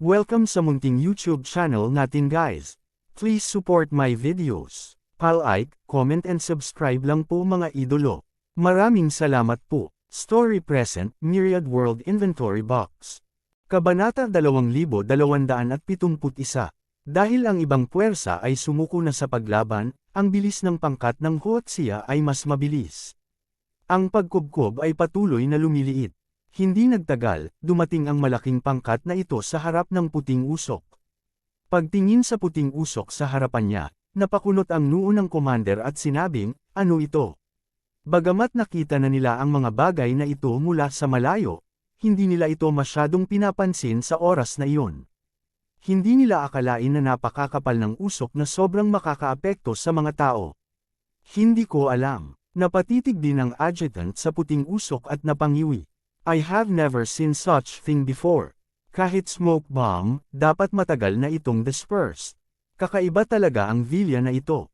Welcome sa munting YouTube channel natin guys. Please support my videos. Like, comment and subscribe lang po mga idolo. Maraming salamat po. Story Present, Myriad World Inventory Box. Kabanata 2271. Dahil ang ibang puwersa ay sumuko na sa paglaban, ang bilis ng pangkat ng Huaxia ay mas mabilis. Ang pagkubkob ay patuloy na lumiliit. Hindi nagtagal, dumating ang malaking pangkat na ito sa harap ng puting usok. Pagtingin sa puting usok sa harapan niya, napakunot ang noo ng commander at sinabing, "Ano ito?" Bagamat nakita na nila ang mga bagay na ito mula sa malayo, hindi nila ito masyadong pinapansin sa oras na iyon. Hindi nila akalain na napakakapal ng usok na sobrang makakaapekto sa mga tao. "Hindi ko alam." Napatitig din ang adjutant sa puting usok at napangiwi. "I have never seen such thing before. Kahit smoke bomb, dapat matagal na itong dispersed. Kakaiba talaga ang vilya na ito.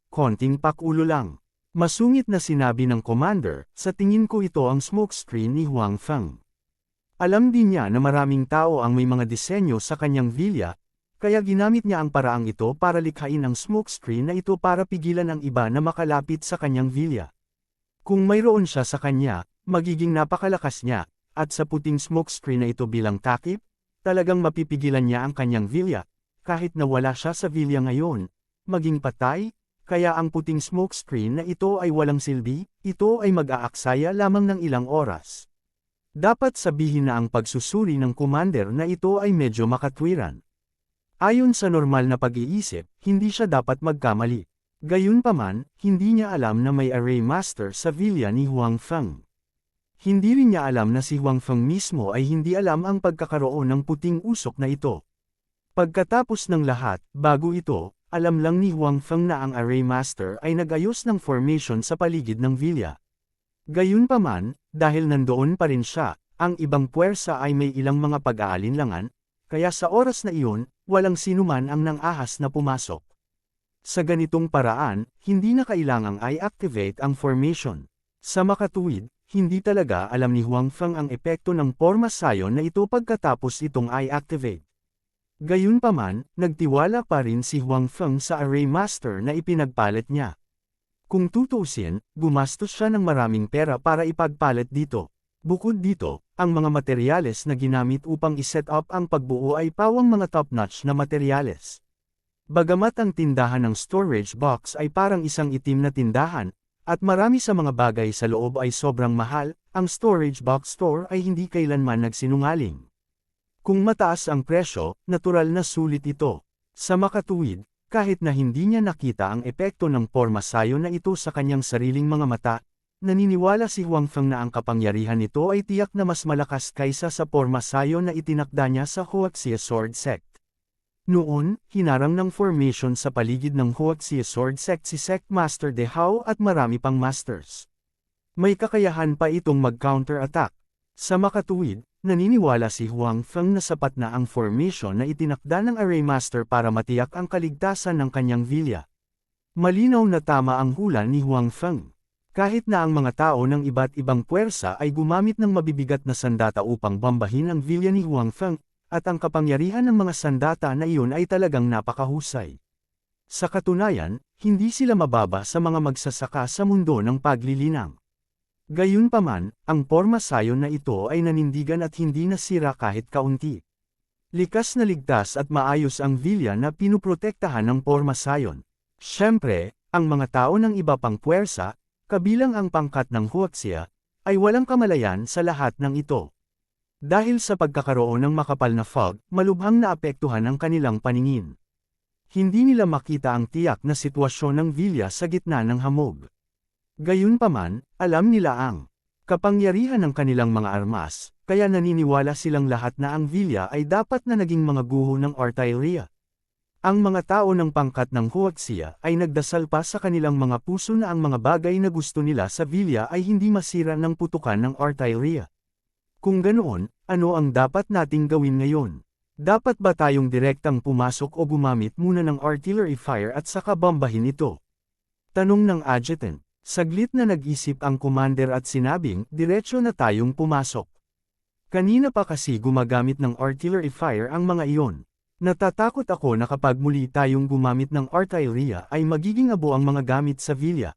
Konting pakulo lang." Masungit na sinabi ng commander, "Sa tingin ko ito ang smoke screen ni Huang Feng." Alam din niya na maraming tao ang may mga disenyo sa kanyang vilya, kaya ginamit niya ang paraang ito para likhain ang smoke screen na ito para pigilan ang iba na makalapit sa kanyang vilya. Kung mayroon siya sa kanya, magiging napakalakas niya, at sa puting smokescreen na ito bilang takip, talagang mapipigilan niya ang kanyang vilya, kahit na wala siya sa vilya ngayon, maging patay, kaya ang puting smokescreen na ito ay walang silbi, ito ay mag-aaksaya lamang ng ilang oras. Dapat sabihin na ang pagsusuri ng commander na ito ay medyo makatwiran. Ayon sa normal na pag-iisip, hindi siya dapat magkamali. Gayunpaman, hindi niya alam na may array master sa vilya ni Huang Feng. Hindi rin niya alam na si Huang Feng mismo ay hindi alam ang pagkakaroon ng puting usok na ito. Pagkatapos ng lahat, bago ito, alam lang ni Huang Feng na ang array master ay nag-ayos ng formation sa paligid ng vilya. Gayunpaman, dahil nandoon pa rin siya, ang ibang puwersa ay may ilang mga pag-aalinlangan, kaya sa oras na iyon, walang sinuman ang nang-ahas na pumasok. Sa ganitong paraan, hindi na kailangang i-activate ang formation. Sa makatuwid, hindi talaga alam ni Huang Feng ang epekto ng porma sayon na ito pagkatapos itong i-activate. Gayunpaman, nagtiwala pa rin si Huang Feng sa array master na ipinagpalit niya. Kung tutuusin, gumastos siya ng maraming pera para ipagpalit dito. Bukod dito, ang mga materyales na ginamit upang iset up ang pagbuo ay pawang mga top-notch na materyales. Bagamat ang tindahan ng storage box ay parang isang itim na tindahan, at marami sa mga bagay sa loob ay sobrang mahal, ang storage box store ay hindi kailanman nagsinungaling. Kung mataas ang presyo, natural na sulit ito. Sa makatuwid, kahit na hindi niya nakita ang epekto ng porma sayon na ito sa kanyang sariling mga mata, naniniwala si Huang Feng na ang kapangyarihan nito ay tiyak na mas malakas kaysa sa porma sayon na itinakda niya sa Huaxia Sword Sect. Noon, hinarang ng formation sa paligid ng Huaxia Sword Sect si Sect Master De Hao at marami pang masters. May kakayahan pa itong mag-counter-attack. Sa makatuwid, naniniwala si Huang Feng na sapat na ang formation na itinakda ng Array Master para matiyak ang kaligtasan ng kanyang vilya. Malinaw na tama ang hula ni Huang Feng. Kahit na ang mga tao ng iba't ibang puwersa ay gumamit ng mabibigat na sandata upang bambahin ang vilya ni Huang Feng, at ang kapangyarihan ng mga sandata na iyon ay talagang napakahusay. Sa katunayan, hindi sila mababa sa mga magsasaka sa mundo ng paglilinang. Gayunpaman, ang porma sayon na ito ay nanindigan at hindi nasira kahit kaunti. Likas na ligtas at maayos ang vilya na pinuprotektahan ng porma sayon. Siyempre, ang mga tao ng iba pang puwersa, kabilang ang pangkat ng Huaxia, ay walang kamalayan sa lahat ng ito. Dahil sa pagkakaroon ng makapal na fog, malubhang naapektuhan ang kanilang paningin. Hindi nila makita ang tiyak na sitwasyon ng vilya sa gitna ng hamog. Gayunpaman, alam nila ang kapangyarihan ng kanilang mga armas, kaya naniniwala silang lahat na ang vilya ay dapat na naging mga guho ng artillery. Ang mga tao ng pangkat ng Huaxia ay nagdasal pa sa kanilang mga puso na ang mga bagay na gusto nila sa vilya ay hindi masira ng putukan ng artillery. Kung ganoon, ano ang dapat nating gawin ngayon? Dapat ba tayong direktang pumasok o gumamit muna ng artillery fire at saka bombahin ito? Tanong ng adjutant. Saglit na nag-isip ang commander at sinabing, diretso na tayong pumasok. Kanina pa kasi gumagamit ng artillery fire ang mga iyon. Natatakot ako na kapag muli tayong gumamit ng artillery ay magiging abo ang mga gamit sa Villa.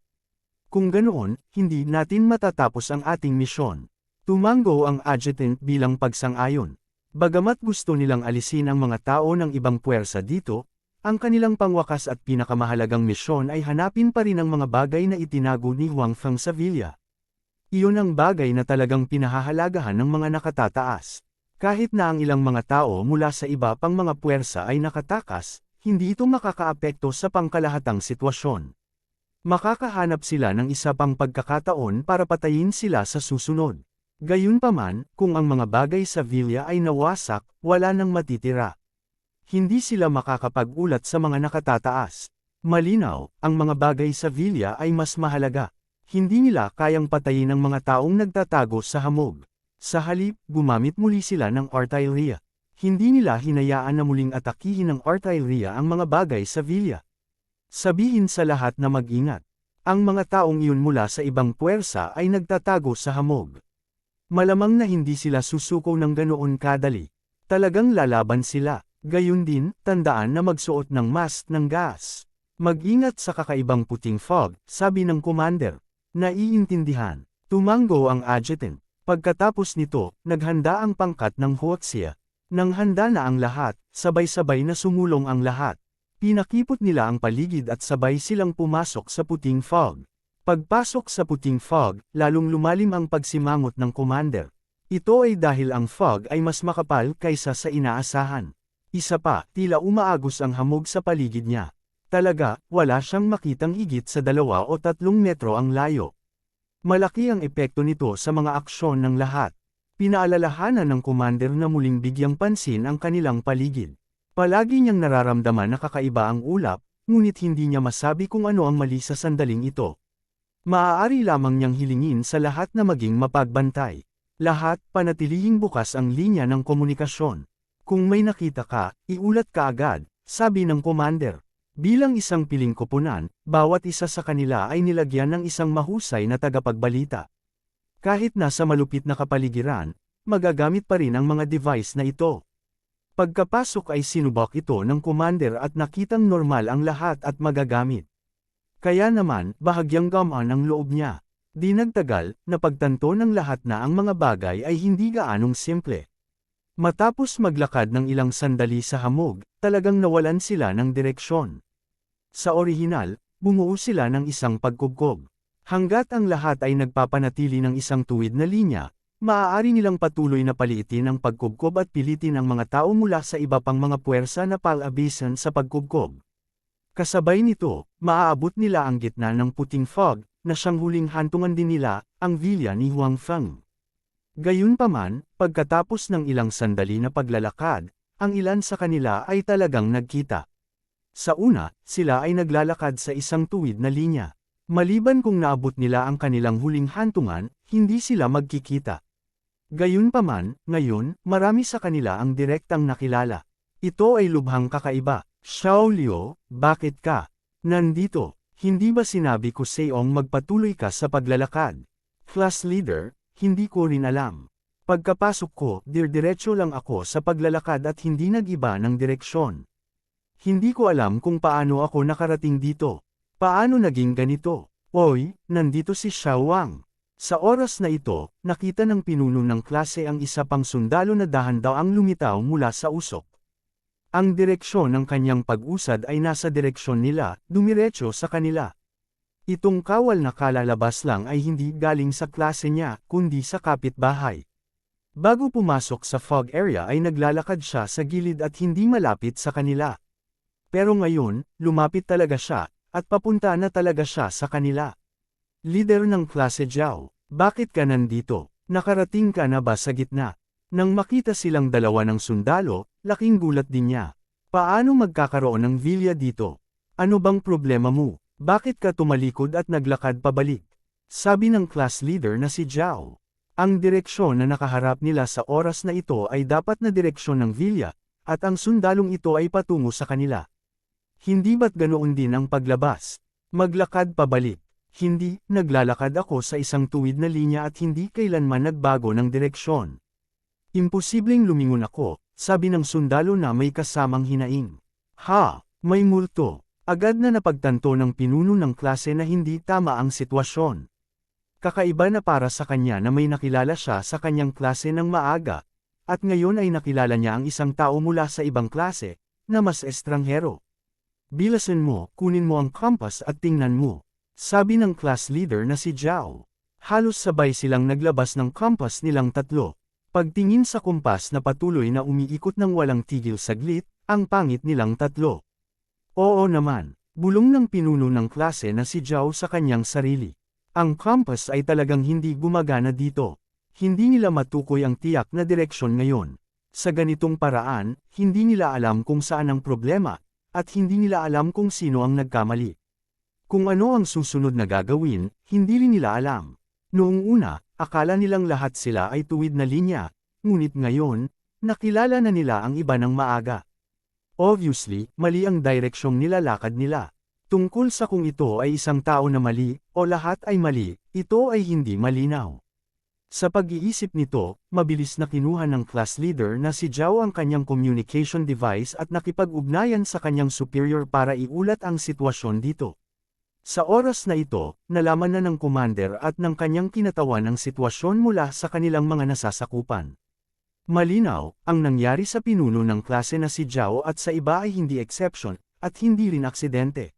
Kung ganoon, hindi natin matatapos ang ating misyon. Tumango ang adjutant bilang pagsang-ayon. Bagamat gusto nilang alisin ang mga tao ng ibang puwersa dito, ang kanilang pangwakas at pinakamahalagang misyon ay hanapin pa rin ang mga bagay na itinago ni Huang Feng sa Villa. Iyon ang bagay na talagang pinahahalagahan ng mga nakatataas. Kahit na ang ilang mga tao mula sa iba pang mga puwersa ay nakatakas, hindi ito makakaapekto sa pangkalahatang sitwasyon. Makakahanap sila ng isa pang pagkakataon para patayin sila sa susunod. Gayunpaman, kung ang mga bagay sa Villa ay nawasak, wala nang matitira. Hindi sila makakapag-ulat sa mga nakatataas. Malinaw, ang mga bagay sa Villa ay mas mahalaga. Hindi nila kayang patayin ang mga taong nagtatago sa hamog. Sa halip, gumamit muli sila ng artillery. Hindi nila hinayaan na muling atakihin ng artillery ang mga bagay sa Villa. Sabihin sa lahat na mag-ingat. Ang mga taong iyon mula sa ibang puwersa ay nagtatago sa hamog. Malamang na hindi sila susuko ng ganoon kadali. Talagang lalaban sila. Gayun din, tandaan na magsuot ng mask ng gas. Mag-ingat sa kakaibang puting fog, sabi ng commander. Naiintindihan. Tumango ang adjutant. Pagkatapos nito, naghanda ang pangkat ng Huoxia. Nang handa na ang lahat, sabay-sabay na sumulong ang lahat. Pinakipot nila ang paligid at sabay silang pumasok sa puting fog. Pagpasok sa puting fog, lalong lumalim ang pagsimangot ng commander. Ito ay dahil ang fog ay mas makapal kaysa sa inaasahan. Isa pa, tila umaagos ang hamog sa paligid niya. Talaga, wala siyang makitang higit sa 2 o 3 metro ang layo. Malaki ang epekto nito sa mga aksyon ng lahat. Pinaalalahanan ng commander na muling bigyang pansin ang kanilang paligid. Palagi niyang nararamdaman na kakaiba ang ulap, ngunit hindi niya masabi kung ano ang mali sa sandaling ito. Maaari lamang niyang hilingin sa lahat na maging mapagbantay. Lahat, panatilihing bukas ang linya ng komunikasyon. Kung may nakita ka, iulat ka agad, sabi ng commander. Bilang isang piling koponan, bawat isa sa kanila ay nilagyan ng isang mahusay na tagapagbalita. Kahit nasa malupit na kapaligiran, magagamit pa rin ang mga device na ito. Pagkapasok ay sinubak ito ng commander at nakitang normal ang lahat at magagamit. Kaya naman, bahagyang gamaan ang loob niya. Di nagtagal, napagtanto ng lahat na ang mga bagay ay hindi gaanong simple. Matapos maglakad ng ilang sandali sa hamog, talagang nawalan sila ng direksyon. Sa orihinal, bumuo sila ng isang pagkubkob. Hanggat ang lahat ay nagpapanatili ng isang tuwid na linya, maaari nilang patuloy na paliitin ang pagkubkob at pilitin ang mga tao mula sa iba pang mga puwersa na palabisan sa pagkubkob. Kasabay nito, maaabot nila ang gitna ng puting fog, na siyang huling hantungan din nila, ang Villa ni Huang Feng. Gayunpaman, pagkatapos ng ilang sandali na paglalakad, ang ilan sa kanila ay talagang nagkita. Sa una, sila ay naglalakad sa isang tuwid na linya. Maliban kung naabot nila ang kanilang huling hantungan, hindi sila magkikita. Gayunpaman, ngayon, marami sa kanila ang direktang nakilala. Ito ay lubhang kakaiba. Xiao Liu, bakit ka nandito? Hindi ba sinabi ko sa'yong magpatuloy ka sa paglalakad? Class leader, hindi ko rin alam. Pagkapasok ko, diretso lang ako sa paglalakad at hindi nag-iba ng direksyon. Hindi ko alam kung paano ako nakarating dito. Paano naging ganito? Oy, nandito si Xiao Wang. Sa oras na ito, nakita ng pinuno ng klase ang isa pang sundalo na dahan-daang lumitaw mula sa usok. Ang direksyon ng kanyang pag-usad ay nasa direksyon nila, dumiretso sa kanila. Itong kawal na kalalabas lang ay hindi galing sa klase niya, kundi sa kapitbahay. Bago pumasok sa fog area ay naglalakad siya sa gilid at hindi malapit sa kanila. Pero ngayon, lumapit talaga siya, at papunta na talaga siya sa kanila. Leader ng klase Zhao, bakit ka nandito? Nakarating ka na ba sa gitna? Nang makita silang dalawa ng sundalo, laking gulat din niya. Paano magkakaroon ng Villa dito? Ano bang problema mo? Bakit ka tumalikod at naglakad pabalik? Sabi ng class leader na si Zhao. Ang direksyon na nakaharap nila sa oras na ito ay dapat na direksyon ng Villa, at ang sundalong ito ay patungo sa kanila. Hindi ba't ganoon din ang paglabas? Maglakad pabalik. Hindi, naglalakad ako sa isang tuwid na linya at hindi kailanman nagbago ng direksyon. Imposibleng lumingon ako, sabi ng sundalo na may kasamang hinaing. Ha, may multo. Agad na napagtanto ng pinuno ng klase na hindi tama ang sitwasyon. Kakaiba na para sa kanya na may nakilala siya sa kanyang klase ng maaga, at ngayon ay nakilala niya ang isang tao mula sa ibang klase, na mas estranghero. Bilasan mo, kunin mo ang compass at tingnan mo, sabi ng class leader na si Zhao. Halos sabay silang naglabas ng compass nilang tatlo. Pagtingin sa kumpas na patuloy na umiikot ng walang tigil saglit, ang pangit nilang tatlo. Oo naman, bulong ng pinuno ng klase na si Zhao sa kanyang sarili. Ang compass ay talagang hindi gumagana dito. Hindi nila matukoy ang tiyak na direksyon ngayon. Sa ganitong paraan, hindi nila alam kung saan ang problema, at hindi nila alam kung sino ang nagkamali. Kung ano ang susunod na gagawin, hindi rin nila alam. Noong una, akala nilang lahat sila ay tuwid na linya, ngunit ngayon, nakilala na nila ang iba ng maaga. Obviously, mali ang direksyong nilalakad nila. Tungkol sa kung ito ay isang tao na mali, o lahat ay mali, ito ay hindi malinaw. Sa pag-iisip nito, mabilis na kinuha ng class leader na si Zhao ang kanyang communication device at nakipag-ugnayan sa kanyang superior para iulat ang sitwasyon dito. Sa oras na ito, nalaman na ng commander at ng kanyang kinatawan ang sitwasyon mula sa kanilang mga nasasakupan. Malinaw, ang nangyari sa pinuno ng klase na si Zhao at sa iba ay hindi exception, at hindi rin aksidente.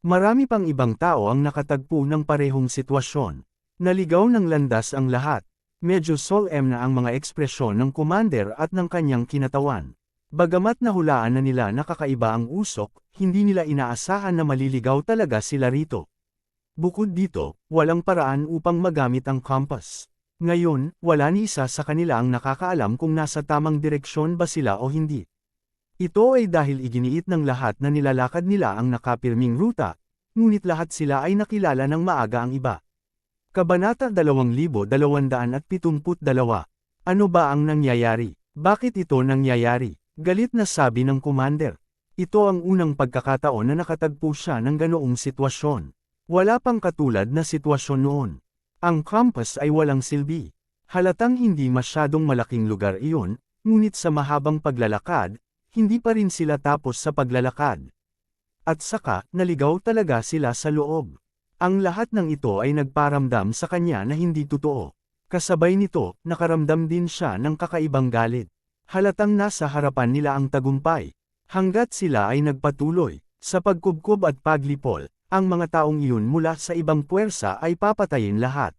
Marami pang ibang tao ang nakatagpo ng parehong sitwasyon. Naligaw ng landas ang lahat. Medyo solemn na ang mga ekspresyon ng commander at ng kanyang kinatawan. Bagamat nahulaan na nila na kakaiba ang usok, hindi nila inaasahan na maliligaw talaga sila rito. Bukod dito, walang paraan upang magamit ang compass. Ngayon, wala ni isa sa kanila ang nakakaalam kung nasa tamang direksyon ba sila o hindi. Ito ay dahil iginiit ng lahat na nilalakad nila ang nakapirming ruta, ngunit lahat sila ay nakilala ng maaga ang iba. Kabanata 2272. Ano ba ang nangyayari? Bakit ito nangyayari? Galit na sabi ng commander. Ito ang unang pagkakataon na nakatagpo siya ng ganoong sitwasyon. Wala pang katulad na sitwasyon noon. Ang compass ay walang silbi. Halatang hindi masyadong malaking lugar iyon, ngunit sa mahabang paglalakad, hindi pa rin sila tapos sa paglalakad. At saka, naligaw talaga sila sa loob. Ang lahat ng ito ay nagparamdam sa kanya na hindi totoo. Kasabay nito, nakaramdam din siya ng kakaibang galit. Halatang nasa harapan nila ang tagumpay. Hanggat sila ay nagpatuloy, sa pagkubkob at paglipol, ang mga taong iyon mula sa ibang puwersa ay papatayin lahat.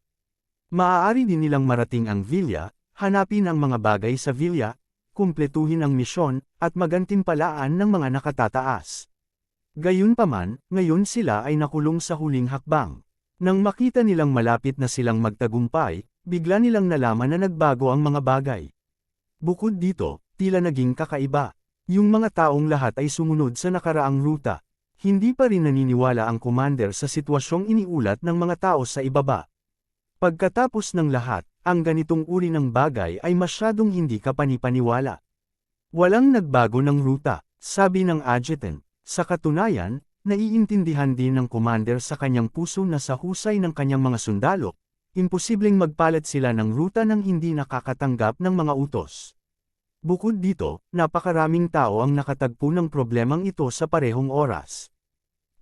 Maaari din nilang marating ang villa, hanapin ang mga bagay sa villa, kumpletuhin ang misyon, at magantimpalaan ng mga nakatataas. Gayunpaman, ngayon sila ay nakulong sa huling hakbang. Nang makita nilang malapit na silang magtagumpay, bigla nilang nalaman na nagbago ang mga bagay. Bukod dito, tila naging kakaiba. Yung mga taong lahat ay sumunod sa nakaraang ruta. Hindi pa rin naniniwala ang commander sa sitwasyong iniulat ng mga tao sa ibaba. Pagkatapos ng lahat, ang ganitong uri ng bagay ay masyadong hindi kapanipaniwala. Walang nagbago ng ruta, sabi ng adjutant. Sa katunayan, naiintindihan din ng commander sa kanyang puso na sa husay ng kanyang mga sundalo, imposibleng magpalat sila ng ruta nang hindi nakakatanggap ng mga utos. Bukod dito, napakaraming tao ang nakatagpo ng problemang ito sa parehong oras.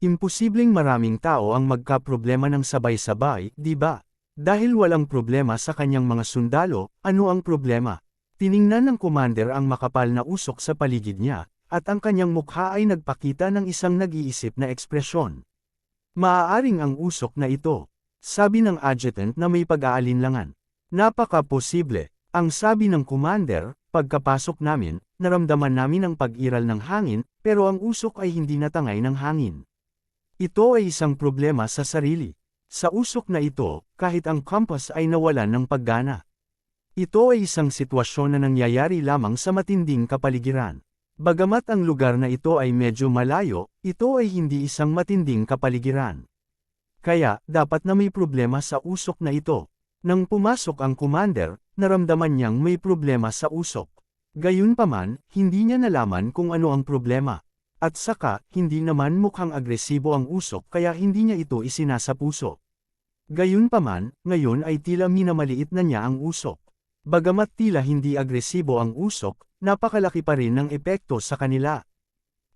Imposibleng maraming tao ang magkaproblema ng sabay-sabay, di ba? Dahil walang problema sa kanyang mga sundalo, ano ang problema? Tiningnan ng commander ang makapal na usok sa paligid niya, at ang kanyang mukha ay nagpakita ng isang nag-iisip na ekspresyon. Maaaring ang usok na ito, sabi ng adjutant na may pag-aalinlangan. Napaka-posible, ang sabi ng commander, pagkapasok namin, naramdaman namin ang pag-iral ng hangin, pero ang usok ay hindi natangay ng hangin. Ito ay isang problema sa sarili. Sa usok na ito, kahit ang compass ay nawalan ng paggana. Ito ay isang sitwasyon na nangyayari lamang sa matinding kapaligiran. Bagamat ang lugar na ito ay medyo malayo, ito ay hindi isang matinding kapaligiran. Kaya, dapat na may problema sa usok na ito. Nang pumasok ang commander, naramdaman niyang may problema sa usok. Gayunpaman, hindi niya nalaman kung ano ang problema. At saka, hindi naman mukhang agresibo ang usok kaya hindi niya ito isinasapuso. Gayunpaman, ngayon ay tila minamaliit na niya ang usok. Bagamat tila hindi agresibo ang usok, napakalaki pa rin ng epekto sa kanila.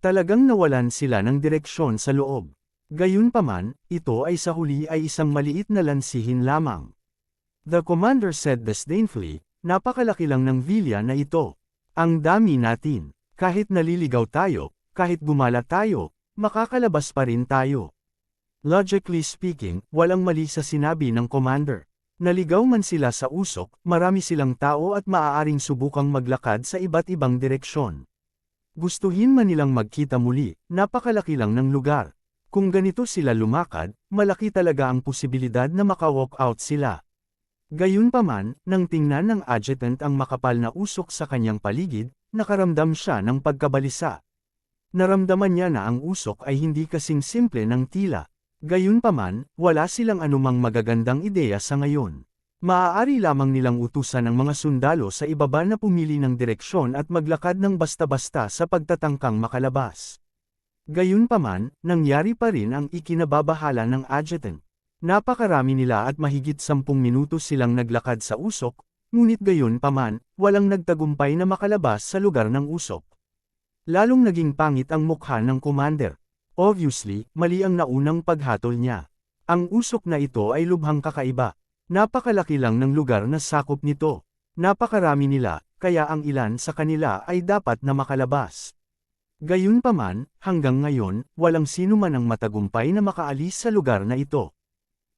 Talagang nawalan sila ng direksyon sa loob. Gayunpaman, ito ay sa huli ay isang maliit na lansihin lamang. The commander said disdainfully, napakalaki lang ng vilya na ito. Ang dami natin. Kahit naliligaw tayo, kahit gumala tayo, makakalabas pa rin tayo. Logically speaking, walang mali sa sinabi ng commander. Naligaw man sila sa usok, marami silang tao at maaaring subukang maglakad sa iba't ibang direksyon. Gustuhin man nilang magkita muli, napakalaki lang ng lugar. Kung ganito sila lumakad, malaki talaga ang posibilidad na maka-walk out sila. Gayunpaman, nang tingnan ng adjutant ang makapal na usok sa kanyang paligid, nakaramdam siya ng pagkabalisa. Naramdaman niya na ang usok ay hindi kasing simple ng tila. Gayunpaman, wala silang anumang magagandang ideya sa ngayon. Maaari lamang nilang utusan ang mga sundalo sa ibaba na pumili ng direksyon at maglakad ng basta-basta sa pagtatangkang makalabas. Gayunpaman, nangyari pa rin ang ikinababahala ng adjutant. Napakarami nila at mahigit 10 minuto silang naglakad sa usok, ngunit gayunpaman, walang nagtagumpay na makalabas sa lugar ng usok. Lalong naging pangit ang mukha ng commander. Obviously, mali ang naunang paghatol niya. Ang usok na ito ay lubhang kakaiba. Napakalaki lang ng lugar na sakop nito. Napakarami nila, kaya ang ilan sa kanila ay dapat na makalabas. Gayunpaman, hanggang ngayon, walang sino man ang matagumpay na makaalis sa lugar na ito.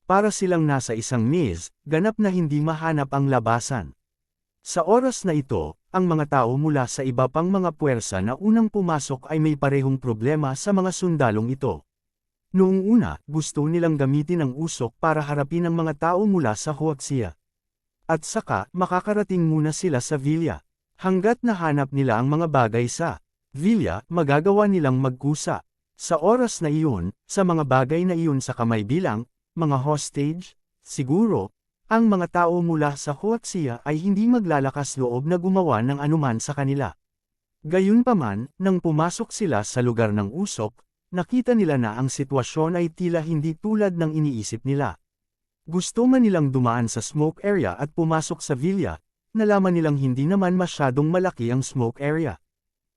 Para silang nasa isang maze, ganap na hindi mahanap ang labasan. Sa oras na ito, ang mga tao mula sa iba pang mga puwersa na unang pumasok ay may parehong problema sa mga sundalong ito. Noong una, gusto nilang gamitin ang usok para harapin ang mga tao mula sa Huaxia. At saka, makakarating muna sila sa Vilya. Hanggat nahanap nila ang mga bagay sa Vilya, magagawa nilang magkusa. Sa oras na iyon, sa mga bagay na iyon sa kamay bilang, mga hostage, siguro, ang mga tao mula sa Huaxia ay hindi maglalakas loob na gumawa ng anuman sa kanila. Gayunpaman, nang pumasok sila sa lugar ng usok, nakita nila na ang sitwasyon ay tila hindi tulad ng iniisip nila. Gusto man nilang dumaan sa smoke area at pumasok sa Vilya, nalaman nilang hindi naman masyadong malaki ang smoke area.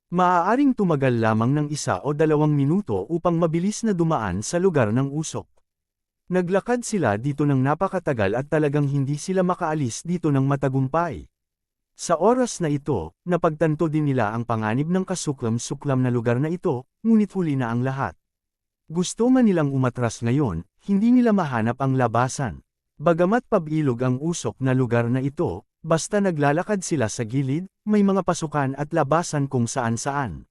Maaaring tumagal lamang ng 1 o 2 minuto upang mabilis na dumaan sa lugar ng usok. Naglakad sila dito ng napakatagal at talagang hindi sila makaalis dito ng matagumpay. Sa oras na ito, napagtanto din nila ang panganib ng kasuklam-suklam na lugar na ito, ngunit huli na ang lahat. Gusto man nilang umatras ngayon, hindi nila mahanap ang labasan. Bagamat pabilog ang usok na lugar na ito, basta naglalakad sila sa gilid, may mga pasukan at labasan kung saan-saan.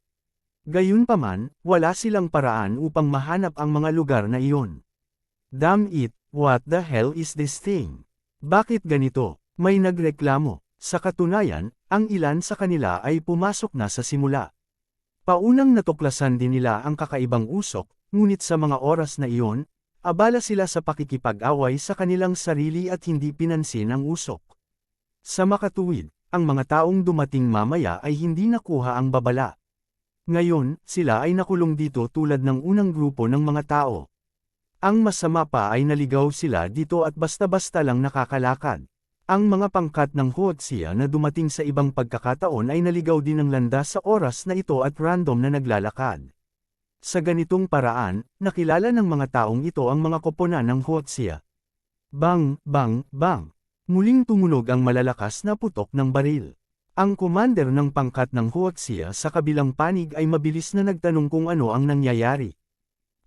Gayunpaman, wala silang paraan upang mahanap ang mga lugar na iyon. Damn it, what the hell is this thing? Bakit ganito? May nagreklamo. Sa katunayan, ang ilan sa kanila ay pumasok na sa simula. Paunang natuklasan din nila ang kakaibang usok, ngunit sa mga oras na iyon, abala sila sa pakikipag-away sa kanilang sarili at hindi pinansin ang usok. Sa makatuwid, ang mga taong dumating mamaya ay hindi nakuha ang babala. Ngayon, sila ay nakulong dito tulad ng unang grupo ng mga tao. Ang masama pa ay naligaw sila dito at basta-basta lang nakakalakad. Ang mga pangkat ng Huaxia na dumating sa ibang pagkakataon ay naligaw din ng landas sa oras na ito at random na naglalakad. Sa ganitong paraan, nakilala ng mga taong ito ang mga koponan ng Huaxia. Bang, bang, bang! Muling tumunog ang malalakas na putok ng baril. Ang commander ng pangkat ng Huaxia sa kabilang panig ay mabilis na nagtanong kung ano ang nangyayari.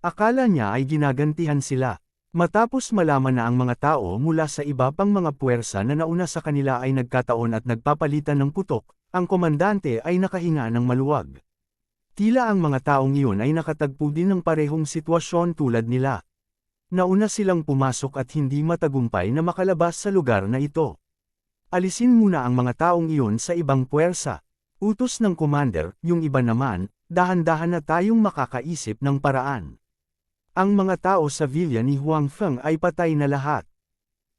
Akala niya ay ginagantihan sila. Matapos malaman na ang mga tao mula sa iba pang mga puwersa na nauna sa kanila ay nagkataon at nagpapalitan ng putok, ang komandante ay nakahinga ng maluwag. Tila ang mga taong iyon ay nakatagpo din ng parehong sitwasyon tulad nila. Nauna silang pumasok at hindi matagumpay na makalabas sa lugar na ito. Alisin muna ang mga taong iyon sa ibang puwersa. Utos ng commander, yung iba naman, dahan-dahan na tayong makakaisip ng paraan. Ang mga tao sa Vilya ni Huang Feng ay patay na lahat.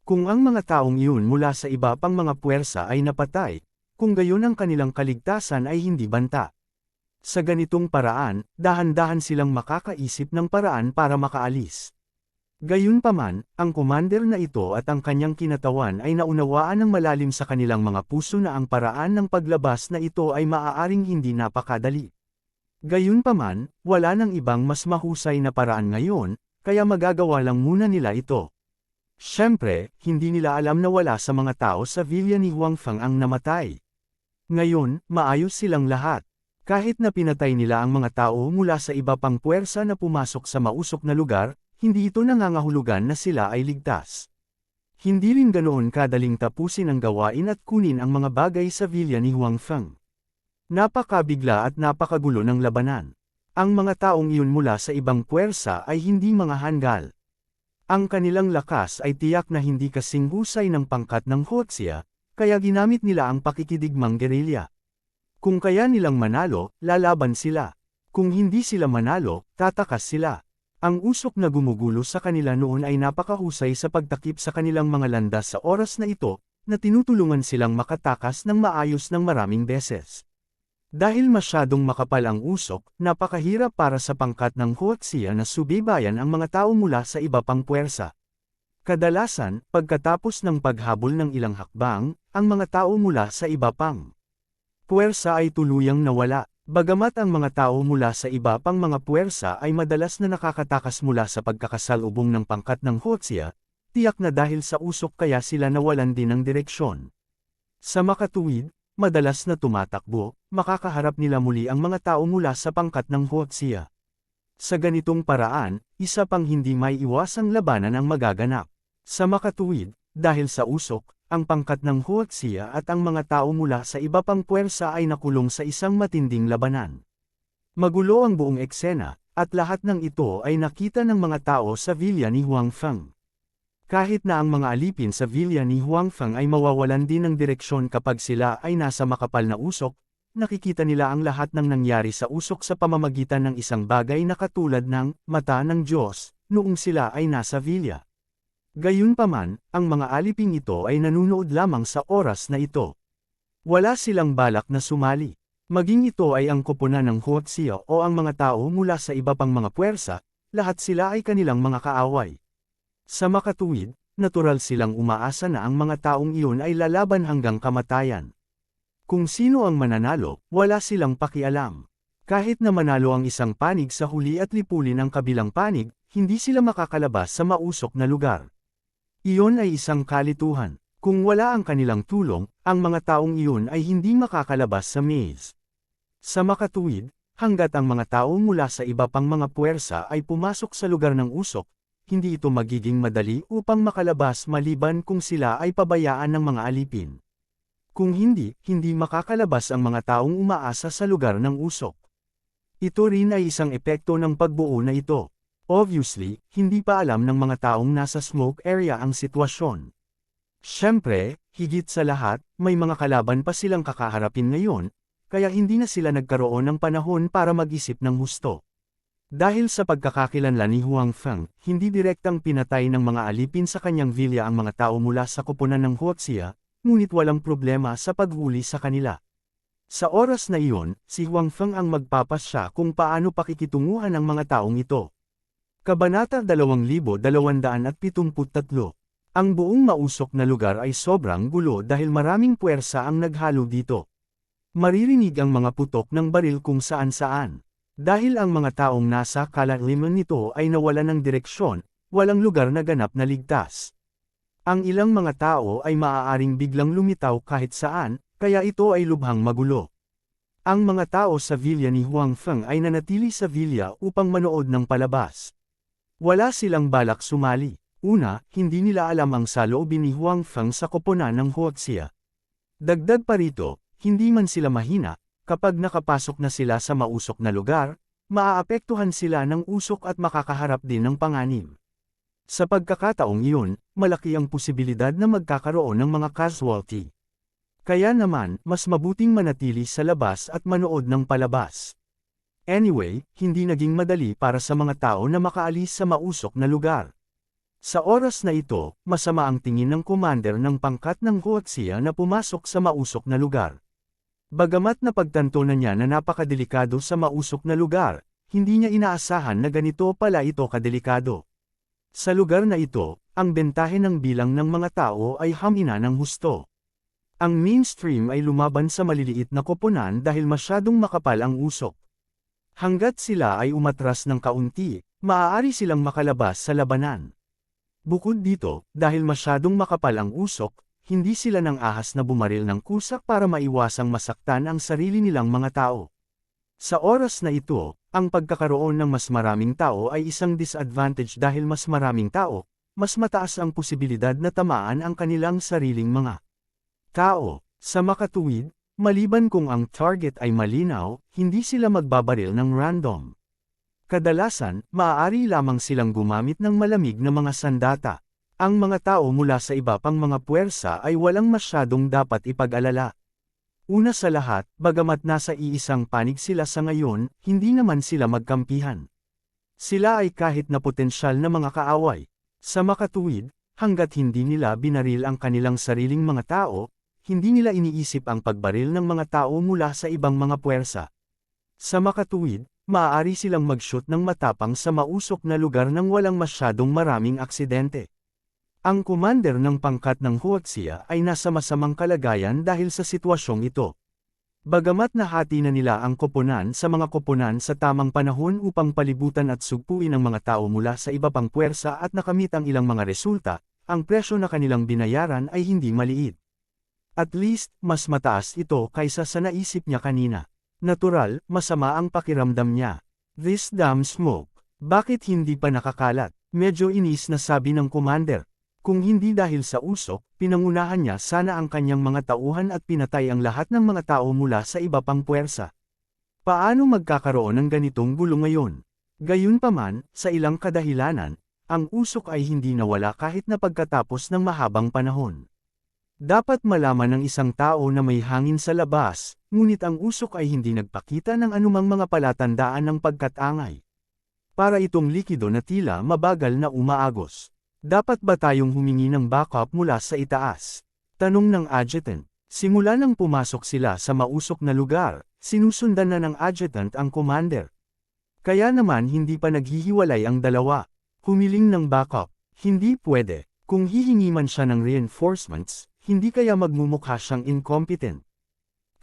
Kung ang mga taong iyon mula sa iba pang mga puwersa ay napatay, kung gayon ang kanilang kaligtasan ay hindi banta. Sa ganitong paraan, dahan-dahan silang makakaisip ng paraan para makaalis. Gayunpaman, ang commander na ito at ang kanyang kinatawan ay naunawaan ng malalim sa kanilang mga puso na ang paraan ng paglabas na ito ay maaaring hindi napakadali. Gayunpaman, wala nang ibang mas mahusay na paraan ngayon, kaya magagawa lang muna nila ito. Siyempre, hindi nila alam na wala sa mga tao sa villa ni Huang Feng ang namatay. Ngayon, maayos silang lahat. Kahit na pinatay nila ang mga tao mula sa iba pang puwersa na pumasok sa mausok na lugar, hindi ito nangangahulugan na sila ay ligtas. Hindi rin ganoon kadaling tapusin ang gawain at kunin ang mga bagay sa villa ni Huang Feng. Napakabigla at napakagulo ng labanan. Ang mga taong iyon mula sa ibang puwersa ay hindi mga hanggal. Ang kanilang lakas ay tiyak na hindi kasing husay ng pangkat ng Huoxia, kaya ginamit nila ang pakikidigmang gerilya. Kung kaya nilang manalo, lalaban sila. Kung hindi sila manalo, tatakas sila. Ang usok na gumugulo sa kanila noon ay napakahusay sa pagtakip sa kanilang mga landas sa oras na ito, na tinutulungan silang makatakas ng maayos ng maraming beses. Dahil masyadong makapal ang usok, napakahirap para sa pangkat ng Huoxia na subaybayan ang mga tao mula sa iba pang puwersa. Kadalasan, pagkatapos ng paghabol ng ilang hakbang, ang mga tao mula sa iba pang puwersa ay tuluyang nawala. Bagamat ang mga tao mula sa iba pang mga puwersa ay madalas na nakakatakas mula sa pagkakasalubong ng pangkat ng Huoxia, tiyak na dahil sa usok kaya sila nawalan din ng direksyon. Sa makatuwid, madalas na tumatakbo, makakaharap nila muli ang mga tao mula sa pangkat ng Huoxia. Sa ganitong paraan, isa pang hindi may iwasang labanan ang magaganap. Sa makatuwid, dahil sa usok, ang pangkat ng Huoxia at ang mga tao mula sa iba pang puwersa ay nakulong sa isang matinding labanan. Magulo ang buong eksena, at lahat ng ito ay nakita ng mga tao sa villa ni Huang Feng. Kahit na ang mga alipin sa villa ni Huang Feng ay mawawalan din ng direksyon kapag sila ay nasa makapal na usok, nakikita nila ang lahat ng nangyari sa usok sa pamamagitan ng isang bagay na katulad ng mata ng Diyos, noong sila ay nasa villa. Gayunpaman, ang mga aliping ito ay nanunood lamang sa oras na ito. Wala silang balak na sumali. Maging ito ay ang koponan ng Huoxia o ang mga tao mula sa iba pang mga puwersa, lahat sila ay kanilang mga kaaway. Sa makatuwid, natural silang umaasa na ang mga taong iyon ay lalaban hanggang kamatayan. Kung sino ang mananalo, wala silang pakialam. Kahit na manalo ang isang panig sa huli at lipulin ang kabilang panig, hindi sila makakalabas sa mausok na lugar. Iyon ay isang kalituhan. Kung wala ang kanilang tulong, ang mga taong iyon ay hindi makakalabas sa maze. Sa makatuwid, hanggat ang mga tao mula sa iba pang mga puwersa ay pumasok sa lugar ng usok, hindi ito magiging madali upang makalabas maliban kung sila ay pabayaan ng mga alipin. Kung hindi, hindi makakalabas ang mga taong umaasa sa lugar ng usok. Ito rin ay isang epekto ng pagbuo na ito. Obviously, hindi pa alam ng mga taong nasa smoke area ang sitwasyon. Siyempre, higit sa lahat, may mga kalaban pa silang kakaharapin ngayon, kaya hindi na sila nagkaroon ng panahon para mag-isip ng husto. Dahil sa pagkakakilanlan ni Huang Feng, hindi direktang pinatay ng mga alipin sa kanyang villa ang mga tao mula sa koponan ng Huoxia, ngunit walang problema sa paghuli sa kanila. Sa oras na iyon, si Huang Feng ang magpapasya kung paano pakikitunguhan ang mga taong ito. Kabanata 2273. Ang buong mausok na lugar ay sobrang gulo dahil maraming puwersa ang naghalo dito. Maririnig ang mga putok ng baril kung saan-saan. Dahil ang mga taong nasa kalaliman nito ay nawalan ng direksyon, walang lugar na ganap na ligtas. Ang ilang mga tao ay maaaring biglang lumitaw kahit saan, kaya ito ay lubhang magulo. Ang mga tao sa villa ni Huang Feng ay nanatili sa villa upang manood ng palabas. Wala silang balak sumali. Una, hindi nila alam ang saloobin ni Huang Feng sa koponan ng Huoxia. Dagdag pa rito, hindi man sila mahina, kapag nakapasok na sila sa mausok na lugar, maaapektuhan sila ng usok at makakaharap din ng panganib. Sa pagkakataong iyon, malaki ang posibilidad na magkakaroon ng mga casualty. Kaya naman, mas mabuting manatili sa labas at manood ng palabas. Anyway, hindi naging madali para sa mga tao na makaalis sa mausok na lugar. Sa oras na ito, masama ang tingin ng commander ng pangkat ng Huoxia na pumasok sa mausok na lugar. Bagamat napagtanto na niya na napakadelikado sa mausok na lugar, hindi niya inaasahan na ganito pala ito kadelikado. Sa lugar na ito, ang bentahe ng bilang ng mga tao ay hamina ng husto. Ang mainstream ay lumaban sa maliliit na koponan dahil masyadong makapal ang usok. Hanggat sila ay umatras ng kaunti, maaari silang makalabas sa labanan. Bukod dito, dahil masyadong makapal ang usok, hindi sila nang ahas na bumaril ng kusak para maiwasang masaktan ang sarili nilang mga tao. Sa oras na ito, ang pagkakaroon ng mas maraming tao ay isang disadvantage dahil mas maraming tao, mas mataas ang posibilidad na tamaan ang kanilang sariling mga tao. Sa makatuwid, maliban kung ang target ay malinaw, hindi sila magbabaril ng random. Kadalasan, maaari lamang silang gumamit ng malamig na mga sandata. Ang mga tao mula sa iba pang mga puwersa ay walang masyadong dapat ipag-alala. Una sa lahat, bagamat nasa iisang panig sila sa ngayon, hindi naman sila magkampihan. Sila ay kahit na potensyal na mga kaaway. Sa makatuwid, hanggat hindi nila binaril ang kanilang sariling mga tao, hindi nila iniisip ang pagbaril ng mga tao mula sa ibang mga puwersa. Sa makatuwid, maaari silang mag-shoot ng matapang sa mausok na lugar nang walang masyadong maraming aksidente. Ang commander ng pangkat ng Huaxia ay nasa masamang kalagayan dahil sa sitwasyong ito. Bagamat nahati na nila ang koponan sa mga koponan sa tamang panahon upang palibutan at sugpuin ang mga tao mula sa iba pang puwersa at nakamit ang ilang mga resulta, ang presyo na kanilang binayaran ay hindi maliit. At least, mas mataas ito kaysa sa naisip niya kanina. Natural, masama ang pakiramdam niya. This damn smoke. Bakit hindi pa nakakalat? Medyo inis na sabi ng commander. Kung hindi dahil sa usok, pinangunahan niya sana ang kanyang mga tauhan at pinatay ang lahat ng mga tao mula sa iba pang puwersa. Paano magkakaroon ng ganitong gulo ngayon? Gayunpaman, sa ilang kadahilanan, ang usok ay hindi nawala kahit na pagkatapos ng mahabang panahon. Dapat malaman ng isang tao na may hangin sa labas, ngunit ang usok ay hindi nagpakita ng anumang mga palatandaan ng pagkatangay. Para itong likido na tila mabagal na umaagos. Dapat ba tayong humingi ng backup mula sa itaas? Tanong ng adjutant. Simula nang pumasok sila sa mausok na lugar, sinusundan na ng adjutant ang commander. Kaya naman hindi pa naghihiwalay ang dalawa. Humiling ng backup. Hindi pwede. Kung hihingi man siya ng reinforcements, hindi kaya magmumukha siyang incompetent.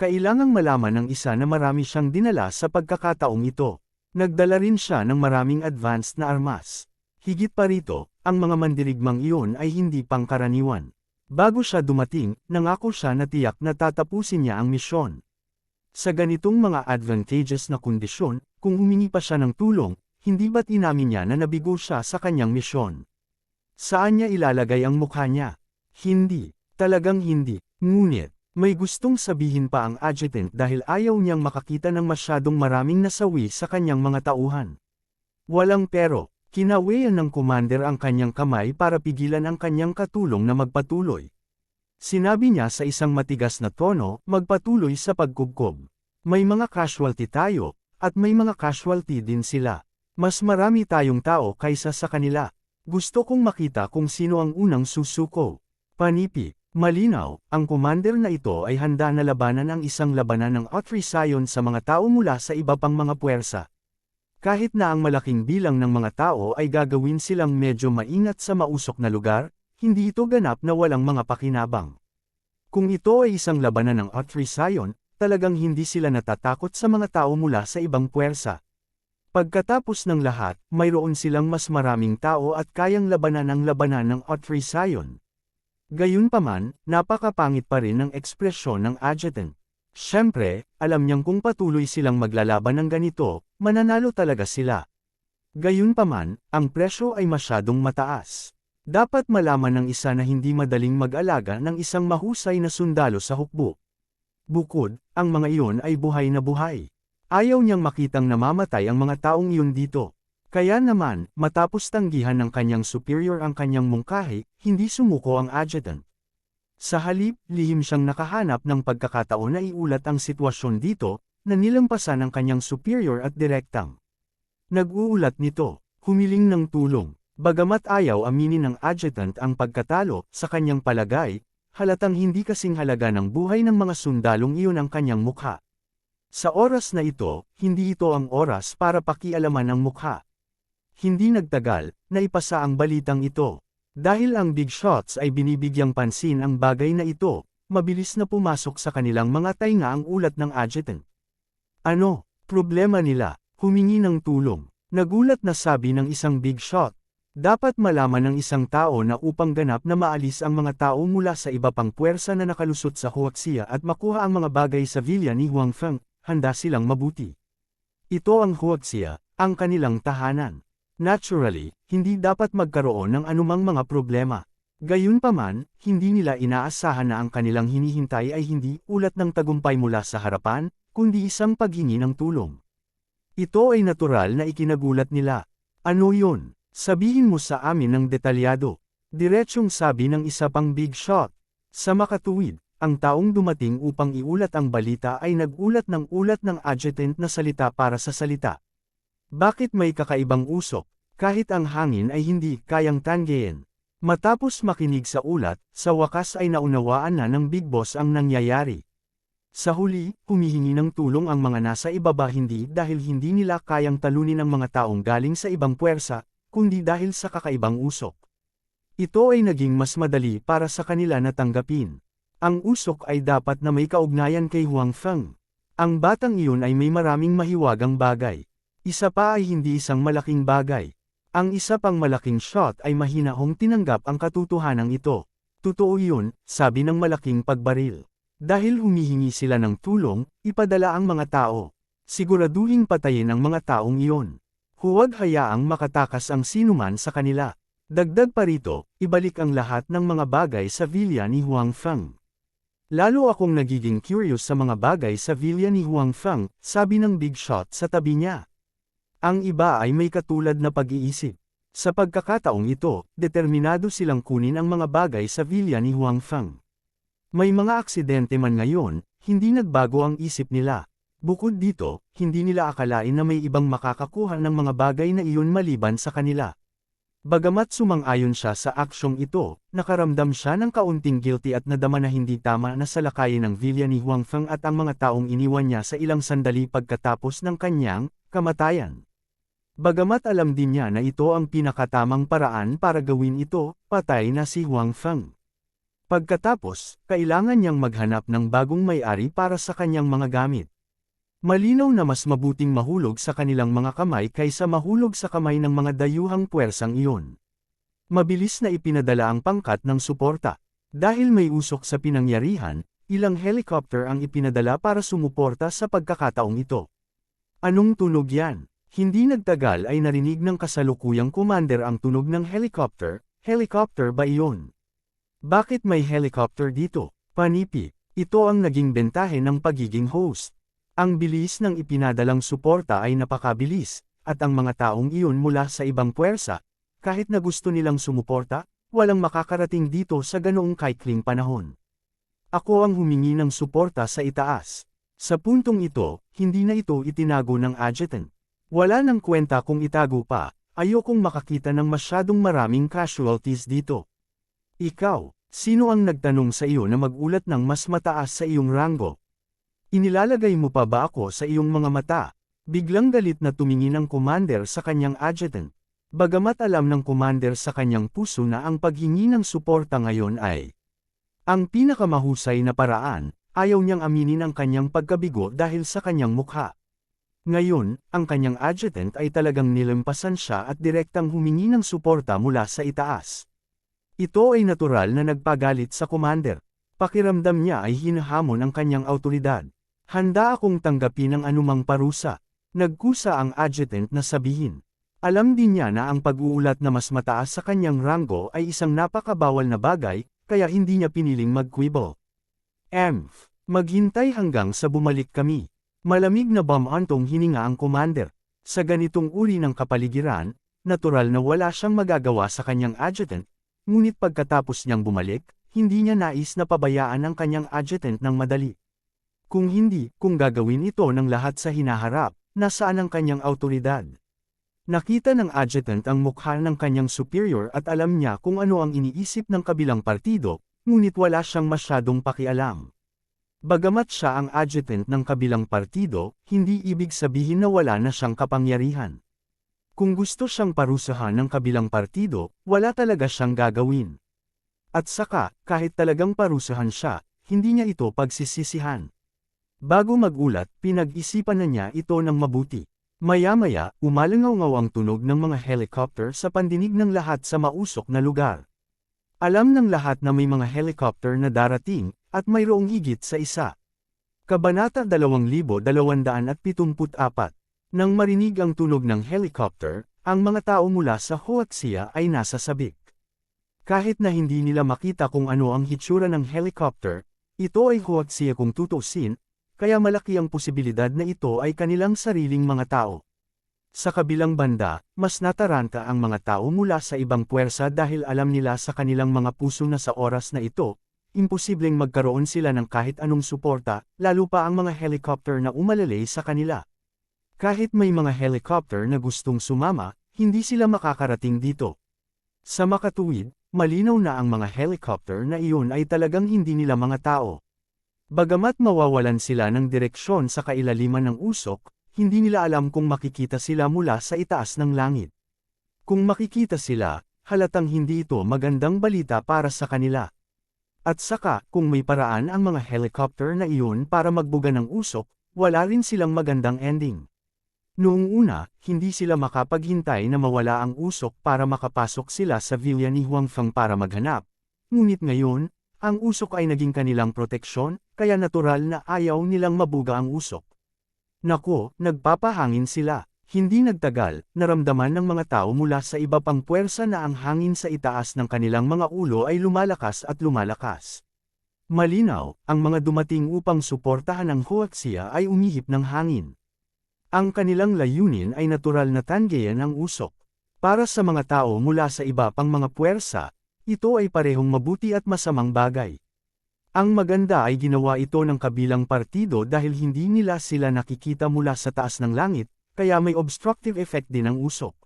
Kailangang malaman ng isa na marami siyang dinala sa pagkakataong ito. Nagdala rin siya ng maraming advanced na armas. Higit pa rito, ang mga mandirigmang iyon ay hindi pangkaraniwan. Bago siya dumating, nangako siya na tiyak na tatapusin niya ang misyon. Sa ganitong mga advantageous na kondisyon, kung humingi pa siya ng tulong, hindi ba't inamin niya na nabigo siya sa kanyang misyon? Saan niya ilalagay ang mukha niya? Hindi. Talagang hindi. Ngunit, may gustong sabihin pa ang adjutant dahil ayaw niyang makakita ng masyadong maraming nasawi sa kanyang mga tauhan. Walang pero. Kinawayan ng commander ang kanyang kamay para pigilan ang kanyang katulong na magpatuloy. Sinabi niya sa isang matigas na tono, magpatuloy sa pagkubkob. May mga casualty tayo, at may mga casualty din sila. Mas marami tayong tao kaysa sa kanila. Gusto kong makita kung sino ang unang susuko. Panipi, malinaw, ang commander na ito ay handa na labanan ang isang labanan ng Autrision sa mga tao mula sa iba pang mga puwersa. Kahit na ang malaking bilang ng mga tao ay gagawin silang medyo maingat sa mausok na lugar, hindi ito ganap na walang mga pakinabang. Kung ito ay isang labanan ng Autrision, talagang hindi sila natatakot sa mga tao mula sa ibang puwersa. Pagkatapos ng lahat, mayroon silang mas maraming tao at kayang labanan ang labanan ng Autrision. Gayunpaman, napakapangit pa rin ng ekspresyon ng adjutant. Siyempre, alam niyang kung patuloy silang maglalaban ng ganito, mananalo talaga sila. Gayunpaman, ang presyo ay masyadong mataas. Dapat malaman ng isa na hindi madaling mag-alaga ng isang mahusay na sundalo sa hukbo. Bukod, ang mga iyon ay buhay na buhay. Ayaw niyang makitang namamatay ang mga taong iyon dito. Kaya naman, matapos tanggihan ng kanyang superior ang kanyang mungkahi, hindi sumuko ang adjutant. Sa halip, lihim siyang nakahanap ng pagkakataon na iulat ang sitwasyon dito, na nilampasan ng kanyang superior at direktang. Nag-uulat nito, humiling ng tulong. Bagamat ayaw aminin ng adjutant ang pagkatalo, sa kanyang palagay, halatang hindi kasing halaga ng buhay ng mga sundalong iyon ang kanyang mukha. Sa oras na ito, hindi ito ang oras para pakialaman ang mukha. Hindi nagtagal, naipasa ang balitang ito. Dahil ang big shots ay binibigyang pansin ang bagay na ito, mabilis na pumasok sa kanilang mga tainga ang ulat ng adjutant. Ano, problema nila, humingi ng tulong. Nagulat na sabi ng isang big shot. Dapat malaman ng isang tao na upang ganap na maalis ang mga tao mula sa iba pang puwersa na nakalusot sa Huaxia at makuha ang mga bagay sa villa ni Huang Feng, handa silang mabuti. Ito ang Huaxia, ang kanilang tahanan. Naturally, hindi dapat magkaroon ng anumang mga problema. Gayunpaman, hindi nila inaasahan na ang kanilang hinihintay ay hindi ulat ng tagumpay mula sa harapan, kundi isang paghingi ng tulong. Ito ay natural na ikinagulat nila. Ano yun? Sabihin mo sa amin ng detalyado. Diretsyong sabi ng isa pang big shot. Sa makatuwid, ang taong dumating upang iulat ang balita ay nagulat ng adjutant na salita para sa salita. Bakit may kakaibang usok, kahit ang hangin ay hindi kayang tanggihan? Matapos makinig sa ulat, sa wakas ay naunawaan na ng Big Boss ang nangyayari. Sa huli, humihingi ng tulong ang mga nasa ibaba hindi dahil hindi nila kayang talunin ang mga taong galing sa ibang puwersa, kundi dahil sa kakaibang usok. Ito ay naging mas madali para sa kanila na tanggapin. Ang usok ay dapat na may kaugnayan kay Huang Feng. Ang batang iyon ay may maraming mahiwagang bagay. Isa pa ay hindi isang malaking bagay. Ang isa pang malaking shot ay mahinahong tinanggap ang katotohanan ito. Totoo yun, sabi ng malaking pagbaril. Dahil humihingi sila ng tulong, ipadala ang mga tao. Siguraduhing patayin ang mga taong iyon. Huwag hayaang makatakas ang sinuman sa kanila. Dagdag pa rito, ibalik ang lahat ng mga bagay sa villa ni Huang Feng. Lalo akong nagiging curious sa mga bagay sa villa ni Huang Feng, sabi ng big shot sa tabi niya. Ang iba ay may katulad na pag-iisip. Sa pagkakataong ito, determinado silang kunin ang mga bagay sa villa ni Huang Feng. May mga aksidente man ngayon, hindi nagbago ang isip nila. Bukod dito, hindi nila akalain na may ibang makakakuha ng mga bagay na iyon maliban sa kanila. Bagamat sumang-ayon siya sa aksyong ito, nakaramdam siya ng kaunting guilty at nadama na hindi tama na salakayin ang villa ni Huang Feng at ang mga taong iniwan niya sa ilang sandali pagkatapos ng kanyang kamatayan. Bagamat alam din niya na ito ang pinakatamang paraan para gawin ito, patay na si Huang Feng. Pagkatapos, kailangan niyang maghanap ng bagong may-ari para sa kanyang mga gamit. Malinaw na mas mabuting mahulog sa kanilang mga kamay kaysa mahulog sa kamay ng mga dayuhang puwersang iyon. Mabilis na ipinadala ang pangkat ng suporta. Dahil may usok sa pinangyarihan, ilang helicopter ang ipinadala para sumuporta sa pagkakataong ito. Anong tunog yan? Hindi nagtagal ay narinig ng kasalukuyang commander ang tunog ng helicopter. Helicopter ba iyon? Bakit may helicopter dito? Panipi, ito ang naging bentahe ng pagiging host. Ang bilis ng ipinadalang suporta ay napakabilis, at ang mga taong iyon mula sa ibang puwersa, kahit na gusto nilang sumuporta, walang makakarating dito sa ganoong kaikling panahon. Ako ang humingi ng suporta sa itaas. Sa puntong ito, hindi na ito itinago ng adjutant. Wala nang kwenta kung itago pa, ayokong makakita ng masyadong maraming casualties dito. Ikaw, sino ang nagtanong sa iyo na magulat ng mas mataas sa iyong ranggo? Inilalagay mo pa ba ako sa iyong mga mata? Biglang galit na tumingin ang commander sa kanyang adjutant. Bagamat alam ng commander sa kanyang puso na ang paghingi ng suporta ngayon ay ang pinakamahusay na paraan, ayaw niyang aminin ang kanyang pagkabigo dahil sa kanyang mukha. Ngayon, ang kanyang adjutant ay talagang nilampasan siya at direktang humingi ng suporta mula sa itaas. Ito ay natural na nagpagalit sa commander. Pakiramdam niya ay hinahamon ang kanyang awtoridad. Handa akong tanggapin ang anumang parusa. Nagkusa ang adjutant na sabihin. Alam din niya na ang pag-uulat na mas mataas sa kanyang ranggo ay isang napakabawal na bagay, kaya hindi niya piniling mag-quibble. Maghintay hanggang sa bumalik kami. Malamig na bumantong hininga ang commander. Sa ganitong uri ng kapaligiran, natural na wala siyang magagawa sa kanyang adjutant, ngunit pagkatapos niyang bumalik, hindi niya nais na pabayaan ang kanyang adjutant ng madali. Kung hindi, kung gagawin ito ng lahat sa hinaharap, nasaan ang kanyang awtoridad? Nakita ng adjutant ang mukha ng kanyang superior at alam niya kung ano ang iniisip ng kabilang partido, ngunit wala siyang masyadong pakialam. Bagamat siya ang adjutant ng kabilang partido, hindi ibig sabihin na wala na siyang kapangyarihan. Kung gusto siyang parusahan ng kabilang partido, wala talaga siyang gagawin. At saka, kahit talagang parusahan siya, hindi niya ito pagsisisihan. Bago magulat, pinag-isipan na niya ito ng mabuti. Maya-maya, umalangaw-ngaw ang tunog ng mga helicopter sa pandinig ng lahat sa mausok na lugar. Alam ng lahat na may mga helicopter na darating, at mayroong higit sa isa. Kabanata 2274. Nang marinig ang tunog ng helicopter, ang mga tao mula sa Huaxia ay nasa sabik. Kahit na hindi nila makita kung ano ang hitsura ng helicopter, ito ay Huaxia kung tutusin, kaya malaki ang posibilidad na ito ay kanilang sariling mga tao. Sa kabilang banda, mas nataranta ang mga tao mula sa ibang puwersa dahil alam nila sa kanilang mga puso na sa oras na ito, imposibleng magkaroon sila ng kahit anong suporta, lalo pa ang mga helicopter na umalalay sa kanila. Kahit may mga helicopter na gustong sumama, hindi sila makakarating dito. Sa makatuwid, malinaw na ang mga helicopter na iyon ay talagang hindi nila mga tao. Bagamat mawawalan sila ng direksyon sa kailaliman ng usok, hindi nila alam kung makikita sila mula sa itaas ng langit. Kung makikita sila, halatang hindi ito magandang balita para sa kanila. At saka, kung may paraan ang mga helicopter na iyon para magbuga ng usok, wala rin silang magandang ending. Noong una, hindi sila makapaghintay na mawala ang usok para makapasok sila sa villa ni Huangfeng para maghanap. Ngunit ngayon, ang usok ay naging kanilang proteksyon, kaya natural na ayaw nilang mabuga ang usok. Nako, nagpapahangin sila. Hindi nagtagal, naramdaman ng mga tao mula sa iba pang puwersa na ang hangin sa itaas ng kanilang mga ulo ay lumalakas at lumalakas. Malinaw, ang mga dumating upang suportahan ang Huaxia ay umihip ng hangin. Ang kanilang layunin ay natural na tanggayan ang usok. Para sa mga tao mula sa iba pang mga puwersa, ito ay parehong mabuti at masamang bagay. Ang maganda ay ginawa ito ng kabilang partido dahil hindi nila sila nakikita mula sa taas ng langit, kaya may obstructive effect din ang usok.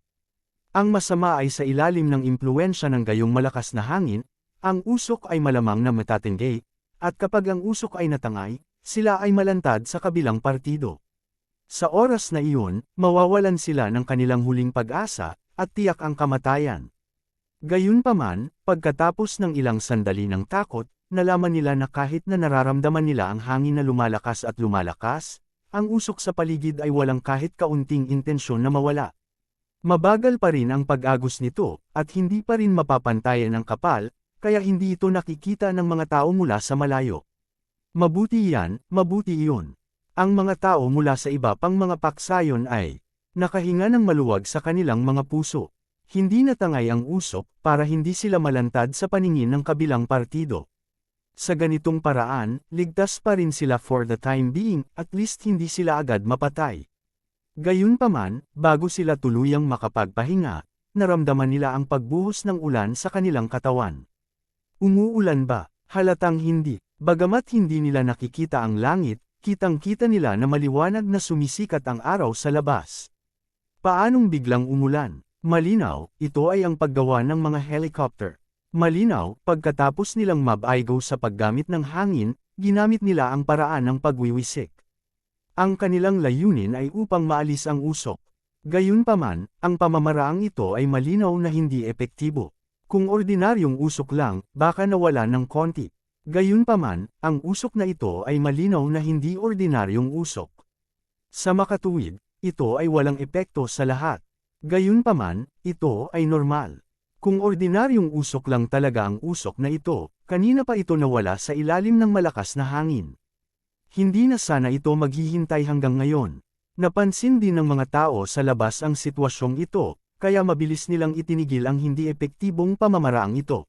Ang masama ay sa ilalim ng impluwensya ng gayong malakas na hangin, ang usok ay malamang na matatindig, at kapag ang usok ay natangay, sila ay malantad sa kabilang partido. Sa oras na iyon, mawawalan sila ng kanilang huling pag-asa, at tiyak ang kamatayan. Gayunpaman, pagkatapos ng ilang sandali ng takot, nalaman nila na kahit na nararamdaman nila ang hangin na lumalakas at lumalakas, ang usok sa paligid ay walang kahit kaunting intensyon na mawala. Mabagal pa rin ang pag-agos nito, at hindi pa rin mapapantayan ng kapal, kaya hindi ito nakikita ng mga tao mula sa malayo. Mabuti yan, mabuti iyon. Ang mga tao mula sa iba pang mga paksayon ay nakahinga ng maluwag sa kanilang mga puso. Hindi natangay ang usok para hindi sila malantad sa paningin ng kabilang partido. Sa ganitong paraan, ligtas pa rin sila for the time being, at least hindi sila agad mapatay. Gayunpaman, bago sila tuluyang makapagpahinga, naramdaman nila ang pagbuhos ng ulan sa kanilang katawan. Umuulan ba? Halatang hindi. Bagamat hindi nila nakikita ang langit, kitang-kita nila na maliwanag na sumisikat ang araw sa labas. Paanong biglang umulan? Malinaw, ito ay ang paggawa ng mga helicopter. Malinaw, pagkatapos nilang mabaigo sa paggamit ng hangin, ginamit nila ang paraan ng pagwiwisik. Ang kanilang layunin ay upang maalis ang usok. Gayunpaman, ang pamamaraang ito ay malinaw na hindi epektibo. Kung ordinaryong usok lang, baka nawala ng konti. Gayunpaman, ang usok na ito ay malinaw na hindi ordinaryong usok. Sa makatuwid, ito ay walang epekto sa lahat. Gayunpaman, ito ay normal. Kung ordinaryong usok lang talaga ang usok na ito, kanina pa ito nawala sa ilalim ng malakas na hangin. Hindi na sana ito maghihintay hanggang ngayon. Napansin din ng mga tao sa labas ang sitwasyong ito, kaya mabilis nilang itinigil ang hindi epektibong pamamaraang ito.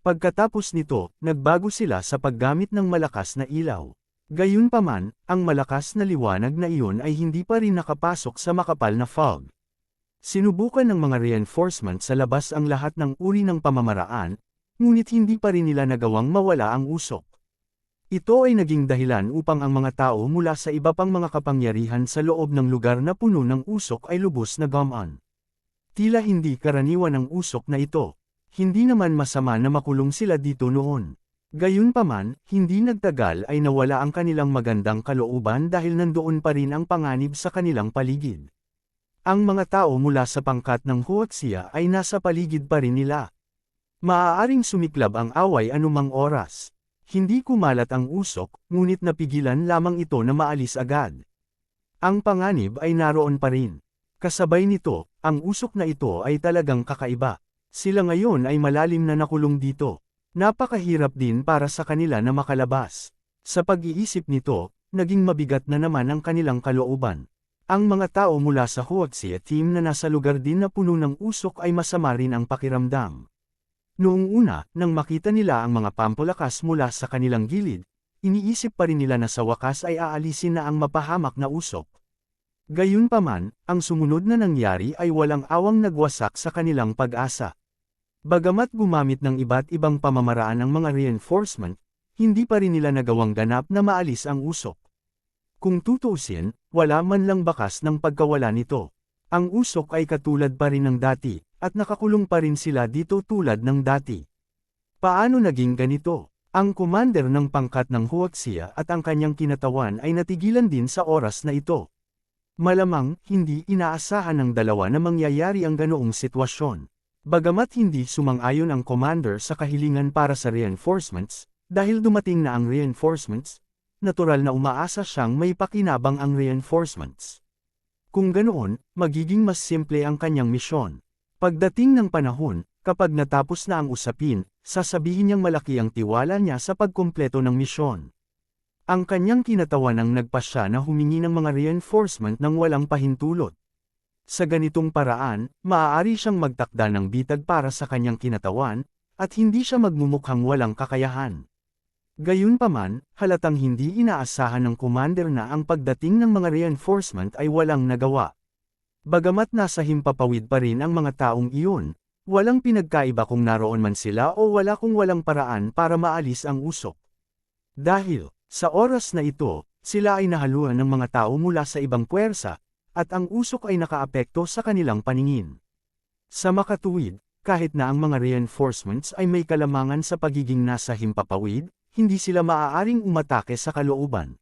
Pagkatapos nito, nagbago sila sa paggamit ng malakas na ilaw. Gayunpaman, ang malakas na liwanag na iyon ay hindi pa rin nakapasok sa makapal na fog. Sinubukan ng mga reinforcement sa labas ang lahat ng uri ng pamamaraan, ngunit hindi pa rin nila nagawang mawala ang usok. Ito ay naging dahilan upang ang mga tao mula sa iba pang mga kapangyarihan sa loob ng lugar na puno ng usok ay lubos na gumaan. Tila hindi karaniwan ang usok na ito. Hindi naman masama na makulong sila dito noon. Gayunpaman, hindi nagtagal ay nawala ang kanilang magandang kalooban dahil nandoon pa rin ang panganib sa kanilang paligid. Ang mga tao mula sa pangkat ng Huaxia ay nasa paligid pa rin nila. Maaaring sumiklab ang away anumang oras. Hindi kumalat ang usok, ngunit napigilan lamang ito na maalis agad. Ang panganib ay naroon pa rin. Kasabay nito, ang usok na ito ay talagang kakaiba. Sila ngayon ay malalim na nakulong dito. Napakahirap din para sa kanila na makalabas. Sa pag-iisip nito, naging mabigat na naman ang kanilang kalooban. Ang mga tao mula sa Huaxia team na nasa lugar din na puno ng usok ay masama rin ang pakiramdam. Noong una, nang makita nila ang mga pampalakas mula sa kanilang gilid, iniisip pa rin nila na sa wakas ay aalisin na ang mapahamak na usok. Gayunpaman, ang sumunod na nangyari ay walang awang nagwasak sa kanilang pag-asa. Bagamat gumamit ng iba't ibang pamamaraan ng mga reinforcement, hindi pa rin nila nagawang ganap na maalis ang usok. Kung tutuusin, wala man lang bakas ng pagkawala nito. Ang usok ay katulad pa rin ng dati, at nakakulong pa rin sila dito tulad ng dati. Paano naging ganito? Ang commander ng pangkat ng Huaxia at ang kanyang kinatawan ay natigilan din sa oras na ito. Malamang, hindi inaasahan ng dalawa na mangyayari ang ganoong sitwasyon. Bagamat hindi sumang-ayon ang commander sa kahilingan para sa reinforcements, dahil dumating na ang reinforcements, natural na umaasa siyang may pakinabang ang reinforcements. Kung ganoon, magiging mas simple ang kanyang misyon. Pagdating ng panahon, kapag natapos na ang usapin, sasabihin niyang malaki ang tiwala niya sa pagkumpleto ng misyon. Ang kanyang kinatawan ang nagpasya na humingi ng mga reinforcement ng walang pahintulot. Sa ganitong paraan, maaari siyang magtakda ng bitag para sa kanyang kinatawan, at hindi siya magmumukhang walang kakayahan. Gayunpaman, halatang hindi inaasahan ng commander na ang pagdating ng mga reinforcement ay walang nagawa. Bagamat nasa himpapawid pa rin ang mga taong iyon, walang pinagkaiba kung naroon man sila o wala kung walang paraan para maalis ang usok. Dahil, sa oras na ito, sila ay nahaluan ng mga tao mula sa ibang puwersa, at ang usok ay nakaapekto sa kanilang paningin. Sa makatuwid, kahit na ang mga reinforcements ay may kalamangan sa pagiging nasa himpapawid, hindi sila maaaring umatake sa kalooban.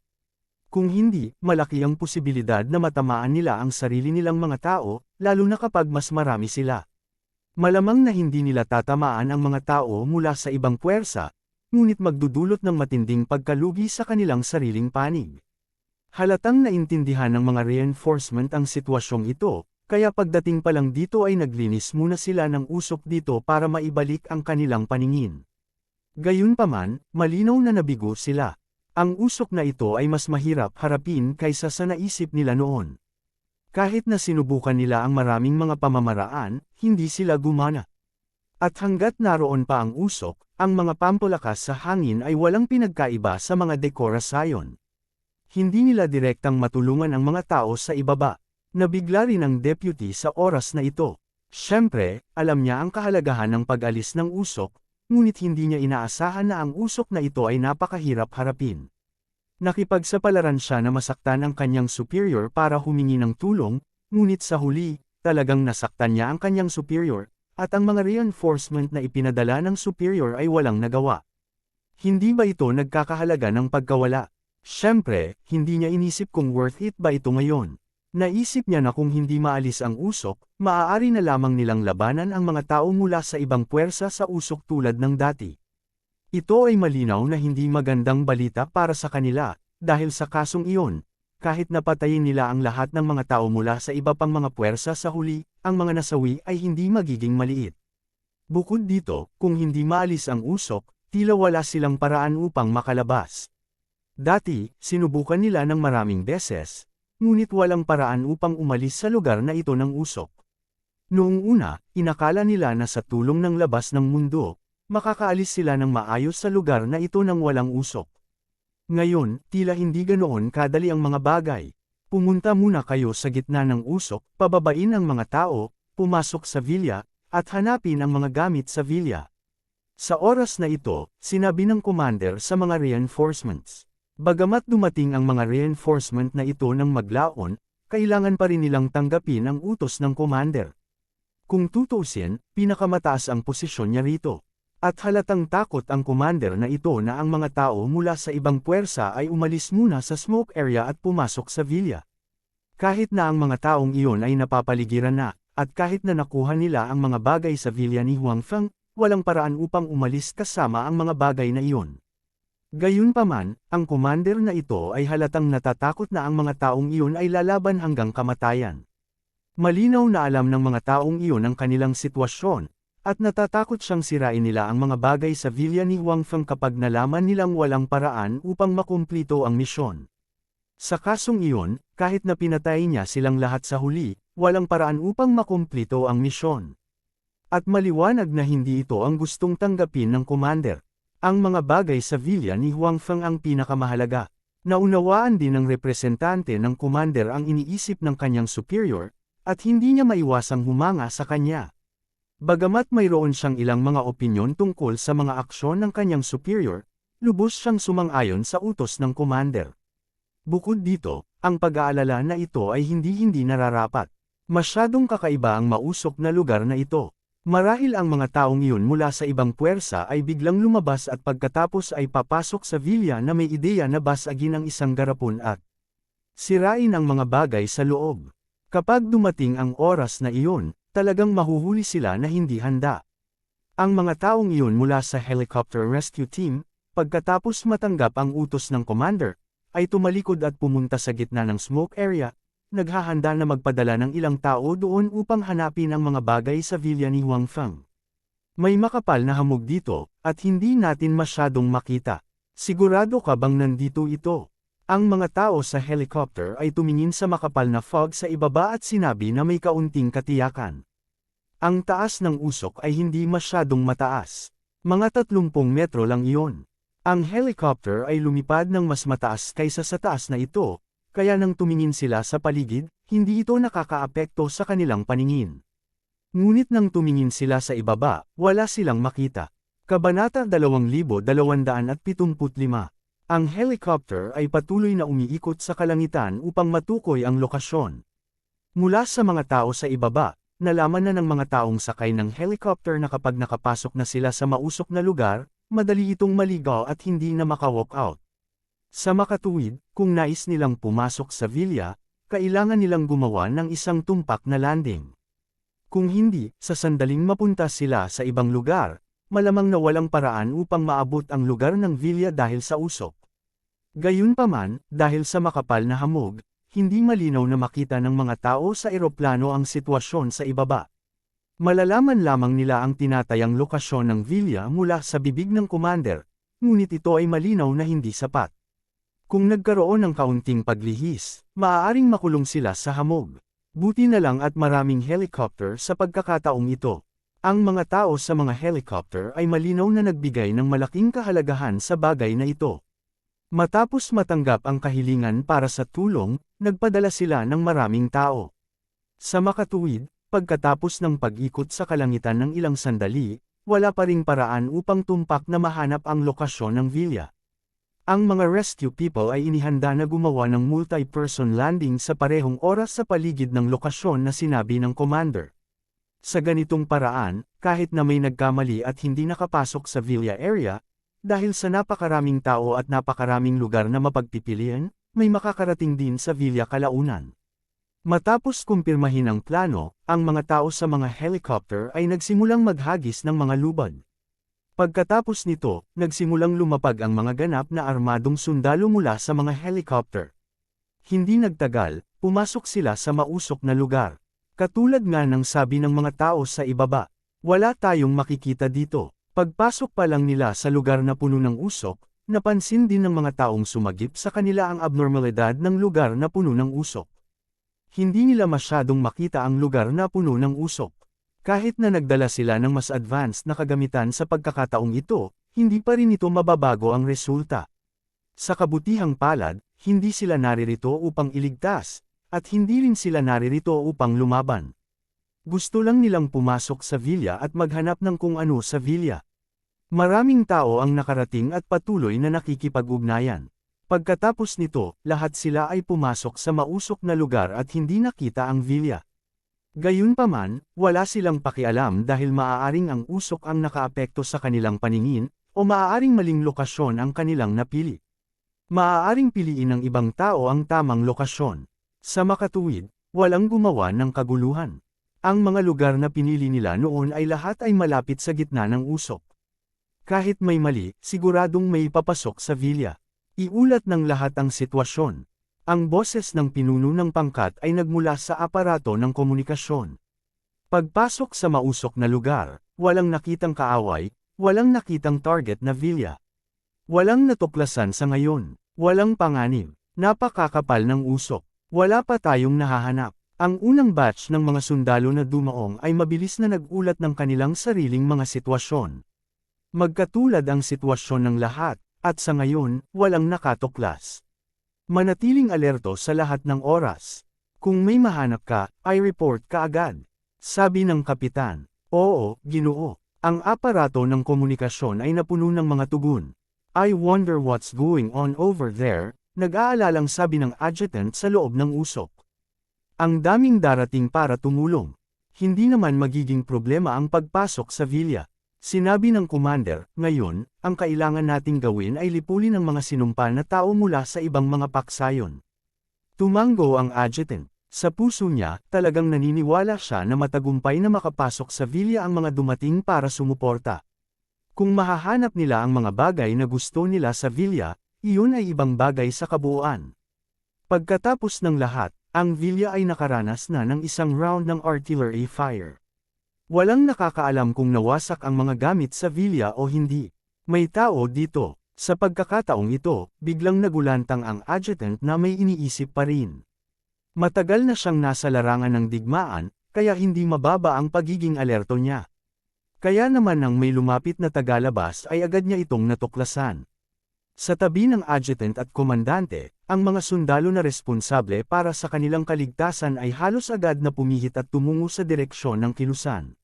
Kung hindi, malaki ang posibilidad na matamaan nila ang sarili nilang mga tao, lalo na kapag mas marami sila. Malamang na hindi nila tatamaan ang mga tao mula sa ibang puwersa, ngunit magdudulot ng matinding pagkalugi sa kanilang sariling panig. Halatang naintindihan ng mga reinforcement ang sitwasyong ito, kaya pagdating pa lang dito ay naglinis muna sila ng usok dito para maibalik ang kanilang paningin. Gayunpaman, malinaw na nabigo sila. Ang usok na ito ay mas mahirap harapin kaysa sa naisip nila noon. Kahit na sinubukan nila ang maraming mga pamamaraan, hindi sila gumana. At hanggat naroon pa ang usok, ang mga pampalakas sa hangin ay walang pinagkaiba sa mga dekorasyon. Hindi nila direktang matulungan ang mga tao sa ibaba. Nabigla rin ang deputy sa oras na ito. Siyempre, alam niya ang kahalagahan ng pag-alis ng usok, ngunit hindi niya inaasahan na ang usok na ito ay napakahirap harapin. Nakipagsapalaran siya na masaktan ang kanyang superior para humingi ng tulong, ngunit sa huli, talagang nasaktan niya ang kanyang superior, at ang mga reinforcement na ipinadala ng superior ay walang nagawa. Hindi ba ito nagkakahalaga ng pagkawala? Siyempre, hindi niya inisip kung worth it ba ito ngayon. Naisip niya na kung hindi maalis ang usok, maaari na lamang nilang labanan ang mga tao mula sa ibang puwersa sa usok tulad ng dati. Ito ay malinaw na hindi magandang balita para sa kanila, dahil sa kasong iyon, kahit napatayin nila ang lahat ng mga tao mula sa iba pang mga puwersa sa huli, ang mga nasawi ay hindi magiging maliit. Bukod dito, kung hindi maalis ang usok, tila wala silang paraan upang makalabas. Dati, sinubukan nila ng maraming beses, ngunit walang paraan upang umalis sa lugar na ito ng usok. Noong una, inakala nila na sa tulong ng labas ng mundo, makakaalis sila ng maayos sa lugar na ito ng walang usok. Ngayon, tila hindi ganoon kadali ang mga bagay. Pumunta muna kayo sa gitna ng usok, pababain ang mga tao, pumasok sa villa, at hanapin ang mga gamit sa villa. Sa oras na ito, sinabi ng commander sa mga reinforcements. Bagamat dumating ang mga reinforcement na ito ng maglaon, kailangan pa rin nilang tanggapin ang utos ng commander. Kung tutuusin, pinakamataas ang posisyon niya rito. At halatang takot ang commander na ito na ang mga tao mula sa ibang puwersa ay umalis muna sa smoke area at pumasok sa villa. Kahit na ang mga taong iyon ay napapaligiran na, at kahit na nakuha nila ang mga bagay sa villa ni Huang Feng, walang paraan upang umalis kasama ang mga bagay na iyon. Gayunpaman, ang commander na ito ay halatang natatakot na ang mga taong iyon ay lalaban hanggang kamatayan. Malinaw na alam ng mga taong iyon ang kanilang sitwasyon, at natatakot siyang sirain nila ang mga bagay sa villa ni Huang Feng kapag nalaman nilang walang paraan upang makumplito ang misyon. Sa kasong iyon, kahit na pinatay niya silang lahat sa huli, walang paraan upang makumplito ang misyon. At maliwanag na hindi ito ang gustong tanggapin ng commander. Ang mga bagay sa villa ni Huang Feng ang pinakamahalaga. Naunawaan din ng representante ng commander ang iniisip ng kanyang superior, at hindi niya maiwasang humanga sa kanya. Bagamat mayroon siyang ilang mga opinyon tungkol sa mga aksyon ng kanyang superior, lubos siyang sumang-ayon sa utos ng commander. Bukod dito, ang pag-aalala na ito ay hindi nararapat. Masyadong kakaiba ang mausok na lugar na ito. Marahil ang mga taong iyon mula sa ibang puwersa ay biglang lumabas at pagkatapos ay papasok sa villa na may ideya na basagin ang isang garapon at sirain ang mga bagay sa loob. Kapag dumating ang oras na iyon, talagang mahuhuli sila na hindi handa. Ang mga taong iyon mula sa helicopter rescue team, pagkatapos matanggap ang utos ng commander, ay tumalikod at pumunta sa gitna ng smoke area, naghahanda na magpadala ng ilang tao doon upang hanapin ang mga bagay sa villa ni Huang Feng. May makapal na hamog dito, at hindi natin masyadong makita. Sigurado ka bang nandito ito? Ang mga tao sa helicopter ay tumingin sa makapal na fog sa ibaba at sinabi na may kaunting katiyakan. Ang taas ng usok ay hindi masyadong mataas. Mga 30 metro lang iyon. Ang helicopter ay lumipad ng mas mataas kaysa sa taas na ito, kaya nang tumingin sila sa paligid, hindi ito nakakaapekto sa kanilang paningin. Ngunit nang tumingin sila sa ibaba, wala silang makita. Kabanata 2275. Ang helicopter ay patuloy na umiikot sa kalangitan upang matukoy ang lokasyon. Mula sa mga tao sa ibaba, nalaman na ng mga taong sakay ng helicopter na kapag nakapasok na sila sa mausok na lugar, madali itong maligaw at hindi na maka-walk out. Sa makatuwid, kung nais nilang pumasok sa villa, kailangan nilang gumawa ng isang tumpak na landing. Kung hindi, sa sandaling mapunta sila sa ibang lugar, malamang na walang paraan upang maabot ang lugar ng villa dahil sa usok. Gayunpaman, dahil sa makapal na hamog, hindi malinaw na makita ng mga tao sa eroplano ang sitwasyon sa ibaba. Malalaman lamang nila ang tinatayang lokasyon ng villa mula sa bibig ng commander, ngunit ito ay malinaw na hindi sapat. Kung nagkaroon ng kaunting paglihis, maaaring makulong sila sa hamog. Buti na lang at maraming helicopter sa pagkakataong ito. Ang mga tao sa mga helicopter ay malinaw na nagbigay ng malaking kahalagahan sa bagay na ito. Matapos matanggap ang kahilingan para sa tulong, nagpadala sila ng maraming tao. Sa makatuwid, pagkatapos ng pag-ikot sa kalangitan ng ilang sandali, wala pa ring paraan upang tumpak na mahanap ang lokasyon ng villa. Ang mga rescue people ay inihanda na gumawa ng multi-person landing sa parehong oras sa paligid ng lokasyon na sinabi ng commander. Sa ganitong paraan, kahit na may nagkamali at hindi nakapasok sa villa area, dahil sa napakaraming tao at napakaraming lugar na mapagpipilian, may makakarating din sa villa kalaunan. Matapos kumpirmahin ang plano, ang mga tao sa mga helicopter ay nagsimulang maghagis ng mga lubad. Pagkatapos nito, nagsimulang lumapag ang mga ganap na armadong sundalo mula sa mga helicopter. Hindi nagtagal, pumasok sila sa mausok na lugar. Katulad nga ng sabi ng mga tao sa ibaba, wala tayong makikita dito. Pagpasok pa lang nila sa lugar na puno ng usok, napansin din ng mga taong sumagip sa kanila ang abnormalidad ng lugar na puno ng usok. Hindi nila masyadong makita ang lugar na puno ng usok. Kahit na nagdala sila ng mas advanced na kagamitan sa pagkakataong ito, hindi pa rin ito mababago ang resulta. Sa kabutihang palad, hindi sila naririto upang iligtas, at hindi rin sila naririto upang lumaban. Gusto lang nilang pumasok sa villa at maghanap ng kung ano sa villa. Maraming tao ang nakarating at patuloy na nakikipag-ugnayan. Pagkatapos nito, lahat sila ay pumasok sa mausok na lugar at hindi nakita ang villa. Gayunpaman, wala silang pakialam dahil maaaring ang usok ang nakaapekto sa kanilang paningin, o maaaring maling lokasyon ang kanilang napili. Maaaring piliin ng ibang tao ang tamang lokasyon. Sa makatuwid, walang gumawa ng kaguluhan. Ang mga lugar na pinili nila noon ay lahat ay malapit sa gitna ng usok. Kahit may mali, siguradong may papasok sa villa. Iulat ng lahat ang sitwasyon. Ang boses ng pinuno ng pangkat ay nagmula sa aparato ng komunikasyon. Pagpasok sa mausok na lugar, walang nakitang kaaway, walang nakitang target na villa. Walang natuklasan sa ngayon, walang panganib, napakakapal ng usok, wala pa tayong nahahanap. Ang unang batch ng mga sundalo na dumaong ay mabilis na nagulat ng kanilang sariling mga sitwasyon. Magkatulad ang sitwasyon ng lahat, at sa ngayon, walang nakatuklas. Manatiling alerto sa lahat ng oras. Kung may mahanap ka, ay report ka agad. Sabi ng kapitan. Oo, Ginoo. Ang aparato ng komunikasyon ay napuno ng mga tugon. I wonder what's going on over there, nag-aalalang sabi ng adjutant sa loob ng usok. Ang daming darating para tumulong. Hindi naman magiging problema ang pagpasok sa villa. Sinabi ng commander, ngayon, ang kailangan nating gawin ay lipulin ang mga sinumpa na tao mula sa ibang mga paksayon. Tumango ang adjutant. Sa puso niya, talagang naniniwala siya na matagumpay na makapasok sa villa ang mga dumating para sumuporta. Kung mahahanap nila ang mga bagay na gusto nila sa villa, iyon ay ibang bagay sa kabuuan. Pagkatapos ng lahat, ang villa ay nakaranas na ng isang round ng artillery fire. Walang nakakaalam kung nawasak ang mga gamit sa villa o hindi. May tao dito. Sa pagkakataong ito, biglang nagulantang ang adjutant na may iniisip pa rin. Matagal na siyang nasa larangan ng digmaan, kaya hindi mababa ang pagiging alerto niya. Kaya naman nang may lumapit na tagalabas ay agad niya itong natuklasan. Sa tabi ng adjutant at komandante, ang mga sundalo na responsable para sa kanilang kaligtasan ay halos agad na pumihit at tumungo sa direksyon ng kilusan.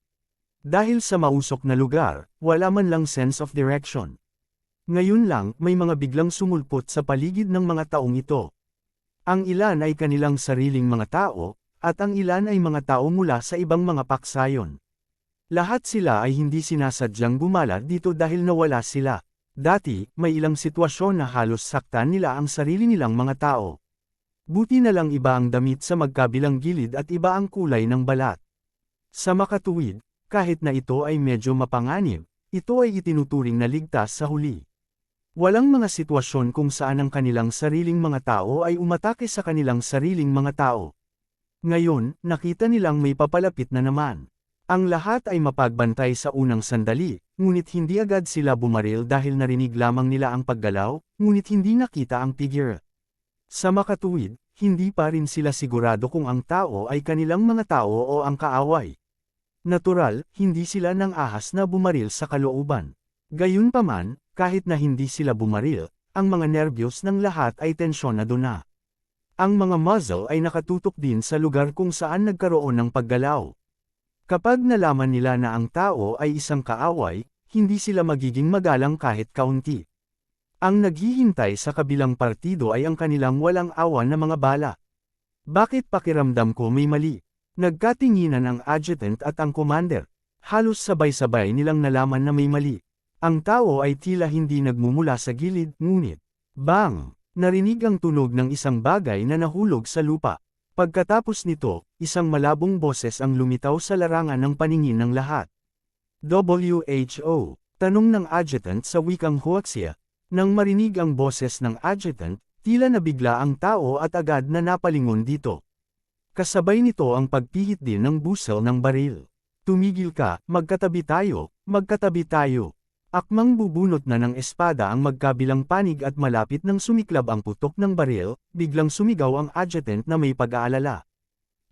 Dahil sa mausok na lugar, wala man lang sense of direction. Ngayon lang, may mga biglang sumulpot sa paligid ng mga taong ito. Ang ilan ay kanilang sariling mga tao, at ang ilan ay mga tao mula sa ibang mga paksayon. Lahat sila ay hindi sinasadyang gumala dito dahil nawala sila. Dati, may ilang sitwasyon na halos saktan nila ang sarili nilang mga tao. Buti na lang iba ang damit sa magkabilang gilid at iba ang kulay ng balat. Sa makatuwid, kahit na ito ay medyo mapanganib, ito ay itinuturing na ligtas sa huli. Walang mga sitwasyon kung saan ang kanilang sariling mga tao ay umatake sa kanilang sariling mga tao. Ngayon, nakita nilang may papalapit na naman. Ang lahat ay mapagbantay sa unang sandali, ngunit hindi agad sila bumaril dahil narinig lamang nila ang paggalaw, ngunit hindi nakita ang figure. Sa makatuwid, hindi pa rin sila sigurado kung ang tao ay kanilang mga tao o ang kaaway. Natural, hindi sila nang ahas na bumaril sa kalooban. Gayunpaman, kahit na hindi sila bumaril, ang mga nerbiyos ng lahat ay tensyonado na. Ang mga muzzle ay nakatutok din sa lugar kung saan nagkaroon ng paggalaw. Kapag nalaman nila na ang tao ay isang kaaway, hindi sila magiging magalang kahit kaunti. Ang naghihintay sa kabilang partido ay ang kanilang walang awa na mga bala. Bakit pakiramdam ko may mali? Nagkatinginan ang adjutant at ang commander. Halos sabay-sabay nilang nalaman na may mali. Ang tao ay tila hindi nagmumula sa gilid, ngunit, bang! Narinig ang tunog ng isang bagay na nahulog sa lupa. Pagkatapos nito, isang malabong boses ang lumitaw sa larangan ng paningin ng lahat. WHO, tanong ng adjutant sa wikang Huaxia. Nang marinig ang boses ng adjutant, tila nabigla ang tao at agad na napalingon dito. Kasabay nito ang pagpihit din ng busel ng baril. Tumigil ka, magkatabi tayo, magkatabi tayo. Akmang bubunot na ng espada ang magkabilang panig at malapit nang sumiklab ang putok ng baril, biglang sumigaw ang adjutant na may pag-aalala.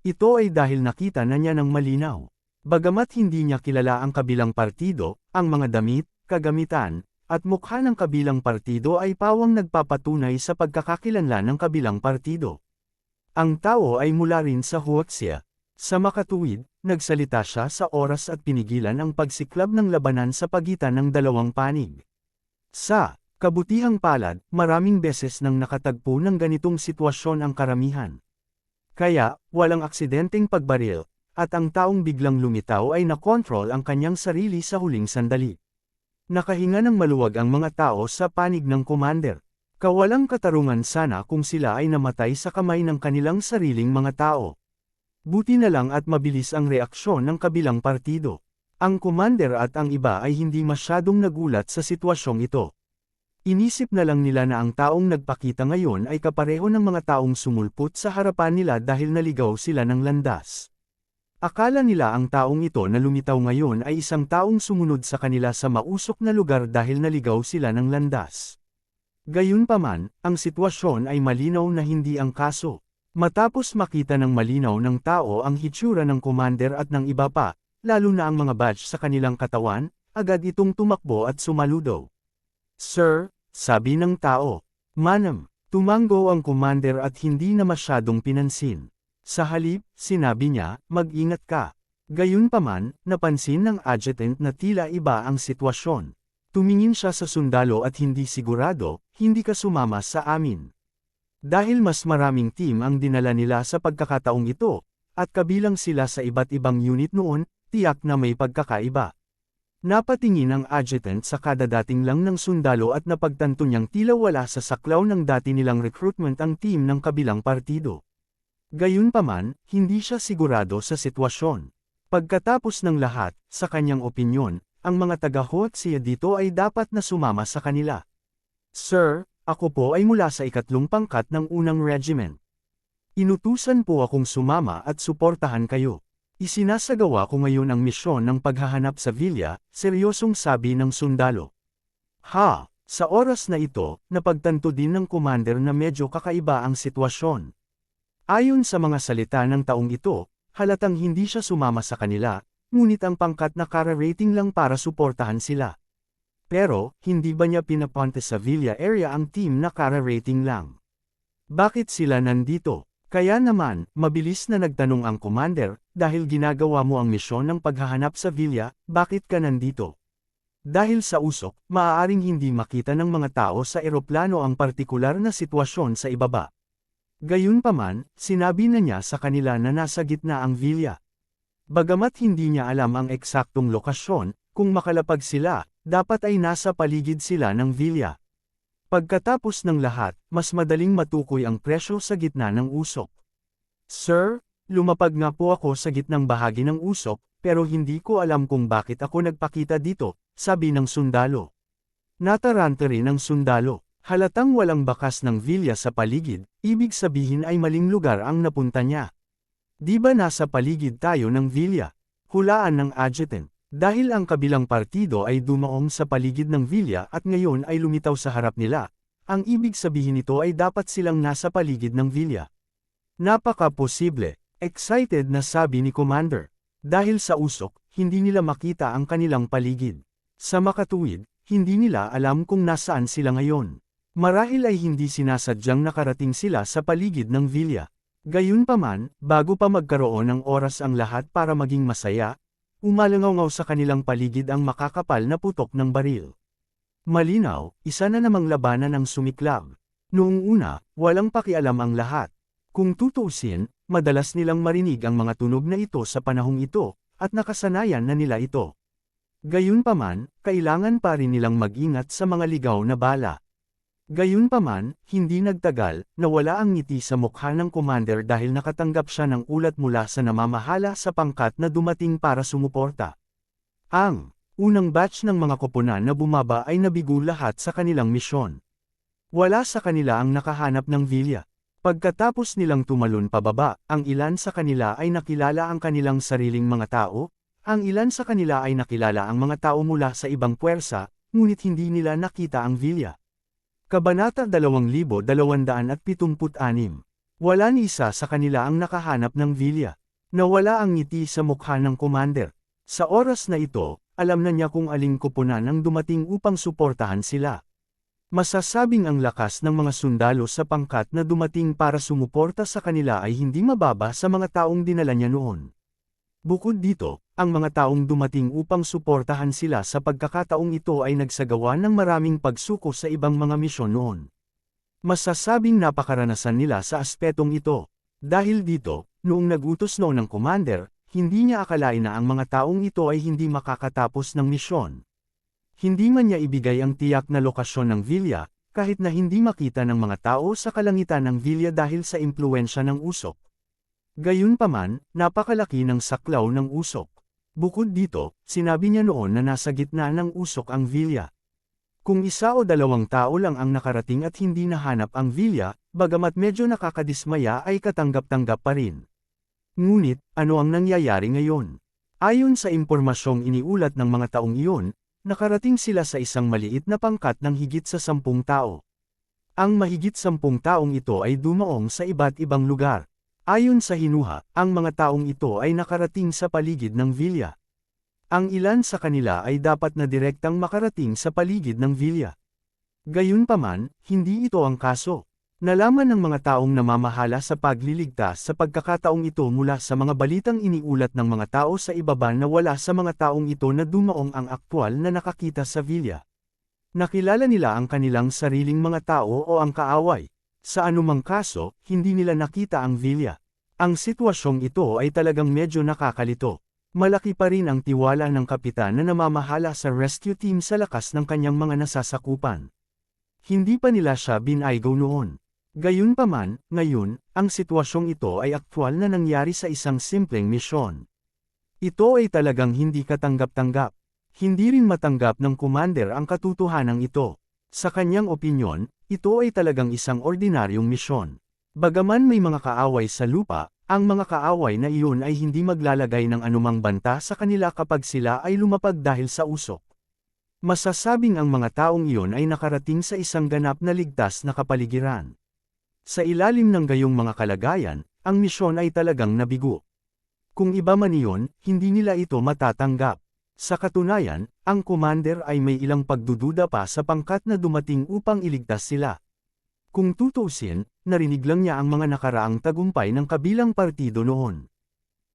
Ito ay dahil nakita na niya ng malinaw. Bagamat hindi niya kilala ang kabilang partido, ang mga damit, kagamitan, at mukha ng kabilang partido ay pawang nagpapatunay sa pagkakakilanlan ng kabilang partido. Ang tao ay mula rin sa Huaxia. Sa makatuwid, nagsalita siya sa oras at pinigilan ang pagsiklab ng labanan sa pagitan ng dalawang panig. Sa kabutihang palad, maraming beses nang nakatagpo ng ganitong sitwasyon ang karamihan. Kaya, walang aksidenteng pagbaril, at ang taong biglang lumitaw ay nakontrol ang kanyang sarili sa huling sandali. Nakahinga ng maluwag ang mga tao sa panig ng commander. Kawalang katarungan sana kung sila ay namatay sa kamay ng kanilang sariling mga tao. Buti na lang at mabilis ang reaksyon ng kabilang partido. Ang commander at ang iba ay hindi masyadong nagulat sa sitwasyong ito. Inisip na lang nila na ang taong nagpakita ngayon ay kapareho ng mga taong sumulpot sa harapan nila dahil naligaw sila ng landas. Akala nila ang taong ito na lumitaw ngayon ay isang taong sumunod sa kanila sa mausok na lugar dahil naligaw sila ng landas. Gayunpaman, ang sitwasyon ay malinaw na hindi ang kaso. Matapos makita ng malinaw ng tao ang hitsura ng commander at ng iba pa, lalo na ang mga badge sa kanilang katawan, agad itong tumakbo at sumaludo. "Sir," sabi ng tao. "Manam." Tumango ang commander at hindi na masyadong pinansin. Sa halip, sinabi niya, "Mag-ingat ka." Gayunpaman, napansin ng adjutant na tila iba ang sitwasyon. Tumingin siya sa sundalo at hindi sigurado, "Hindi ka sumama sa amin." Dahil mas maraming team ang dinala nila sa pagkakataong ito, at kabilang sila sa iba't ibang unit noon, tiyak na may pagkakaiba. Napatingin ang adjutant sa kadadating lang ng sundalo at napagtanto niyang tila wala sa saklaw ng dati nilang recruitment ang team ng kabilang partido. Gayunpaman, hindi siya sigurado sa sitwasyon. Pagkatapos ng lahat, sa kanyang opinyon, ang mga taga-Hotsia dito ay dapat na sumama sa kanila. "Sir, ako po ay mula sa 3 pangkat ng unang regiment. Inutusan po akong sumama at suportahan kayo. Isinasagawa ko ngayon ang misyon ng paghahanap sa Villa," seryosong sabi ng sundalo. Sa oras na ito, napagtanto din ng commander na medyo kakaiba ang sitwasyon. Ayon sa mga salita ng taong ito, halatang hindi siya sumama sa kanila, ngunit ang pangkat na kara-rating lang para suportahan sila. Pero, hindi ba niya pinapunta sa Villa area ang team na kara-rating lang? Bakit sila nandito? Kaya naman, mabilis na nagtanong ang commander, "Dahil ginagawa mo ang misyon ng paghahanap sa Villa, bakit ka nandito?" Dahil sa usok, maaaring hindi makita ng mga tao sa eroplano ang partikular na sitwasyon sa ibaba. Gayunpaman, sinabi na niya sa kanila na nasa gitna ang Villa. Bagamat hindi niya alam ang eksaktong lokasyon, kung makalapag sila, dapat ay nasa paligid sila ng Villa. Pagkatapos ng lahat, mas madaling matukoy ang presyo sa gitna ng usok. "Sir, lumapag nga po ako sa gitnang bahagi ng usok, pero hindi ko alam kung bakit ako nagpakita dito," sabi ng sundalo. Nataranta rin ang sundalo. Halatang walang bakas ng Villa sa paligid, ibig sabihin ay maling lugar ang napunta niya. "Di ba nasa paligid tayo ng Villa?" Hulaan ng adjutant. Dahil ang kabilang partido ay dumaong sa paligid ng Villa at ngayon ay lumitaw sa harap nila, ang ibig sabihin nito ay dapat silang nasa paligid ng Villa. "Napaka-posible," excited na sabi ni Commander. Dahil sa usok, hindi nila makita ang kanilang paligid. Sa makatuwid, hindi nila alam kung nasaan sila ngayon. Marahil ay hindi sinasadyang nakarating sila sa paligid ng Villa. Gayunpaman, bago pa magkaroon ng oras ang lahat para maging masaya, umalangaw sa kanilang paligid ang makakapal na putok ng baril. Malinaw, isa na namang labanan ang sumiklab. Noong una, walang pakialam ang lahat. Kung tutuusin, madalas nilang marinig ang mga tunog na ito sa panahong ito, at nakasanayan na nila ito. Gayunpaman, kailangan pa rin nilang mag-ingat sa mga ligaw na bala. Gayunpaman, hindi nagtagal, nawala ang ngiti sa mukha ng commander dahil nakatanggap siya ng ulat mula sa namamahala sa pangkat na dumating para sumuporta. Ang unang batch ng mga koponan na bumaba ay nabigo lahat sa kanilang misyon. Wala sa kanila ang nakahanap ng Villa. Pagkatapos nilang tumalon pababa, ang ilan sa kanila ay nakilala ang kanilang sariling mga tao, ang ilan sa kanila ay nakilala ang mga tao mula sa ibang puwersa, ngunit hindi nila nakita ang Villa. Kabanata 2276. Wala ni isa sa kanila ang nakahanap ng Villa. Nawala ang ngiti sa mukha ng commander. Sa oras na ito, alam na niya kung aling koponan ang dumating upang suportahan sila. Masasabing ang lakas ng mga sundalo sa pangkat na dumating para sumuporta sa kanila ay hindi mababa sa mga taong dinala niya noon. Bukod dito, ang mga taong dumating upang suportahan sila sa pagkakataong ito ay nagsagawa ng maraming pagsuko sa ibang mga misyon noon. Masasabing napakaranasan nila sa aspetong ito. Dahil dito, noong nagutos noon ng commander, hindi niya akalain na ang mga taong ito ay hindi makakatapos ng misyon. Hindi man niya ibigay ang tiyak na lokasyon ng Villa, kahit na hindi makita ng mga tao sa kalangitan ng Villa dahil sa impluwensya ng usok. Gayunpaman, napakalaki ng saklaw ng usok. Bukod dito, sinabi niya noon na nasa gitna ng usok ang Villa. Kung isa o dalawang tao lang ang nakarating at hindi nahanap ang Villa, bagamat medyo nakakadismaya ay katanggap-tanggap pa rin. Ngunit, ano ang nangyayari ngayon? Ayon sa impormasyong iniulat ng mga taong iyon, nakarating sila sa isang maliit na pangkat ng higit sa 10 tao. Ang mahigit 10 taong ito ay dumaong sa iba't ibang lugar. Ayon sa hinuha, ang mga taong ito ay nakarating sa paligid ng Villa. Ang ilan sa kanila ay dapat na direktang makarating sa paligid ng Villa. Gayunpaman, hindi ito ang kaso. Nalaman ng mga taong namamahala sa pagliligtas sa pagkakataong ito mula sa mga balitang iniulat ng mga tao sa ibaba na wala sa mga taong ito na dumaong ang aktwal na nakakita sa Villa. Nakilala nila ang kanilang sariling mga tao o ang kaaway. Sa anumang kaso, hindi nila nakita ang Villa. Ang sitwasyong ito ay talagang medyo nakakalito. Malaki pa rin ang tiwala ng kapitan na namamahala sa rescue team sa lakas ng kanyang mga nasasakupan. Hindi pa nila siya binaygo noon. Gayunpaman, ngayon, ang sitwasyong ito ay aktwal na nangyari sa isang simpleng misyon. Ito ay talagang hindi katanggap-tanggap. Hindi rin matanggap ng commander ang katotohanan ito. Sa kanyang opinyon, ito ay talagang isang ordinaryong misyon. Bagaman may mga kaaway sa lupa, ang mga kaaway na iyon ay hindi maglalagay ng anumang banta sa kanila kapag sila ay lumapag dahil sa usok. Masasabing ang mga taong iyon ay nakarating sa isang ganap na ligtas na kapaligiran. Sa ilalim ng gayong mga kalagayan, ang misyon ay talagang nabigo. Kung iba man iyon, hindi nila ito matatanggap. Sa katunayan, ang commander ay may ilang pagdududa pa sa pangkat na dumating upang iligtas sila. Kung tutuusin, narinig lang niya ang mga nakaraang tagumpay ng kabilang partido noon.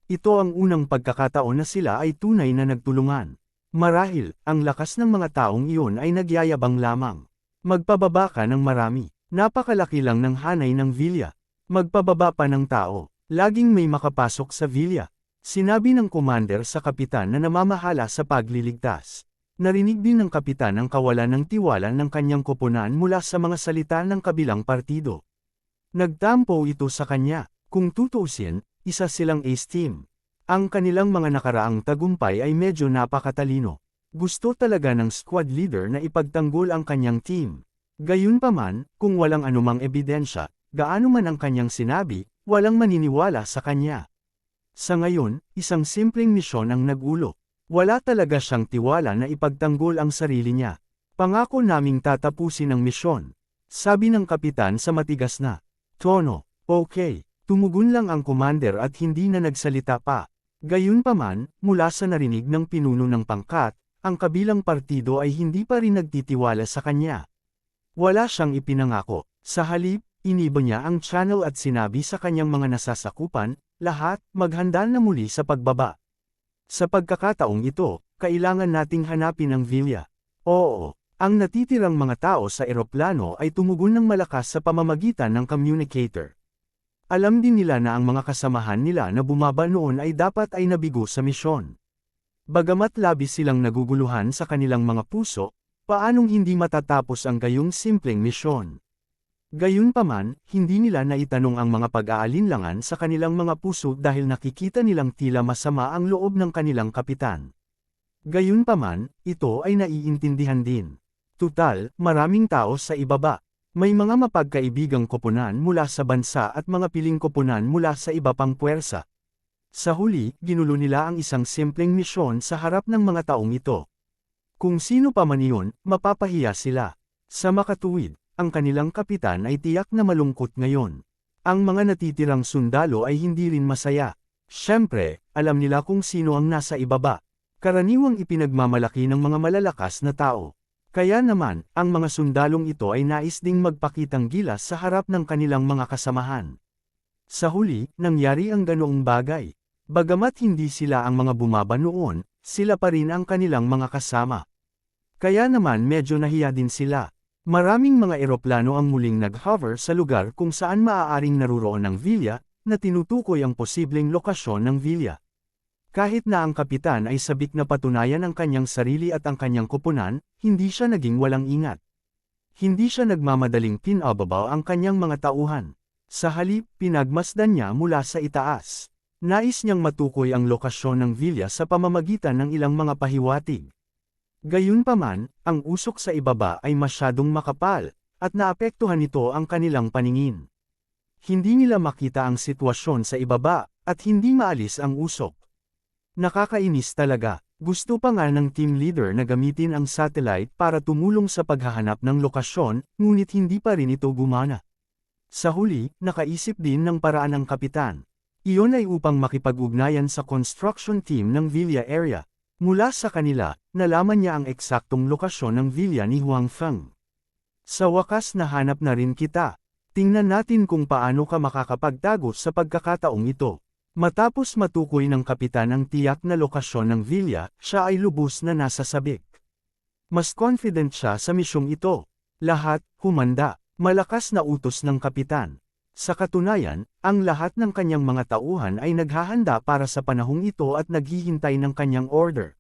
Ito ang unang pagkakataon na sila ay tunay na nagtulungan. Marahil, ang lakas ng mga taong iyon ay nagyayabang lamang. Magpababa ka ng marami. Napakalaki lang ng hanay ng Villa. Magpababa pa ng tao. Laging may makapasok sa Villa. Sinabi ng commander sa kapitan na namamahala sa pagliligtas. Narinig din ng kapitan ang kawalan ng tiwala ng kanyang koponan mula sa mga salita ng kabilang partido. Nagtampo ito sa kanya. Kung tutuusin, isa silang ace team. Ang kanilang mga nakaraang tagumpay ay medyo napakatalino. Gusto talaga ng squad leader na ipagtanggol ang kanyang team. Gayunpaman, kung walang anumang ebidensya, gaano man ang kanyang sinabi, walang maniniwala sa kanya. Sa ngayon, isang simpleng misyon ang nag-ulo. Wala talaga siyang tiwala na ipagtanggol ang sarili niya. Pangako naming tatapusin ang misyon. Sabi ng kapitan sa matigas na tono. Okay, tumugon lang ang commander at hindi na nagsalita pa. Gayunpaman, mula sa narinig ng pinuno ng pangkat, ang kabilang partido ay hindi pa rin nagtitiwala sa kanya. Wala siyang ipinangako. Sa halip, iniba niya ang channel at sinabi sa kanyang mga nasasakupan, lahat, maghanda na muli sa pagbaba. Sa pagkakataong ito, kailangan nating hanapin ang Villa. Oo, ang natitirang mga tao sa eroplano ay tumugon ng malakas sa pamamagitan ng communicator. Alam din nila na ang mga kasamahan nila na bumaba noon ay dapat ay nabigo sa misyon. Bagamat labis silang naguguluhan sa kanilang mga puso, paanong hindi matatapos ang gayong simpleng misyon? Gayunpaman, hindi nila naitanong ang mga pag-aalinlangan sa kanilang mga puso dahil nakikita nilang tila masama ang loob ng kanilang kapitan. Gayunpaman, ito ay naiintindihan din. Tutal, maraming tao sa ibaba. May mga mapagkaibigang koponan mula sa bansa at mga piling koponan mula sa iba pang puwersa. Sa huli, ginulo nila ang isang simpleng misyon sa harap ng mga taong ito. Kung sino pa man iyon, mapapahiya sila. Sa makatuwid, ang kanilang kapitan ay tiyak na malungkot ngayon. Ang mga natitirang sundalo ay hindi rin masaya. Siyempre, alam nila kung sino ang nasa ibaba. Karaniwang ipinagmamalaki ng mga malalakas na tao. Kaya naman, ang mga sundalong ito ay nais ding magpakitang gilas sa harap ng kanilang mga kasamahan. Sa huli, nangyari ang ganoong bagay. Bagamat hindi sila ang mga bumaba noon, sila pa rin ang kanilang mga kasama. Kaya naman medyo nahiya din sila. Maraming mga eroplano ang muling nag-hover sa lugar kung saan maaaring naruroon ng Villa, na tinutukoy ang posibleng lokasyon ng Villa. Kahit na ang kapitan ay sabik na patunayan ang kanyang sarili at ang kanyang koponan, hindi siya naging walang ingat. Hindi siya nagmamadaling pinababa ang kanyang mga tauhan. Sa halip, pinagmasdan niya mula sa itaas. Nais niyang matukoy ang lokasyon ng villa sa pamamagitan ng ilang mga pahiwatig. Gayunpaman, ang usok sa ibaba ay masyadong makapal, at naapektuhan nito ang kanilang paningin. Hindi nila makita ang sitwasyon sa ibaba, at hindi maalis ang usok. Nakakainis talaga. Gusto pa nga ng team leader na gamitin ang satellite para tumulong sa paghahanap ng lokasyon, ngunit hindi pa rin ito gumana. Sa huli, nakaisip din ng paraan ang kapitan. Iyon ay upang makipag-ugnayan sa construction team ng villa area. Mula sa kanila, nalaman niya ang eksaktong lokasyon ng villa ni Huang Feng. Sa wakas nahanap na rin kita. Tingnan natin kung paano ka makakapagtago sa pagkakataong ito. Matapos matukoy ng kapitan ang tiyak na lokasyon ng villa, siya ay lubos na nasa sabik. Mas confident siya sa misyong ito. Lahat, humanda. Malakas na utos ng kapitan. Sa katunayan, ang lahat ng kanyang mga tauhan ay naghahanda para sa panahong ito at naghihintay ng kanyang order.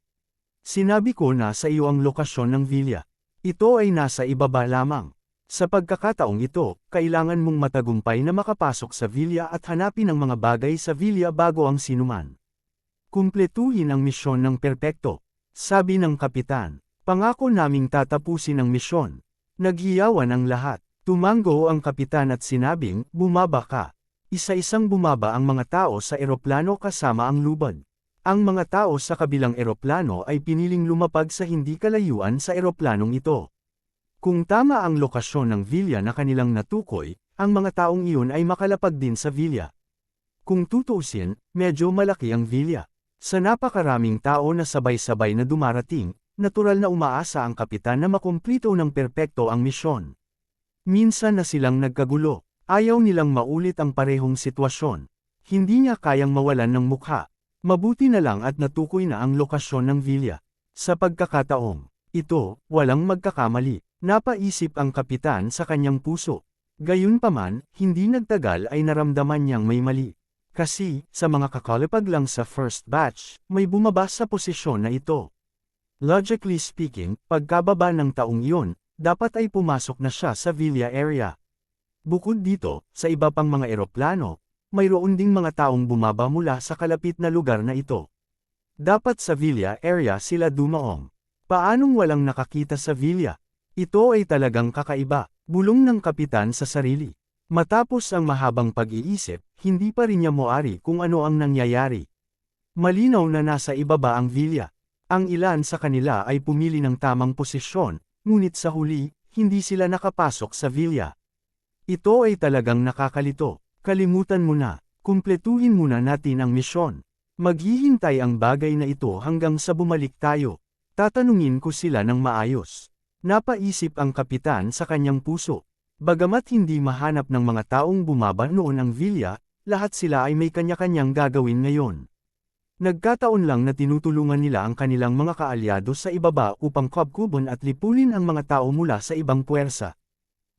Sinabi ko na sa iyo ang lokasyon ng villa. Ito ay nasa ibaba lamang. Sa pagkakataong ito, kailangan mong matagumpay na makapasok sa villa at hanapin ang mga bagay sa villa bago ang sinuman. Kumpletuhin ang misyon ng perpekto. Sabi ng kapitan, pangako naming tatapusin ang misyon. Naghiyawan ang lahat. Tumango ang kapitan at sinabing, bumaba ka. Isa-isang bumaba ang mga tao sa eroplano kasama ang lubad. Ang mga tao sa kabilang eroplano ay piniling lumapag sa hindi kalayuan sa eroplanong ito. Kung tama ang lokasyon ng villa na kanilang natukoy, ang mga taong iyon ay makalapag din sa villa. Kung tutuusin, medyo malaki ang villa. Sa napakaraming tao na sabay-sabay na dumarating, natural na umaasa ang kapitan na makumplito ng perpekto ang misyon. Minsan na silang nagkagulo, ayaw nilang maulit ang parehong sitwasyon. Hindi niya kayang mawalan ng mukha. Mabuti na lang at natukoy na ang lokasyon ng villa. Sa pagkakataong ito, walang magkakamali. Napaisip ang kapitan sa kanyang puso. Gayunpaman, hindi nagtagal ay naramdaman niyang may mali. Kasi, sa mga kakalipag lang sa first batch, may bumaba sa posisyon na ito. Logically speaking, pagkababa ng taong iyon, dapat ay pumasok na siya sa villa area. Bukod dito, sa iba pang mga eroplano, mayroon ding mga taong bumaba mula sa kalapit na lugar na ito. Dapat sa villa area sila dumaong. Paanong walang nakakita sa villa? Ito ay talagang kakaiba, bulong ng kapitan sa sarili. Matapos ang mahabang pag-iisip, hindi pa rin niya moari kung ano ang nangyayari. Malinaw na nasa ibaba ang villa. Ang ilan sa kanila ay pumili ng tamang posisyon, ngunit sa huli, hindi sila nakapasok sa villa. Ito ay talagang nakakalito. Kalimutan mo na, kumpletuhin muna natin ang misyon. Maghihintay ang bagay na ito hanggang sa bumalik tayo. Tatanungin ko sila ng maayos. Napaisip ang kapitan sa kanyang puso. Bagamat hindi mahanap ng mga taong bumaba noon ang villa, lahat sila ay may kanya-kanyang gagawin ngayon. Nagkataon lang na tinutulungan nila ang kanilang mga kaalyado sa ibaba upang kabkuban at lipulin ang mga tao mula sa ibang puwersa.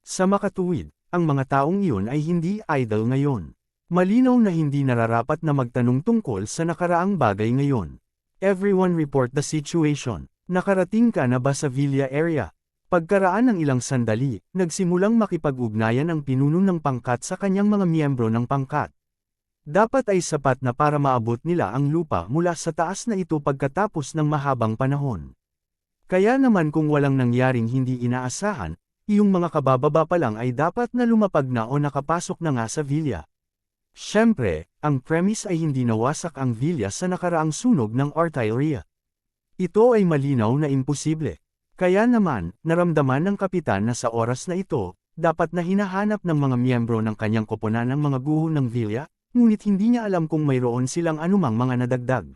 Sa makatuwid, ang mga taong iyon ay hindi idle ngayon. Malinaw na hindi nararapat na magtanong tungkol sa nakaraang bagay ngayon. Everyone report the situation. Nakarating ka na ba sa villa area? Pagkaraan ng ilang sandali, nagsimulang makipag-ugnayan ang pinuno ng pangkat sa kanyang mga miyembro ng pangkat. Dapat ay sapat na para maabot nila ang lupa mula sa taas na ito pagkatapos ng mahabang panahon. Kaya naman kung walang nangyaring hindi inaasahan, iyong mga kabababa pa lang ay dapat na lumapag na o nakapasok na nga sa villa. Siyempre, ang premise ay hindi nawasak ang villa sa nakaraang sunog ng artillery. Ito ay malinaw na imposible. Kaya naman, naramdaman ng kapitan na sa oras na ito, dapat na hinahanap ng mga miyembro ng kanyang koponan ang mga guho ng villa, ngunit hindi niya alam kung mayroon silang anumang mga nadagdag.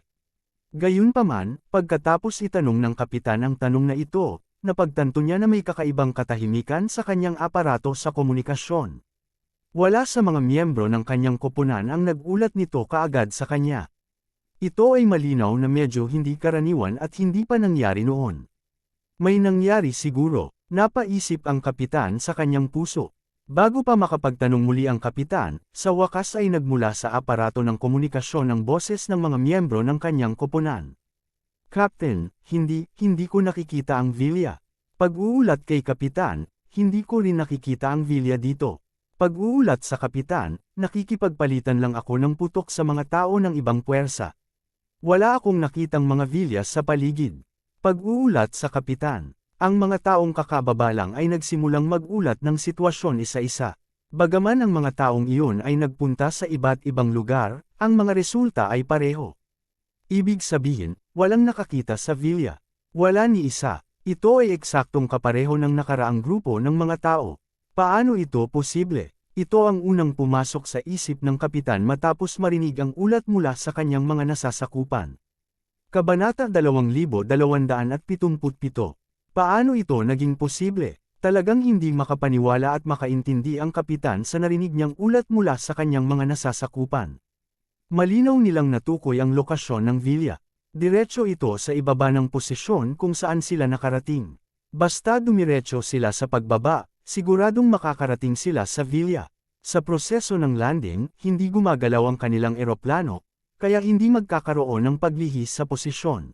Gayunpaman, pagkatapos itanong ng kapitan ang tanong na ito, napagtanto niya na may kakaibang katahimikan sa kanyang aparato sa komunikasyon. Wala sa mga miyembro ng kanyang koponan ang nagulat nito kaagad sa kanya. Ito ay malinaw na medyo hindi karaniwan at hindi pa nangyari noon. May nangyari siguro, napaisip ang kapitan sa kanyang puso. Bago pa makapagtanong muli ang kapitan, sa wakas ay nagmula sa aparato ng komunikasyon ng boses ng mga miyembro ng kanyang koponan. Captain, hindi ko nakikita ang villa. Pag-uulat kay kapitan, hindi ko rin nakikita ang Villa dito. Pag-uulat sa kapitan, nakikipagpalitan lang ako ng putok sa mga tao ng ibang puwersa. Wala akong nakitang mga Villas sa paligid. Pag-uulat sa kapitan, ang mga taong kakababa lang ay nagsimulang mag-ulat ng sitwasyon isa-isa. Bagaman ang mga taong iyon ay nagpunta sa iba't ibang lugar, ang mga resulta ay pareho. Ibig sabihin, walang nakakita sa Villa. Wala ni isa. Ito ay eksaktong kapareho ng nakaraang grupo ng mga tao. Paano ito posible? Ito ang unang pumasok sa isip ng kapitan matapos marinig ang ulat mula sa kanyang mga nasasakupan. Kabanata 2277. Paano ito naging posible? Talagang hindi makapaniwala at makaintindi ang kapitan sa narinig niyang ulat mula sa kanyang mga nasasakupan. Malinaw nilang natukoy ang lokasyon ng Villa. Diretso ito sa ibaba ng posisyon kung saan sila nakarating. Basta dumiretso sila sa pagbaba, siguradong makakarating sila sa Villa. Sa proseso ng landing, hindi gumagalaw ang kanilang eroplano, kaya hindi magkakaroon ng paglihis sa posisyon.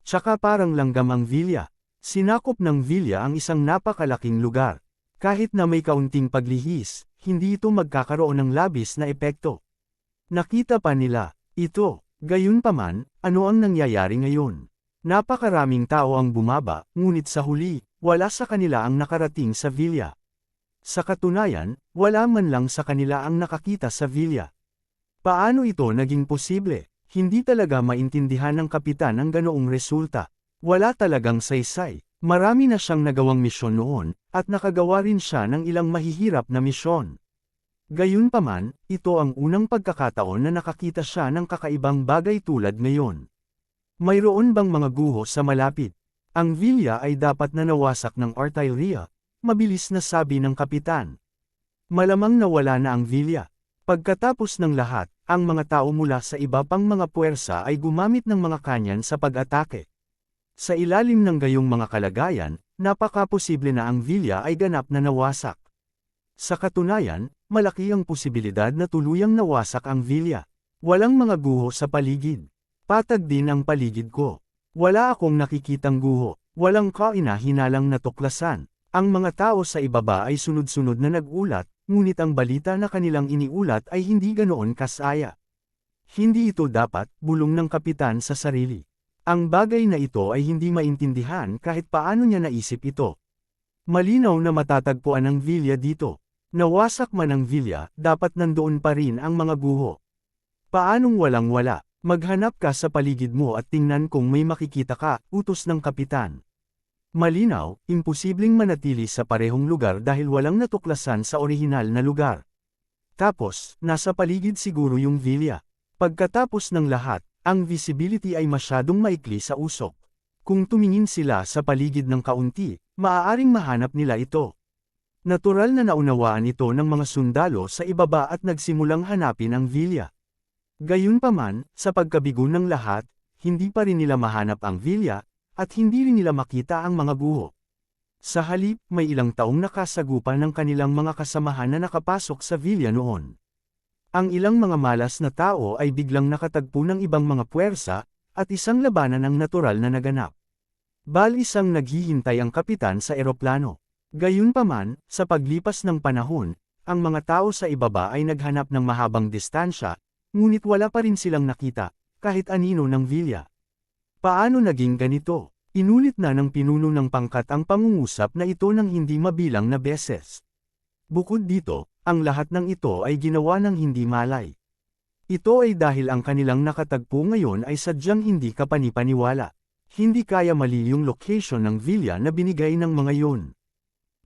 Tsaka parang langgam ang Villa. Sinakop ng Villa ang isang napakalaking lugar. Kahit na may kaunting paglihis, hindi ito magkakaroon ng labis na epekto. Nakita pa nila ito. Gayunpaman, ano ang nangyayari ngayon? Napakaraming tao ang bumaba, ngunit sa huli, wala sa kanila ang nakarating sa Villa. Sa katunayan, wala man lang sa kanila ang nakakita sa Villa. Paano ito naging posible? Hindi talaga maintindihan ng kapitan ang ganoong resulta. Wala talagang saysay. Marami na siyang nagawang misyon noon, at nakagawa rin siya ng ilang mahihirap na misyon. Gayunpaman, ito ang unang pagkakataon na nakakita siya ng kakaibang bagay tulad ngayon. Mayroon bang mga guho sa malapit? Ang Villa ay dapat na nawasak ng artillery, mabilis na sabi ng kapitan. Malamang nawala na ang Villa. Pagkatapos ng lahat, ang mga tao mula sa iba pang mga puwersa ay gumamit ng mga kanyan sa pag-atake. Sa ilalim ng gayong mga kalagayan, napakaposible na ang Villa ay ganap na nawasak. Sa katunayan, malaki ang posibilidad na tuluyang nawasak ang Villa. Walang mga guho sa paligid. Patag din ang paligid ko. Wala akong nakikitang guho. Walang kaina-hinalang natuklasan. Ang mga tao sa ibaba ay sunod-sunod na nag-ulat, ngunit ang balita na kanilang iniulat ay hindi ganoon kasaya. Hindi ito dapat, bulong ng kapitan sa sarili. Ang bagay na ito ay hindi maintindihan kahit paano niya naisip ito. Malinaw na matatagpuan ang Villa dito. Nawasak man ang Villa, dapat nandoon pa rin ang mga guho. Paanong walang-wala? Maghanap ka sa paligid mo at tingnan kung may makikita ka, utos ng kapitan. Malinaw, imposibleng manatili sa parehong lugar dahil walang natuklasan sa orihinal na lugar. Tapos, nasa paligid siguro yung Villa. Pagkatapos ng lahat, ang visibility ay masyadong maikli sa usok. Kung tumingin sila sa paligid ng kaunti, maaaring mahanap nila ito. Natural na naunawaan ito ng mga sundalo sa ibaba at nagsimulang hanapin ang Villa. Gayunpaman, sa pagkabigo ng lahat, hindi pa rin nila mahanap ang Villa, at hindi rin nila makita ang mga guho. Sa halip, may ilang taong nakasagupan ng kanilang mga kasamahan na nakapasok sa Villa noon. Ang ilang mga malas na tao ay biglang nakatagpo ng ibang mga puwersa, at isang labanan ang natural na naganap. Isang naghihintay ang kapitan sa eroplano. Gayunpaman, sa paglipas ng panahon, ang mga tao sa ibaba ay naghanap ng mahabang distansya, ngunit wala pa rin silang nakita, kahit anino ng Villa. Paano naging ganito? Inulit na ng pinuno ng pangkat ang pangungusap na ito ng hindi mabilang na beses. Bukod dito, ang lahat ng ito ay ginawa ng hindi malay. Ito ay dahil ang kanilang nakatagpo ngayon ay sadyang hindi kapanipaniwala. Hindi kaya mali yung location ng Villa na binigay ng mga yun.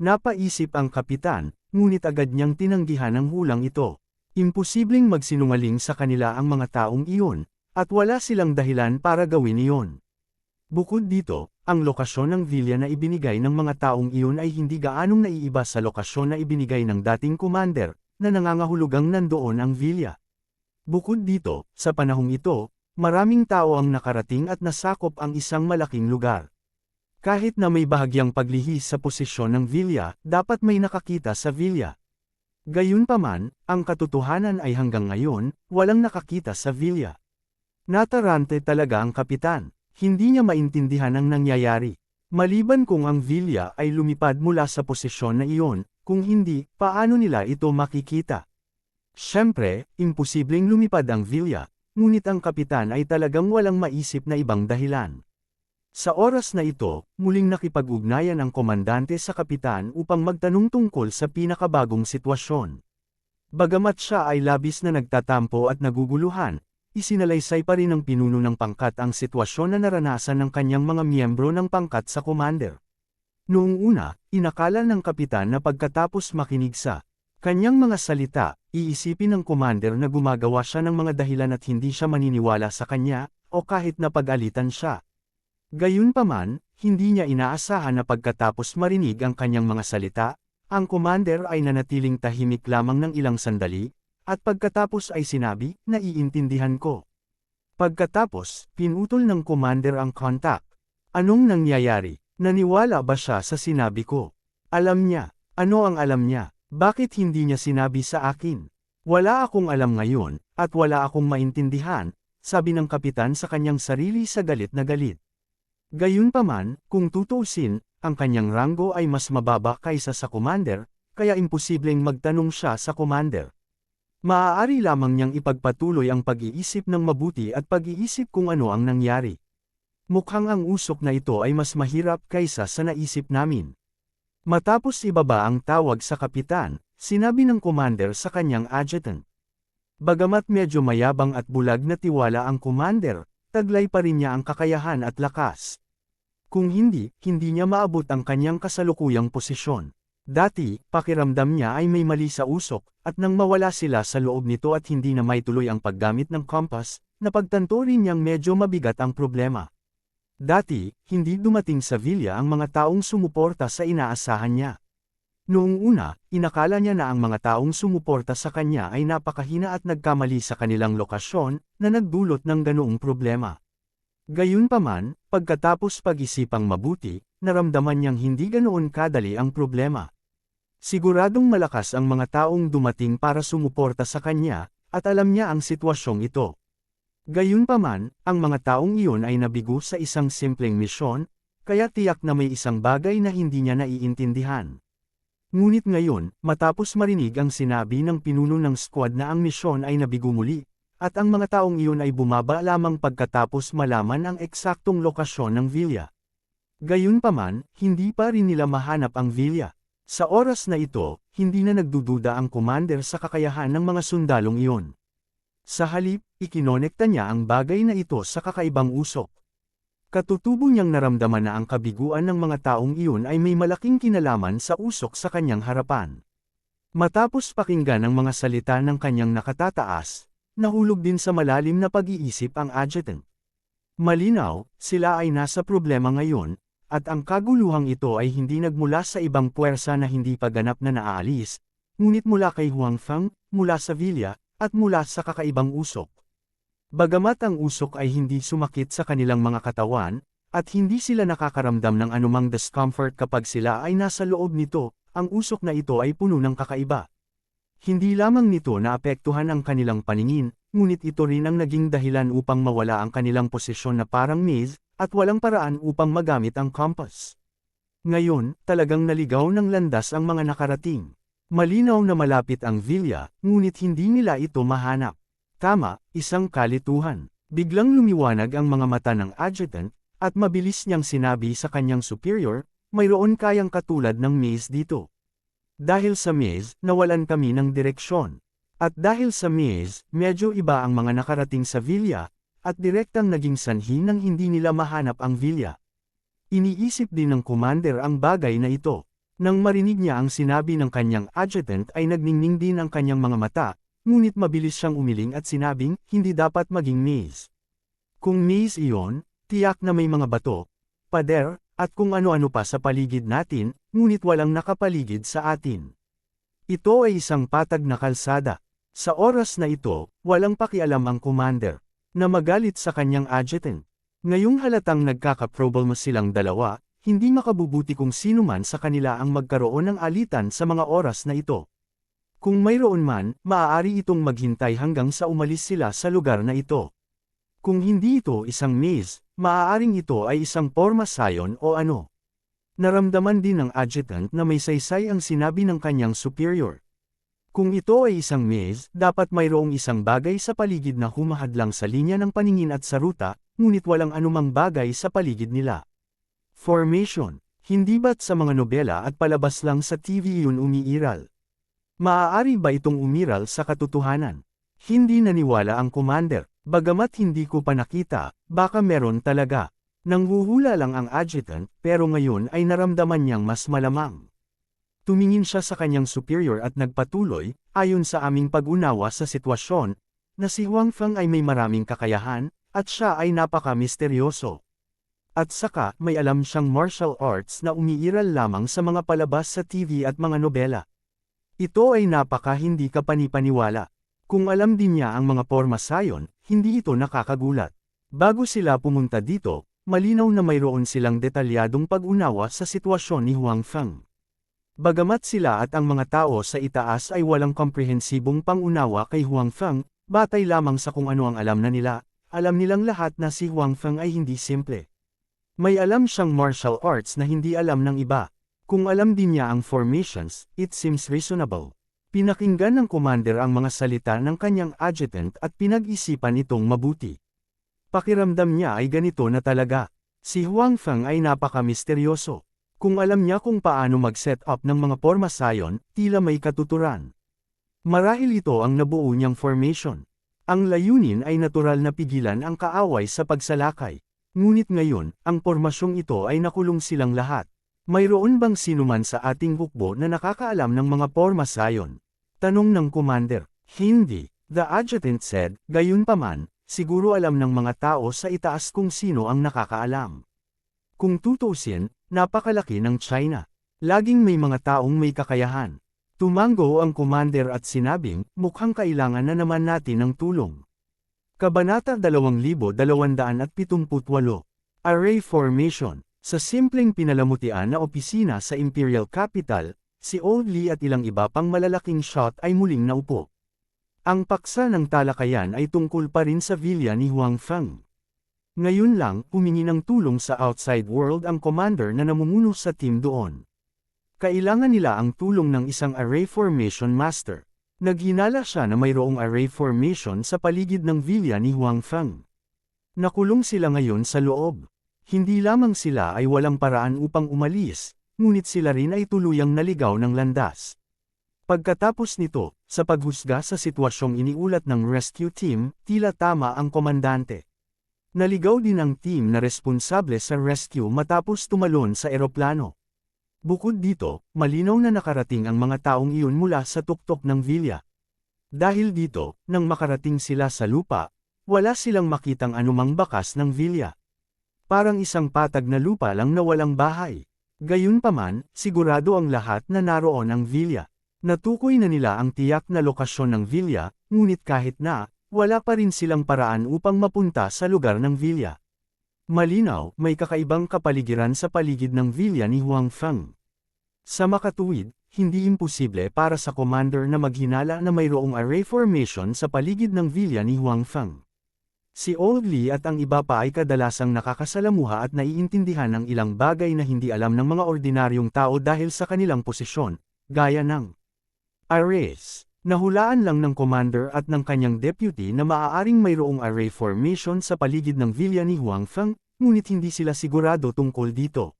Napaisip ang kapitan, ngunit agad niyang tinanggihan ang hulang ito. Imposibleng magsinungaling sa kanila ang mga taong iyon, at wala silang dahilan para gawin iyon. Bukod dito, ang lokasyon ng Villa na ibinigay ng mga taong iyon ay hindi gaanong naiiba sa lokasyon na ibinigay ng dating commander, na nangangahulugang nandoon ang Villa. Bukod dito, sa panahong ito, maraming tao ang nakarating at nasakop ang isang malaking lugar. Kahit na may bahagyang paglihis sa posisyon ng Villa, dapat may nakakita sa Villa. Gayunpaman, ang katotohanan ay hanggang ngayon, walang nakakita sa Villa. Natarante talaga ang kapitan. Hindi niya maintindihan ang nangyayari. Maliban kung ang Villa ay lumipad mula sa posisyon na iyon, kung hindi, paano nila ito makikita? Siyempre, imposibleng lumipad ang Villa, ngunit ang kapitan ay talagang walang maisip na ibang dahilan. Sa oras na ito, muling nakipag-ugnayan ang komandante sa kapitan upang magtanong tungkol sa pinakabagong sitwasyon. Bagamat siya ay labis na nagtatampo at naguguluhan, isinalaysay pa rin ng pinuno ng pangkat ang sitwasyon na naranasan ng kanyang mga miyembro ng pangkat sa commander. Noong una, inakala ng kapitan na pagkatapos makinig sa kanyang mga salita, iisipin ng commander na gumagawa siya ng mga dahilan at hindi siya maniniwala sa kanya, o kahit na pag-alitan siya. Gayunpaman, hindi niya inaasahan na pagkatapos marinig ang kanyang mga salita, ang commander ay nanatiling tahimik lamang ng ilang sandali, at pagkatapos ay sinabi, "Naiintindihan ko." Pagkatapos, pinutol ng commander ang contact. Anong nangyayari? Naniwala ba siya sa sinabi ko? Alam niya. Ano ang alam niya? Bakit hindi niya sinabi sa akin? Wala akong alam ngayon, at wala akong maintindihan, sabi ng kapitan sa kanyang sarili sa galit na galit. Gayunpaman, kung tutuusin, ang kanyang ranggo ay mas mababa kaysa sa commander, kaya imposibleng magtanong siya sa commander. Maaari lamang niyang ipagpatuloy ang pag-iisip ng mabuti at pag-iisip kung ano ang nangyari. Mukhang ang usok na ito ay mas mahirap kaysa sa naisip namin. Matapos ibaba ang tawag sa kapitan, sinabi ng commander sa kanyang adjutant. Bagamat medyo mayabang at bulag na tiwala ang commander, taglay pa rin niya ang kakayahan at lakas. Kung hindi niya maabot ang kanyang kasalukuyang posisyon. Dati, pakiramdam niya ay may mali sa usok, at nang mawala sila sa loob nito at hindi na maituloy ang paggamit ng compass, napagtanto rin niyang medyo mabigat ang problema. Dati, hindi dumating sa Villa ang mga taong sumuporta sa inaasahan niya. Noong una, inakala niya na ang mga taong sumuporta sa kanya ay napakahina at nagkamali sa kanilang lokasyon, na nagdulot ng ganoong problema. Gayunpaman, pagkatapos pag-isipang mabuti, naramdaman niyang hindi ganoon kadali ang problema. Siguradong malakas ang mga taong dumating para sumuporta sa kanya, at alam niya ang sitwasyong ito. Gayunpaman, ang mga taong iyon ay nabigo sa isang simpleng misyon, kaya tiyak na may isang bagay na hindi niya naiintindihan. Ngunit ngayon, matapos marinig ang sinabi ng pinuno ng squad na ang misyon ay nabigo muli, at ang mga taong iyon ay bumaba lamang pagkatapos malaman ang eksaktong lokasyon ng Villa. Gayunpaman, hindi pa rin nila mahanap ang Villa. Sa oras na ito, hindi na nagdududa ang commander sa kakayahan ng mga sundalong iyon. Sa halip, ikinonekta niya ang bagay na ito sa kakaibang usok. Katutubo niyang naramdaman na ang kabiguan ng mga taong iyon ay may malaking kinalaman sa usok sa kanyang harapan. Matapos pakinggan ang mga salita ng kanyang nakatataas, nahulog din sa malalim na pag-iisip ang adjutant. Malinaw, sila ay nasa problema ngayon, at ang kaguluhang ito ay hindi nagmula sa ibang puwersa na hindi pa ganap na naaalis, ngunit mula kay Huang Feng, mula sa Villa, at mula sa kakaibang usok. Bagamat ang usok ay hindi sumakit sa kanilang mga katawan, at hindi sila nakakaramdam ng anumang discomfort kapag sila ay nasa loob nito, ang usok na ito ay puno ng kakaiba. Hindi lamang nito naapektuhan ang kanilang paningin, ngunit ito rin ang naging dahilan upang mawala ang kanilang posisyon na parang maze, at walang paraan upang magamit ang compass. Ngayon, talagang naligaw ng landas ang mga nakarating. Malinaw na malapit ang Villa, ngunit hindi nila ito mahanap. Tama, isang kalituhan. Biglang lumiwanag ang mga mata ng adjutant, at mabilis niyang sinabi sa kanyang superior, mayroon kayang katulad ng maze dito. Dahil sa maze, nawalan kami ng direksyon. At dahil sa maze, medyo iba ang mga nakarating sa Villa, at direktang naging sanhi nang hindi nila mahanap ang Villa. Iniisip din ng commander ang bagay na ito. Nang marinig niya ang sinabi ng kanyang adjutant ay nagningning din ang kanyang mga mata, ngunit mabilis siyang umiling at sinabing, hindi dapat maging maze. Kung maze iyon, tiyak na may mga bato, pader, at kung ano-ano pa sa paligid natin, ngunit walang nakapaligid sa atin. Ito ay isang patag na kalsada. Sa oras na ito, walang pakialam ang commander, na magalit sa kanyang adjutant. Ngayong halatang nagkakaproblema silang dalawa, hindi makabubuti kung sino man sa kanila ang magkaroon ng alitan sa mga oras na ito. Kung mayroon man, maaari itong maghintay hanggang sa umalis sila sa lugar na ito. Kung hindi ito isang maze, maaaring ito ay isang formasayon o ano. Naramdaman din ng adjutant na may saysay ang sinabi ng kanyang superior. Kung ito ay isang maze, dapat mayroong isang bagay sa paligid na humahadlang sa linya ng paningin at sa ruta, ngunit walang anumang bagay sa paligid nila. Formation. Hindi ba't sa mga nobela at palabas lang sa TV yun umiiral? Maaari ba itong umiral sa katotohanan? Hindi naniwala ang commander, bagamat hindi ko pa nakita, baka meron talaga. Nanghuhula lang ang adjutant, pero ngayon ay naramdaman niyang mas malamang. Tumingin siya sa kanyang superior at nagpatuloy, ayon sa aming pag-unawa sa sitwasyon, na si Huang Feng ay may maraming kakayahan, at siya ay napaka-misteryoso. At saka, may alam siyang martial arts na umiiral lamang sa mga palabas sa TV at mga nobela. Ito ay napaka-hindi kapani-paniwala. Kung alam din niya ang mga porma sayon, hindi ito nakakagulat. Bago sila pumunta dito, malinaw na mayroon silang detalyadong pag-unawa sa sitwasyon ni Huang Feng. Bagamat sila at ang mga tao sa itaas ay walang komprehensibong pang-unawa kay Huang Feng, batay lamang sa kung ano ang alam na nila, alam nilang lahat na si Huang Feng ay hindi simple. May alam siyang martial arts na hindi alam ng iba. Kung alam din niya ang formations, it seems reasonable. Pinakinggan ng commander ang mga salita ng kanyang adjutant at pinag-isipan itong mabuti. Pakiramdam niya ay ganito na talaga. Si Huang Feng ay napaka-misteryoso. Kung alam niya kung paano mag-set up ng mga porma sayon, tila may katuturan. Marahil ito ang nabuo niyang formation. Ang layunin ay natural na pigilan ang kaaway sa pagsalakay. Ngunit ngayon, ang pormasyong ito ay nakulong silang lahat. Mayroon bang sinuman sa ating hukbo na nakakaalam ng mga porma sayon? Tanong ng commander. Hindi. The adjutant said, gayunpaman, siguro alam ng mga tao sa itaas kung sino ang nakakaalam. Kung tutusin, napakalaki ng China. Laging may mga taong may kakayahan. Tumango ang commander at sinabing, mukhang kailangan na naman natin ng tulong. Kabanata 2278. Array Formation. Sa simpleng pinalamutian na opisina sa Imperial Capital, si Old Li at ilang iba pang malalaking shot ay muling naupo. Ang paksa ng talakayan ay tungkol pa rin sa villa ni Huang Feng. Ngayon lang, humingi ng tulong sa outside world ang commander na namumuno sa team doon. Kailangan nila ang tulong ng isang array formation master. Naghinala siya na mayroong array formation sa paligid ng villa ni Huang Feng. Nakulong sila ngayon sa loob. Hindi lamang sila ay walang paraan upang umalis, ngunit sila rin ay tuluyang naligaw ng landas. Pagkatapos nito, sa paghusga sa sitwasyong iniulat ng rescue team, tila tama ang komandante. Naligaw din ang team na responsable sa rescue matapos tumalon sa eroplano. Bukod dito, malinaw na nakarating ang mga taong iyon mula sa tuktok ng villa. Dahil dito, nang makarating sila sa lupa, wala silang makitang anumang bakas ng villa. Parang isang patag na lupa lang na walang bahay. Gayunpaman, sigurado ang lahat na naroon ang villa. Natukoy na nila ang tiyak na lokasyon ng villa, ngunit kahit na, wala pa rin silang paraan upang mapunta sa lugar ng villa. Malinaw, may kakaibang kapaligiran sa paligid ng villa ni Huang Feng. Sa makatuwid, hindi imposible para sa commander na maghinala na mayroong array formation sa paligid ng villa ni Huang Feng. Si Old Li at ang iba pa ay kadalasang nakakasalamuha at naiintindihan ng ilang bagay na hindi alam ng mga ordinaryong tao dahil sa kanilang posisyon, gaya ng arrays. Nahulaan lang ng commander at ng kanyang deputy na maaaring mayroong array formation sa paligid ng villa ni Huang Feng, ngunit hindi sila sigurado tungkol dito.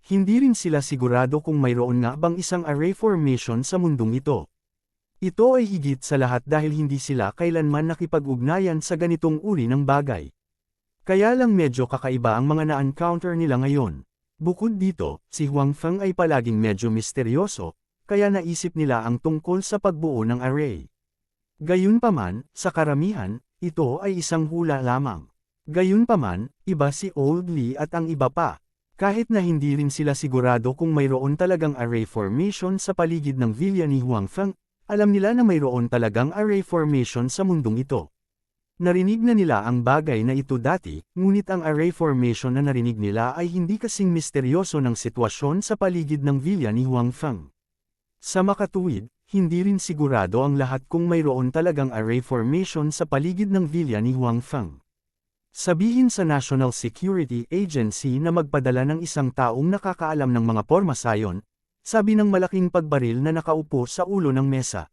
Hindi rin sila sigurado kung mayroon nga bang isang array formation sa mundong ito. Ito ay higit sa lahat dahil hindi sila kailanman nakipag-ugnayan sa ganitong uri ng bagay. Kaya lang medyo kakaiba ang mga na-encounter nila ngayon. Bukod dito, si Huang Feng ay palaging medyo misteryoso, kaya naisip nila ang tungkol sa pagbuo ng array. Gayunpaman, sa karamihan, ito ay isang hula lamang. Gayunpaman, iba si Old Li at ang iba pa. Kahit na hindi rin sila sigurado kung mayroon talagang array formation sa paligid ng villa ni Huang Feng, alam nila na mayroon talagang array formation sa mundong ito. Narinig na nila ang bagay na ito dati, ngunit ang array formation na narinig nila ay hindi kasing misteryoso ng sitwasyon sa paligid ng villa ni Huang Feng. Sa makatuwid, hindi rin sigurado ang lahat kung mayroon talagang array formation sa paligid ng villa ni Huang Feng. Sabihin sa National Security Agency na magpadala ng isang taong nakakaalam ng mga pormasayon, sabi ng malaking pagbaril na nakaupo sa ulo ng mesa.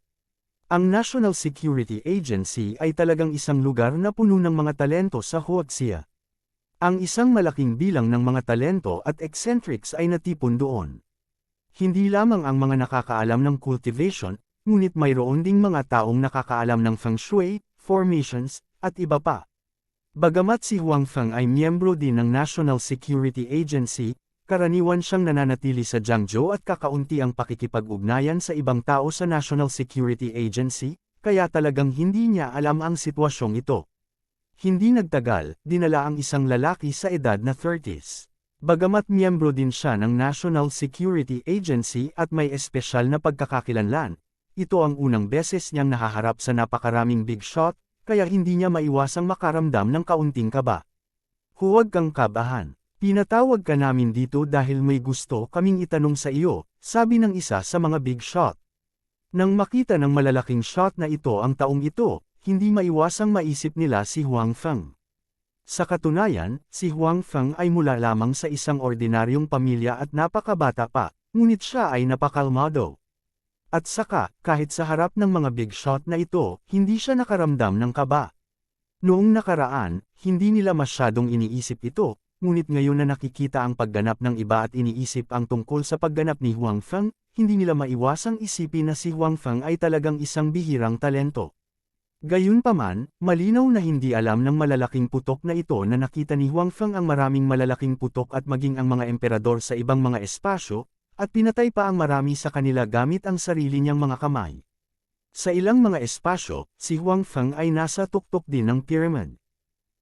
Ang National Security Agency ay talagang isang lugar na puno ng mga talento sa Huaxia. Ang isang malaking bilang ng mga talento at eccentrics ay natipon doon. Hindi lamang ang mga nakakaalam ng cultivation, ngunit mayroon ding mga taong nakakaalam ng feng shui, formations, at iba pa. Bagamat si Huang Feng ay miyembro din ng National Security Agency, karaniwan siyang nananatili sa Jiangzhou at kakaunti ang pakikipag-ugnayan sa ibang tao sa National Security Agency, kaya talagang hindi niya alam ang sitwasyong ito. Hindi nagtagal, dinala ang isang lalaki sa edad na 30s. Bagamat miyembro din siya ng National Security Agency at may espesyal na pagkakakilanlan, ito ang unang beses niyang nahaharap sa napakaraming big shot, kaya hindi niya maiwasang makaramdam ng kaunting kaba. Huwag kang kabahan. Pinatawag ka namin dito dahil may gusto kaming itanong sa iyo, sabi ng isa sa mga big shot. Nang makita ng malalaking shot na ito ang taong ito, hindi maiwasang maisip nila si Huang Feng. Sa katunayan, si Huang Feng ay mula lamang sa isang ordinaryong pamilya at napakabata pa, ngunit siya ay napakalmado. At saka, kahit sa harap ng mga big shot na ito, hindi siya nakaramdam ng kaba. Noong nakaraan, hindi nila masyadong iniisip ito, ngunit ngayon na nakikita ang pagganap ng iba at iniisip ang tungkol sa pagganap ni Huang Feng, hindi nila maiwasang isipin na si Huang Feng ay talagang isang bihirang talento. Gayunpaman, malinaw na hindi alam ng malalaking putok na ito na nakita ni Huang Feng ang maraming malalaking putok at maging ang mga emperador sa ibang mga espasyo, at pinatay pa ang marami sa kanila gamit ang sarili niyang mga kamay. Sa ilang mga espasyo, si Huang Feng ay nasa tuktok din ng pyramid.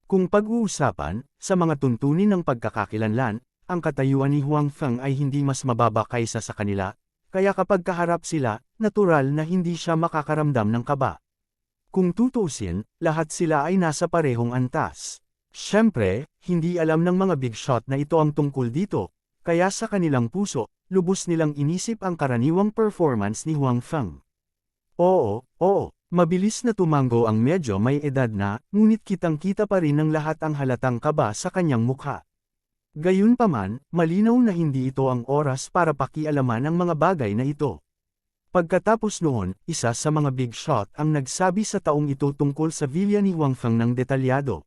Kung pag-uusapan, sa mga tuntunin ng pagkakakilanlan, ang katayuan ni Huang Feng ay hindi mas mababa kaysa sa kanila, kaya kapag kaharap sila, natural na hindi siya makakaramdam ng kaba. Kung tutuusin, lahat sila ay nasa parehong antas. Siyempre, hindi alam ng mga big shot na ito ang tungkol dito, kaya sa kanilang puso, lubos nilang inisip ang karaniwang performance ni Huang Feng. Oo, mabilis na tumango ang medyo may edad na, ngunit kitang-kita pa rin ng lahat ang halatang kaba sa kanyang mukha. Gayunpaman, malinaw na hindi ito ang oras para pakialaman ang mga bagay na ito. Pagkatapos noon, isa sa mga big shot ang nagsabi sa taong ito tungkol sa villa ni Huang Feng ng detalyado.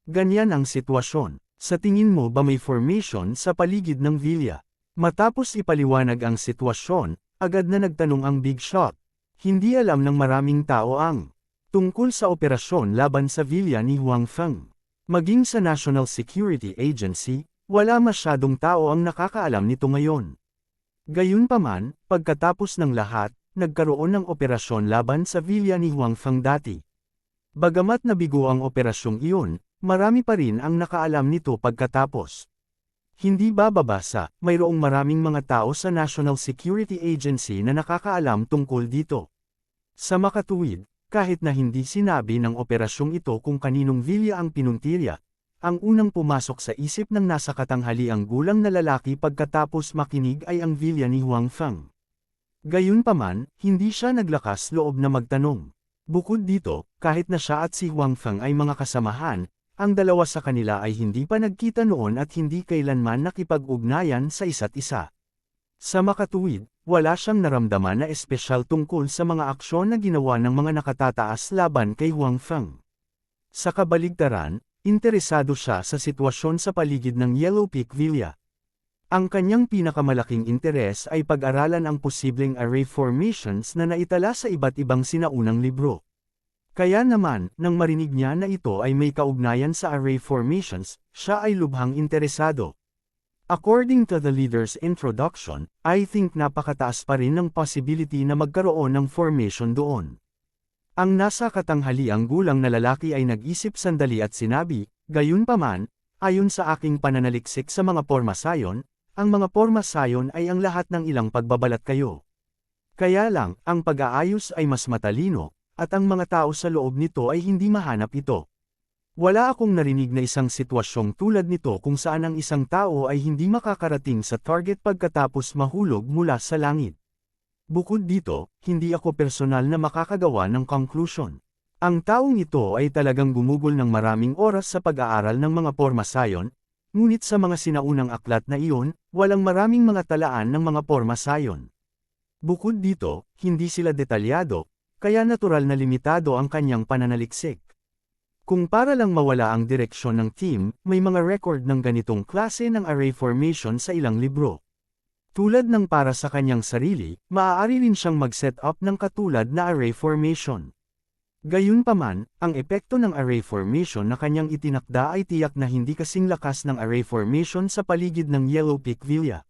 Ganyan ang sitwasyon. Sa tingin mo ba may formation sa paligid ng villa? Matapos ipaliwanag ang sitwasyon, agad na nagtanong ang big shot. Hindi alam ng maraming tao ang tungkol sa operasyon laban sa villa ni Huang Feng. Maging sa National Security Agency, wala masyadong tao ang nakakaalam nito ngayon. Gayunpaman, pagkatapos ng lahat, nagkaroon ng operasyon laban sa villa ni Huang Feng dati. Bagamat nabigo ang operasyong iyon, marami pa rin ang nakaalam nito pagkatapos. Hindi bababasa, mayroong maraming mga tao sa National Security Agency na nakakaalam tungkol dito. Sa makatuwid, kahit na hindi sinabi ng operasyong ito kung kaninong villa ang pinuntirya, ang unang pumasok sa isip ng nasa katanghaliang gulang na lalaki pagkatapos makinig ay ang villa ni Huang Feng. Gayunpaman, hindi siya naglakas loob na magtanong. Bukod dito, kahit na siya at si Huang Feng ay mga kasamahan, ang dalawa sa kanila ay hindi pa nagkita noon at hindi kailanman nakipag-ugnayan sa isa't isa. Sa makatuwid, wala siyang naramdaman na espesyal tungkol sa mga aksyon na ginawa ng mga nakatataas laban kay Huang Feng. Sa kabaligtaran, interesado siya sa sitwasyon sa paligid ng Yellow Peak Villa. Ang kanyang pinakamalaking interes ay pag-aralan ang posibleng array formations na naitala sa iba't ibang sinaunang libro. Kaya naman, nang marinig niya na ito ay may kaugnayan sa array formations, siya ay lubhang interesado. According to the leader's introduction, I think napakataas pa rin ng possibility na magkaroon ng formation doon. Ang nasa katanghaliang gulang na lalaki ay nag-isip sandali at sinabi, gayunpaman, ayon sa aking pananaliksik sa mga pormasayon, ang mga pormasayon ay ang lahat ng ilang pagbabalat kayo. Kaya lang, ang pag-aayos ay mas matalino, at ang mga tao sa loob nito ay hindi mahanap ito. Wala akong narinig na isang sitwasyong tulad nito kung saan ang isang tao ay hindi makakarating sa target pagkatapos mahulog mula sa langit. Bukod dito, hindi ako personal na makakagawa ng conclusion. Ang taong ito ay talagang gumugol ng maraming oras sa pag-aaral ng mga pormasayon, ngunit sa mga sinaunang aklat na iyon, walang maraming mga talaan ng mga pormasayon. Bukod dito, hindi sila detalyado, kaya natural na limitado ang kanyang pananaliksik. Kung para lang mawala ang direksyon ng team, may mga record ng ganitong klase ng array formation sa ilang libro. Tulad ng para sa kanyang sarili, maaari rin siyang mag-set up ng katulad na array formation. Gayunpaman, ang epekto ng array formation na kanyang itinakda ay tiyak na hindi kasing lakas ng array formation sa paligid ng Yellow Peak Villa.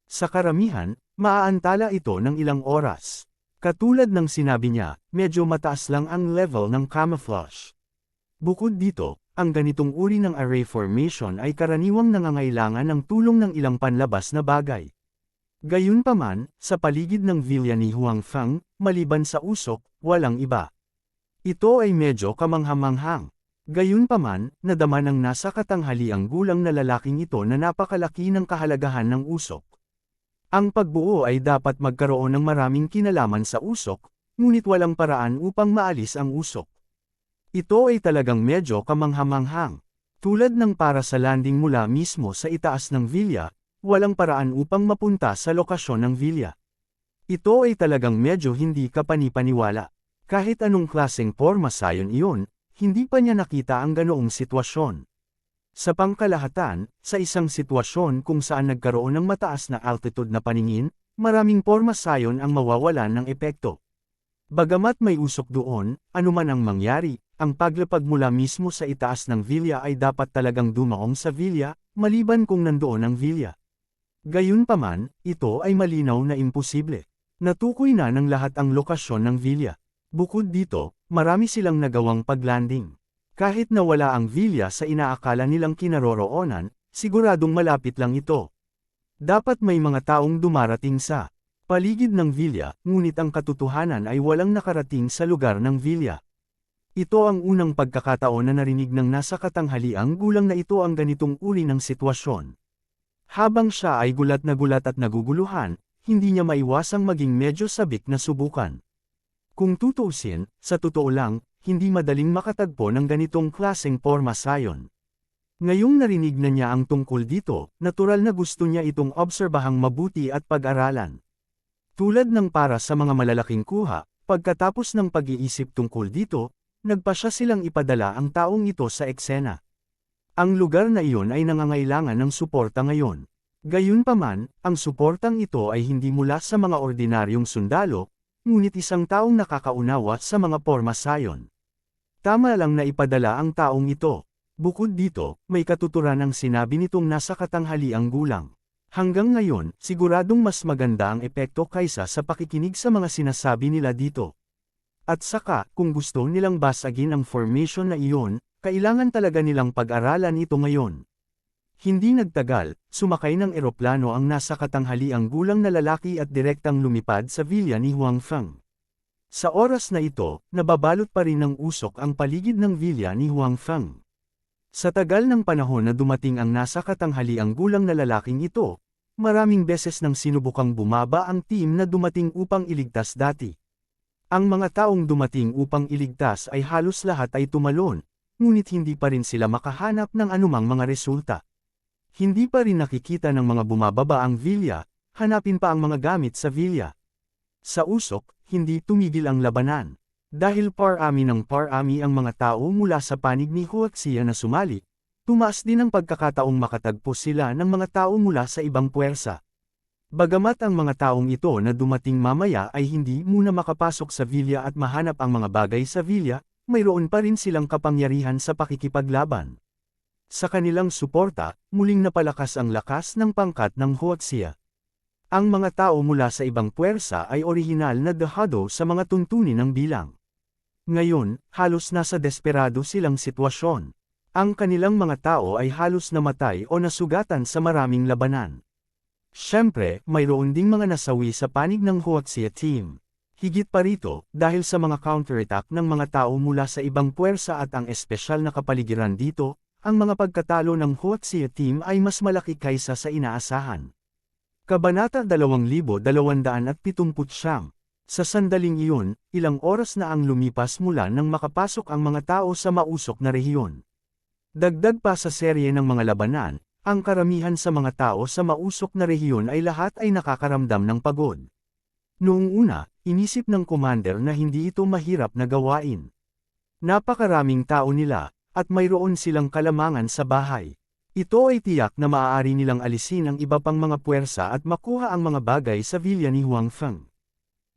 Sa karamihan, maaantala ito ng ilang oras. Katulad ng sinabi niya, medyo mataas lang ang level ng camouflage. Bukod dito, ang ganitong uri ng array formation ay karaniwang nangangailangan ng tulong ng ilang panlabas na bagay. Gayunpaman, sa paligid ng villa ni Huang Feng, maliban sa usok, walang iba. Ito ay medyo kamanghamanghang. Gayunpaman, nadama ng nasa katanghaliang gulang na lalaking ito na napakalaki ng kahalagahan ng usok. Ang pagbuo ay dapat magkaroon ng maraming kinalaman sa usok, ngunit walang paraan upang maalis ang usok. Ito ay talagang medyo kamanghamanghang. Tulad ng para sa landing mula mismo sa itaas ng villa, walang paraan upang mapunta sa lokasyon ng villa. Ito ay talagang medyo hindi kapani-paniwala. Kahit anong klaseng pormasayon iyon, hindi pa niya nakita ang ganoong sitwasyon. Sa pangkalahatan, sa isang sitwasyon kung saan nagkaroon ng mataas na altitude na paningin, maraming pormasayon ang mawawalan ng epekto. Bagamat may usok doon, anuman ang mangyari, ang paglapag mula mismo sa itaas ng villa ay dapat talagang dumaong sa villa, maliban kung nandoon ang villa. Gayunpaman, ito ay malinaw na imposible. Natukoy na ng lahat ang lokasyon ng villa. Bukod dito, marami silang nagawang paglanding. Kahit na wala ang villa sa inaakala nilang kinaroroonan, siguradong malapit lang ito. Dapat may mga taong dumarating sa paligid ng villa, ngunit ang katotohanan ay walang nakarating sa lugar ng villa. Ito ang unang pagkakataon na narinig ng nasa katanghaliang gulang na ito ang ganitong uri ng sitwasyon. Habang siya ay gulat at naguguluhan, hindi niya maiwasang maging medyo sabik na subukan. Kung tutuusin, sa totoo lang, hindi madaling makatagpo ng ganitong klaseng pormasayon. Ngayong narinig na niya ang tungkol dito, natural na gusto niya itong obserbahang mabuti at pag-aralan. Tulad ng para sa mga malalaking kuha, pagkatapos ng pag-iisip tungkol dito, nagpasya silang ipadala ang taong ito sa eksena. Ang lugar na iyon ay nangangailangan ng suporta ngayon. Gayunpaman, ang suportang ito ay hindi mula sa mga ordinaryong sundalo, ngunit isang taong nakakaunawa sa mga pormasayon. Tama lang na ipadala ang taong ito. Bukod dito, may katuturan ang sinabi nitong nasa katanghaliang gulang. Hanggang ngayon, siguradong mas maganda ang epekto kaysa sa pakikinig sa mga sinasabi nila dito. At saka, kung gusto nilang basagin ang formation na iyon, kailangan talaga nilang pag-aralan ito ngayon. Hindi nagtagal, sumakay ng eroplano ang nasa katanghaliang gulang na lalaki at direktang lumipad sa villa ni Huang Feng. Sa oras na ito, nababalot pa rin ng usok ang paligid ng villa ni Huang Feng. Sa tagal ng panahon na dumating ang nasa katanghaliang gulang na lalaking ito, maraming beses nang sinubukang bumaba ang team na dumating upang iligtas dati. Ang mga taong dumating upang iligtas ay halos lahat ay tumalon, ngunit hindi pa rin sila makahanap ng anumang mga resulta. Hindi pa rin nakikita ng mga bumababa ang villa, hanapin pa ang mga gamit sa villa. Sa usok, hindi tumigil ang labanan. Dahil parami ng parami ang mga tao mula sa panig ni Huaxia na sumali, tumaas din ang pagkakataong makatagpo sila ng mga tao mula sa ibang puwersa. Bagamat ang mga taong ito na dumating mamaya ay hindi muna makapasok sa villa at mahanap ang mga bagay sa villa, mayroon pa rin silang kapangyarihan sa pakikipaglaban. Sa kanilang suporta, muling napalakas ang lakas ng pangkat ng Huaxia. Ang mga tao mula sa ibang puwersa ay orihinal na dehado sa mga tuntunin ng bilang. Ngayon, halos nasa desperado silang sitwasyon. Ang kanilang mga tao ay halos namatay o nasugatan sa maraming labanan. Siyempre, mayroon ding mga nasawi sa panig ng Huaxia team. Higit pa rito, dahil sa mga counterattack ng mga tao mula sa ibang puwersa at ang espesyal na kapaligiran dito, ang mga pagkatalo ng Huaxia team ay mas malaki kaysa sa inaasahan. Kabanata 2279. Sa sandaling iyon, ilang oras na ang lumipas mula nang makapasok ang mga tao sa mausok na rehiyon. Dagdag pa sa serye ng mga labanan, ang karamihan sa mga tao sa mausok na rehiyon ay lahat ay nakakaramdam ng pagod. Noong una, inisip ng commander na hindi ito mahirap na gawain. Napakaraming tao nila, at mayroon silang kalamangan sa bahay. Ito ay tiyak na maaari nilang alisin ang iba pang mga puwersa at makuha ang mga bagay sa villa ni Huang Feng.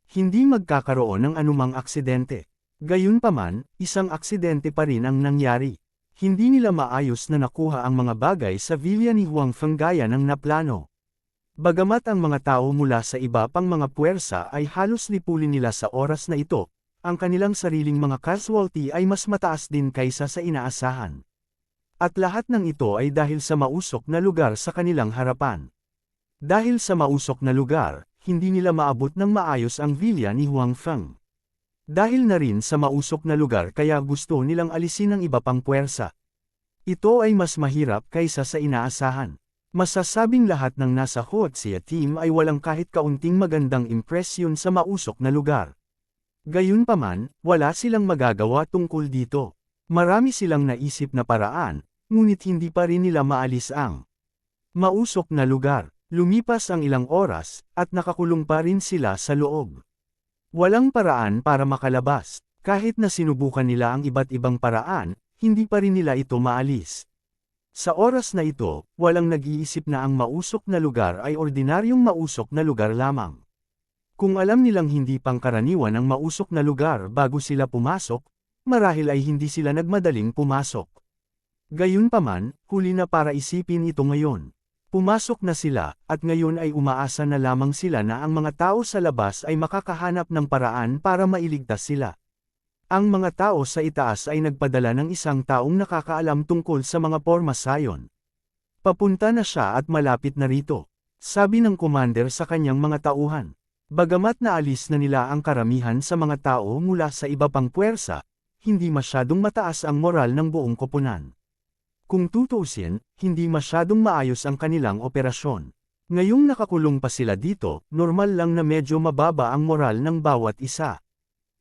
Hindi magkakaroon ng anumang aksidente. Gayunpaman, isang aksidente pa rin ang nangyari. Hindi nila maayos na nakuha ang mga bagay sa villa ni Huang Feng gaya ng naplano. Bagamat ang mga tao mula sa iba pang mga puwersa ay halos lipulin nila sa oras na ito, ang kanilang sariling mga casualty ay mas mataas din kaysa sa inaasahan. At lahat ng ito ay dahil sa mausok na lugar sa kanilang harapan. Dahil sa mausok na lugar, hindi nila maabot ng maayos ang villa ni Huang Feng. Dahil na rin sa mausok na lugar kaya gusto nilang alisin ang iba pang puwersa. Ito ay mas mahirap kaysa sa inaasahan. Masasabing lahat ng nasa Huoxia team ay walang kahit kaunting magandang impresyon sa mausok na lugar. Gayunpaman, wala silang magagawa tungkol dito. Marami silang naisip na paraan, ngunit hindi pa rin nila maalis ang mausok na lugar. Lumipas ang ilang oras, at nakakulong pa rin sila sa loob. Walang paraan para makalabas. Kahit na sinubukan nila ang iba't ibang paraan, hindi pa rin nila ito maalis. Sa oras na ito, walang nag-iisip na ang mausok na lugar ay ordinaryong mausok na lugar lamang. Kung alam nilang hindi pangkaraniwan ang mausok na lugar bago sila pumasok, marahil ay hindi sila nagmadaling pumasok. Gayunpaman, huli na para isipin ito ngayon. Pumasok na sila, at ngayon ay umaasa na lamang sila na ang mga tao sa labas ay makakahanap ng paraan para mailigtas sila. Ang mga tao sa itaas ay nagpadala ng isang taong nakakaalam tungkol sa mga pormasayon. Papunta na siya at malapit na rito, sabi ng commander sa kanyang mga tauhan. Bagamat naalis na nila ang karamihan sa mga tao mula sa iba pang puwersa, hindi masyadong mataas ang moral ng buong koponan. Kung tutuusin, hindi masyadong maayos ang kanilang operasyon. Ngayong nakakulong pa sila dito, normal lang na medyo mababa ang moral ng bawat isa.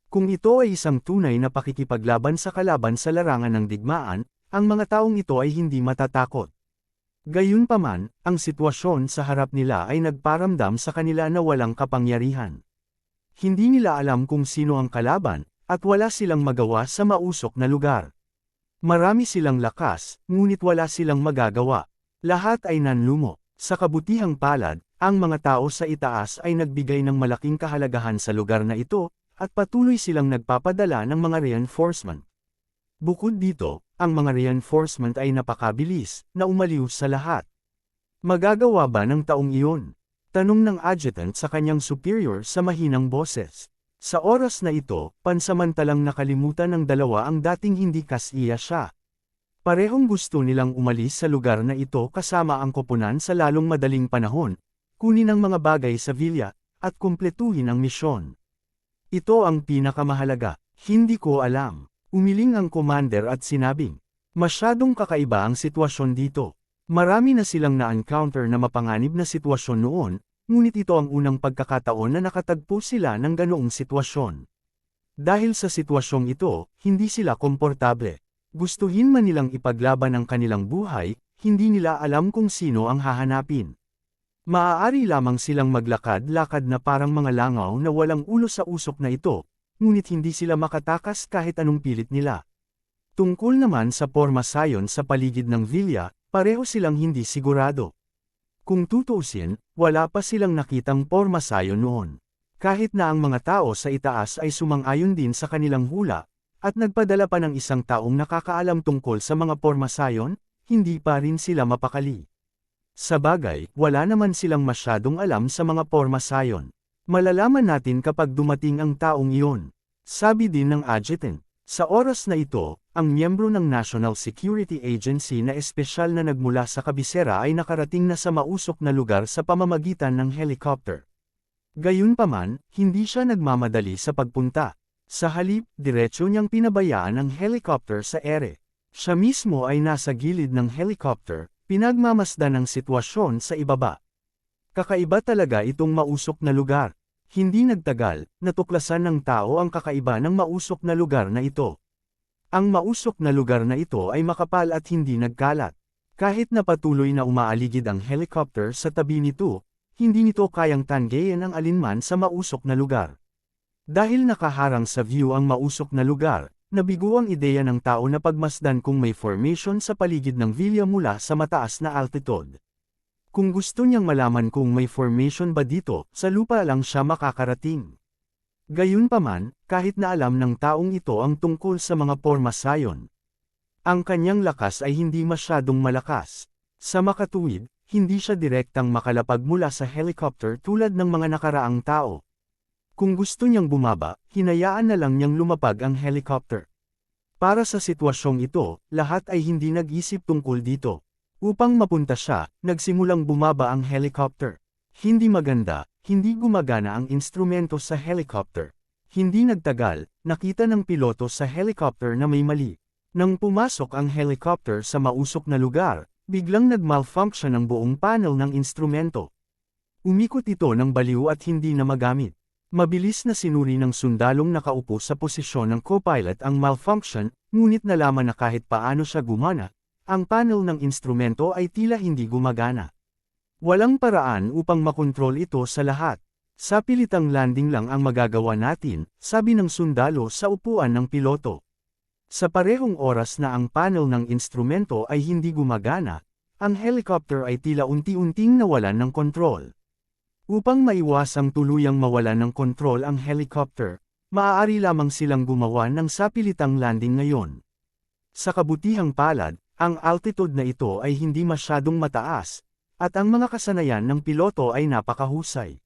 Kung ito ay isang tunay na pakikipaglaban sa kalaban sa larangan ng digmaan, ang mga taong ito ay hindi matatakot. Gayunpaman, ang sitwasyon sa harap nila ay nagparamdam sa kanila na walang kapangyarihan. Hindi nila alam kung sino ang kalaban, at wala silang magawa sa mausok na lugar. Marami silang lakas, ngunit wala silang magagawa. Lahat ay nanlumo. Sa kabutihang palad, ang mga tao sa itaas ay nagbigay ng malaking kahalagahan sa lugar na ito, at patuloy silang nagpapadala ng mga reinforcement. Bukod dito, ang mga reinforcement ay napakabilis, na umaliw sa lahat. Magagawa ba ng taong iyon? Tanong ng adjutant sa kanyang superior sa mahinang boses. Sa oras na ito, pansamantalang nakalimutan ng dalawa ang dating hindi kasiya siya. Parehong gusto nilang umalis sa lugar na ito kasama ang koponan sa lalong madaling panahon, kunin ang mga bagay sa villa, at kumpletuhin ang misyon. Ito ang pinakamahalaga. Hindi ko alam. Umiling ang commander at sinabing, masyadong kakaiba ang sitwasyon dito. Marami na silang na-encounter na mapanganib na sitwasyon noon, ngunit ito ang unang pagkakataon na nakatagpo sila ng ganoong sitwasyon. Dahil sa sitwasyong ito, hindi sila komportable. Gustuhin man nilang ipaglaban ang kanilang buhay, hindi nila alam kung sino ang hahanapin. Maaari lamang silang maglakad-lakad na parang mga langaw na walang ulo sa usok na ito, ngunit hindi sila makatakas kahit anong pilit nila. Tungkol naman sa pormasayon sa paligid ng villa, pareho silang hindi sigurado. Kung tutuusin, wala pa silang nakitang pormasayon noon. Kahit na ang mga tao sa itaas ay sumang-ayon din sa kanilang hula, at nagpadala pa ng isang taong nakakaalam tungkol sa mga pormasayon, hindi pa rin sila mapakali. Sa bagay, wala naman silang masyadong alam sa mga pormasayon. Malalaman natin kapag dumating ang taong iyon. Sabi din ng adjutant. Sa oras na ito, ang miyembro ng National Security Agency na espesyal na nagmula sa kabisera ay nakarating na sa mausok na lugar sa pamamagitan ng helicopter. Gayunpaman, hindi siya nagmamadali sa pagpunta. Sa halip, diretso niyang pinabayaan ang helicopter sa ere. Siya mismo ay nasa gilid ng helicopter, pinagmamasdan ng sitwasyon sa ibaba. Kakaiba talaga itong mausok na lugar. Hindi nagtagal, natuklasan ng tao ang kakaiba ng mausok na lugar na ito. Ang mausok na lugar na ito ay makapal at hindi nagkalat. Kahit na patuloy na umaaligid ang helicopter sa tabi nito, hindi nito kayang tanggayin ang alinman sa mausok na lugar. Dahil nakaharang sa view ang mausok na lugar, nabigo ang ideya ng tao na pagmasdan kung may formation sa paligid ng villa mula sa mataas na altitude. Kung gusto niyang malaman kung may formation ba dito, sa lupa lang siya makakarating. Gayunpaman, kahit na alam ng taong ito ang tungkol sa mga pormasayon, ang kanyang lakas ay hindi masyadong malakas. Sa makatuwid, hindi siya direktang makalapag mula sa helicopter tulad ng mga nakaraang tao. Kung gusto niyang bumaba, hinayaan na lang niyang lumapag ang helicopter. Para sa sitwasyong ito, lahat ay hindi nag-isip tungkol dito. Upang mapunta siya, nagsimulang bumaba ang helicopter. Hindi maganda, hindi gumagana ang instrumento sa helicopter. Hindi nagtagal, nakita ng piloto sa helicopter na may mali. Nang pumasok ang helicopter sa mausok na lugar, biglang nag-malfunction ang buong panel ng instrumento. Umikot ito ng baliw at hindi na magamit. Mabilis na sinuri ng sundalong nakaupo sa posisyon ng co-pilot ang malfunction, ngunit nalaman na kahit paano siya gumana, ang panel ng instrumento ay tila hindi gumagana. Walang paraan upang makontrol ito sa lahat. Sa pilitang landing lang ang magagawa natin, sabi ng sundalo sa upuan ng piloto. Sa parehong oras na ang panel ng instrumento ay hindi gumagana, ang helicopter ay tila unti-unting nawalan ng kontrol. Upang maiwasang tuluyang mawalan ng kontrol ang helicopter, maaari lamang silang gumawa ng sapilitang landing ngayon. Sa kabutihang palad, ang altitude na ito ay hindi masyadong mataas, at ang mga kasanayan ng piloto ay napakahusay.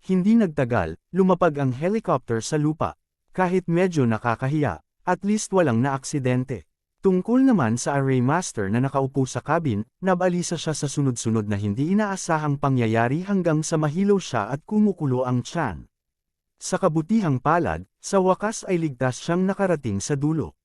Hindi nagtagal, lumapag ang helicopter sa lupa. Kahit medyo nakakahiya, at least walang naaksidente. Tungkol naman sa array master na nakaupo sa cabin, nabalisa siya sa sunod-sunod na hindi inaasahang pangyayari hanggang sa mahilaw siya at kumukulo ang tiyan. Sa kabutihang palad, sa wakas ay ligtas siyang nakarating sa dulo.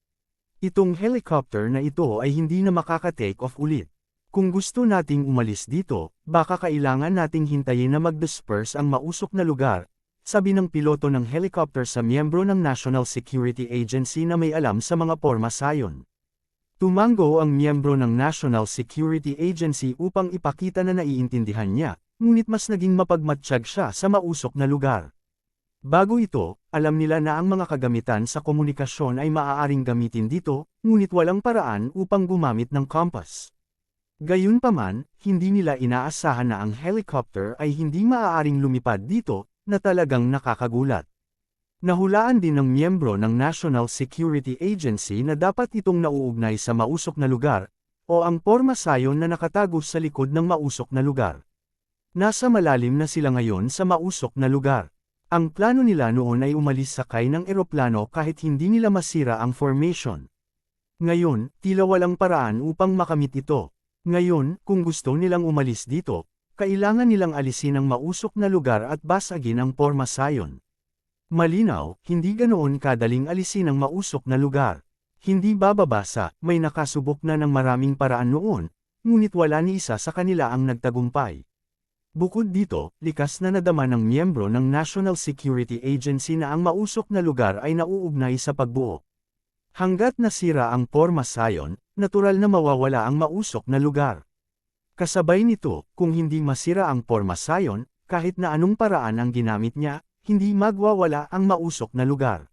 Itong helicopter na ito ay hindi na makaka-take off ulit. Kung gusto nating umalis dito, baka kailangan nating hintayin na mag-disperse ang mausok na lugar, sabi ng piloto ng helicopter sa miyembro ng National Security Agency na may alam sa mga pormasayon. Tumango ang miyembro ng National Security Agency upang ipakita na naiintindihan niya, ngunit mas naging mapagmatsyag siya sa mausok na lugar. Bago ito, alam nila na ang mga kagamitan sa komunikasyon ay maaaring gamitin dito, ngunit walang paraan upang gumamit ng compass. Gayunpaman, hindi nila inaasahan na ang helicopter ay hindi maaaring lumipad dito, na talagang nakakagulat. Nahulaan din ng miyembro ng National Security Agency na dapat itong nauugnay sa mausok na lugar, o ang pormasayon na nakatago sa likod ng mausok na lugar. Nasa malalim na sila ngayon sa mausok na lugar. Ang plano nila noon ay umalis sakay ng eroplano kahit hindi nila masira ang formation. Ngayon, tila walang paraan upang makamit ito. Ngayon, kung gusto nilang umalis dito, kailangan nilang alisin ang mausok na lugar at basagin ang pormasayon. Malinaw, hindi ganoon kadaling alisin ang mausok na lugar. Hindi bababasa, may nakasubok na ng maraming paraan noon, ngunit wala ni isa sa kanila ang nagtagumpay. Bukod dito, likas na nadama ng miyembro ng National Security Agency na ang mausok na lugar ay nauugnay sa pagbuo. Hanggat nasira ang pormasayon, natural na mawawala ang mausok na lugar. Kasabay nito, kung hindi masira ang pormasayon, kahit na anong paraan ang ginamit niya, hindi magwawala ang mausok na lugar.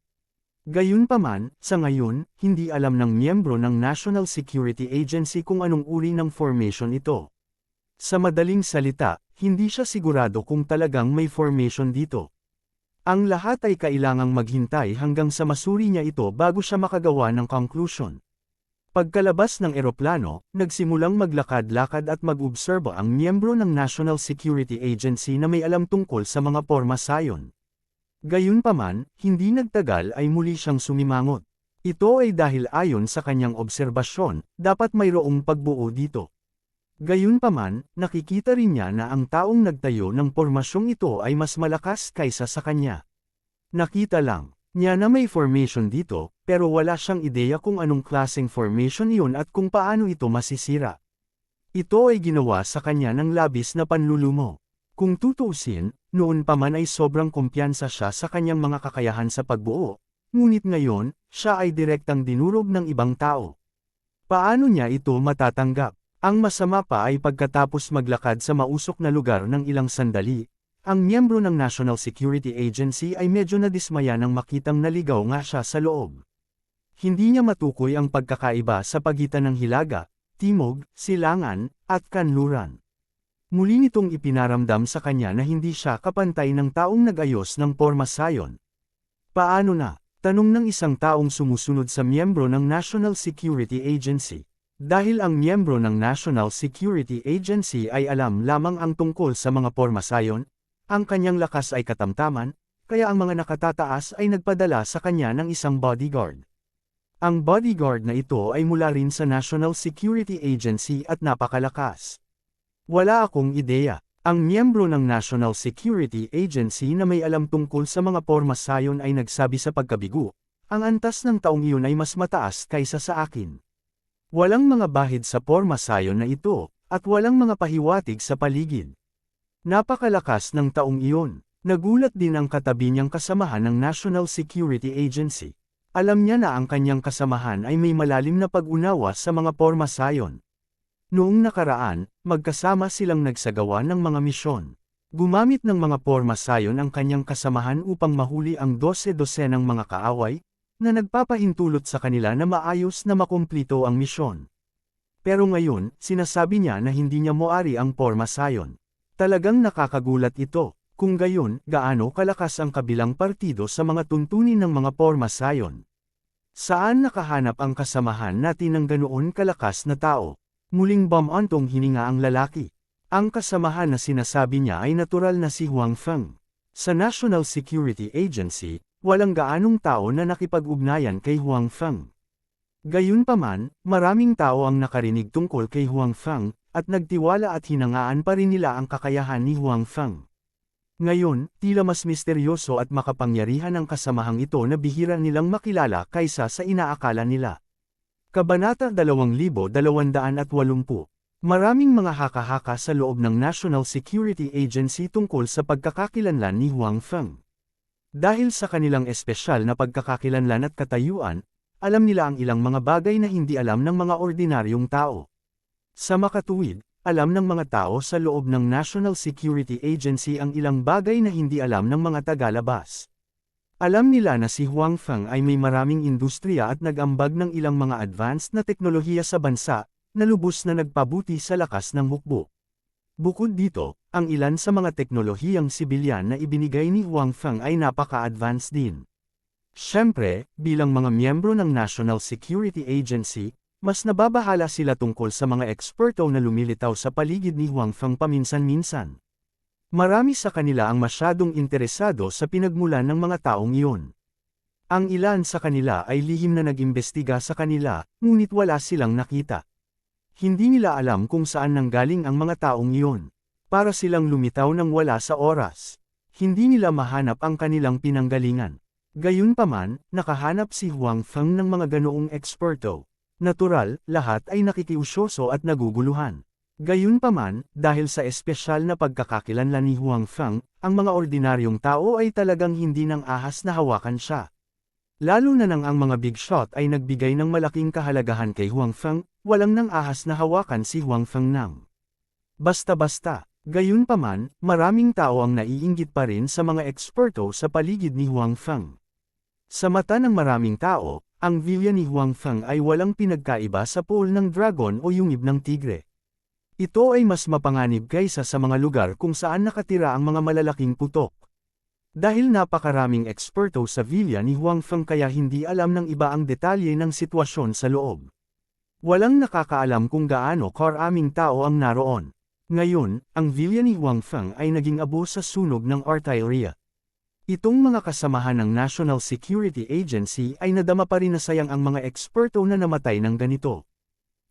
Gayunpaman, sa ngayon, hindi alam ng miyembro ng National Security Agency kung anong uri ng formation ito. Sa madaling salita, hindi siya sigurado kung talagang may formation dito. Ang lahat ay kailangang maghintay hanggang sa masuri niya ito bago siya makagawa ng conclusion. Pagkalabas ng eroplano, nagsimulang maglakad-lakad at mag-obserba ang miyembro ng National Security Agency na may alam tungkol sa mga pormasayon. Gayunpaman, hindi nagtagal ay muli siyang sumimangot. Ito ay dahil ayon sa kanyang obserbasyon, dapat mayroong pagbuo dito. Gayunpaman, nakikita rin niya na ang taong nagtayo ng pormasyong ito ay mas malakas kaysa sa kanya. Nakita lang niya na may formation dito, pero wala siyang ideya kung anong klaseng formation iyon at kung paano ito masisira. Ito ay ginawa sa kanya ng labis na panlulumo. Kung tutuusin, noon pa man ay sobrang kumpiyansa siya sa kanyang mga kakayahan sa pagbuo, ngunit ngayon, siya ay direktang dinurog ng ibang tao. Paano niya ito matatanggap? Ang masama pa ay pagkatapos maglakad sa mausok na lugar ng ilang sandali, ang miyembro ng National Security Agency ay medyo nadismaya nang makitang naligaw nga siya sa loob. Hindi niya matukoy ang pagkakaiba sa pagitan ng Hilaga, Timog, Silangan, at Kanluran. Muli nitong ipinaramdam sa kanya na hindi siya kapantay ng taong nag-ayos ng pormasayon. Paano na? Tanong ng isang taong sumusunod sa miyembro ng National Security Agency. Dahil ang miyembro ng National Security Agency ay alam lamang ang tungkol sa mga pormasayon, ang kanyang lakas ay katamtaman, kaya ang mga nakatataas ay nagpadala sa kanya ng isang bodyguard. Ang bodyguard na ito ay mula rin sa National Security Agency at napakalakas. Wala akong ideya. Ang miyembro ng National Security Agency na may alam tungkol sa mga pormasayon ay nagsabi sa pagkabigo, ang antas ng taong iyon ay mas mataas kaysa sa akin. Walang mga bahid sa pormasayon na ito, at walang mga pahiwatig sa paligid. Napakalakas ng taong iyon. Nagulat din ang katabi niyang kasamahan ng National Security Agency. Alam niya na ang kanyang kasamahan ay may malalim na pag-unawa sa mga pormasayon. Noong nakaraan, magkasama silang nagsagawa ng mga misyon. Gumamit ng mga pormasayon ang kanyang kasamahan upang mahuli ang 12-dosenang mga kaaway, na nagpapahintulot sa kanila na maayos na makumplito ang misyon. Pero ngayon, sinasabi niya na hindi niya moari ang pormasayon. Talagang nakakagulat ito, kung gayon, gaano kalakas ang kabilang partido sa mga tuntunin ng mga pormasayon. Saan nakahanap ang kasamahan natin ng ganoon kalakas na tao? Muling bumantong hininga ang lalaki. Ang kasamahan na sinasabi niya ay natural na si Huang Feng. Sa National Security Agency, walang gaanong tao na nakipag-ugnayan kay Huang Feng. Gayunpaman, maraming tao ang nakarinig tungkol kay Huang Feng, at nagtiwala at hinangaan pa rin nila ang kakayahan ni Huang Feng. Ngayon, tila mas misteryoso at makapangyarihan ang kasamahang ito na bihira nilang makilala kaysa sa inaakala nila. Kabanata 2280. Maraming mga haka-haka sa loob ng National Security Agency tungkol sa pagkakakilanlan ni Huang Feng. Dahil sa kanilang espesyal na pagkakakilanlan at katayuan, alam nila ang ilang mga bagay na hindi alam ng mga ordinaryong tao. Sa makatuwid, alam ng mga tao sa loob ng National Security Agency ang ilang bagay na hindi alam ng mga tagalabas. Alam nila na si Huang Feng ay may maraming industriya at nag-ambag ng ilang mga advanced na teknolohiya sa bansa, na lubos na nagpabuti sa lakas ng hukbo. Bukod dito, ang ilan sa mga teknolohiyang sibilyan na ibinigay ni Huang Feng ay napaka-advanced din. Siyempre, bilang mga miyembro ng National Security Agency, mas nababahala sila tungkol sa mga eksperto na lumilitaw sa paligid ni Huang Feng paminsan-minsan. Marami sa kanila ang masyadong interesado sa pinagmulan ng mga taong iyon. Ang ilan sa kanila ay lihim na nag-imbestiga sa kanila, ngunit wala silang nakita. Hindi nila alam kung saan nanggaling ang mga taong iyon. Para silang lumitaw ng wala sa oras. Hindi nila mahanap ang kanilang pinanggalingan. Gayunpaman, nakahanap si Huang Feng ng mga ganoong eksperto. Natural, lahat ay nakikiusyoso at naguguluhan. Gayunpaman, dahil sa espesyal na pagkakakilanlan ni Huang Feng, ang mga ordinaryong tao ay talagang hindi nang ahas na hawakan siya. Lalo na nang ang mga big shot ay nagbigay ng malaking kahalagahan kay Huang Feng, walang nang ahas na hawakan si Huang Feng nang basta-basta. Gayunpaman, maraming tao ang naiinggit pa rin sa mga eksperto sa paligid ni Huang Feng. Sa mata ng maraming tao, ang vilya ni Huang Feng ay walang pinagkaiba sa pool ng dragon o yungib ng tigre. Ito ay mas mapanganib kaysa sa mga lugar kung saan nakatira ang mga malalaking putok. Dahil napakaraming eksperto sa vilya ni Huang Feng kaya hindi alam ng iba ang detalye ng sitwasyon sa loob. Walang nakakaalam kung gaano karaming tao ang naroon. Ngayon, ang vilya ni Huang Feng ay naging abo sa sunog ng artillery. Itong mga kasamahan ng National Security Agency ay nadama pa rin na sayang ang mga eksperto na namatay ng ganito.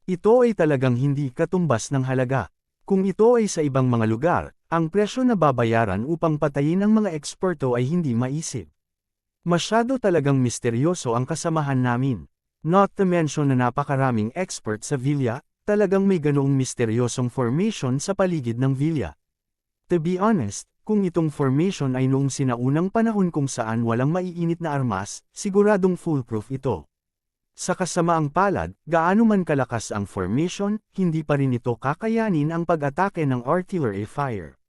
Ito ay talagang hindi katumbas ng halaga. Kung ito ay sa ibang mga lugar, ang presyo na babayaran upang patayin ang mga eksperto ay hindi maisip. Masyado talagang misteryoso ang kasamahan namin. Not to mention na napakaraming expert sa vilya, talagang may ganoong misteryosong formation sa paligid ng vilya. To be honest, kung itong formation ay noong sinaunang panahon kung saan walang maiinit na armas, siguradong foolproof ito. Sa kasamaang palad, gaano man kalakas ang formation, hindi pa rin ito kakayanin ang pag-atake ng artillery fire.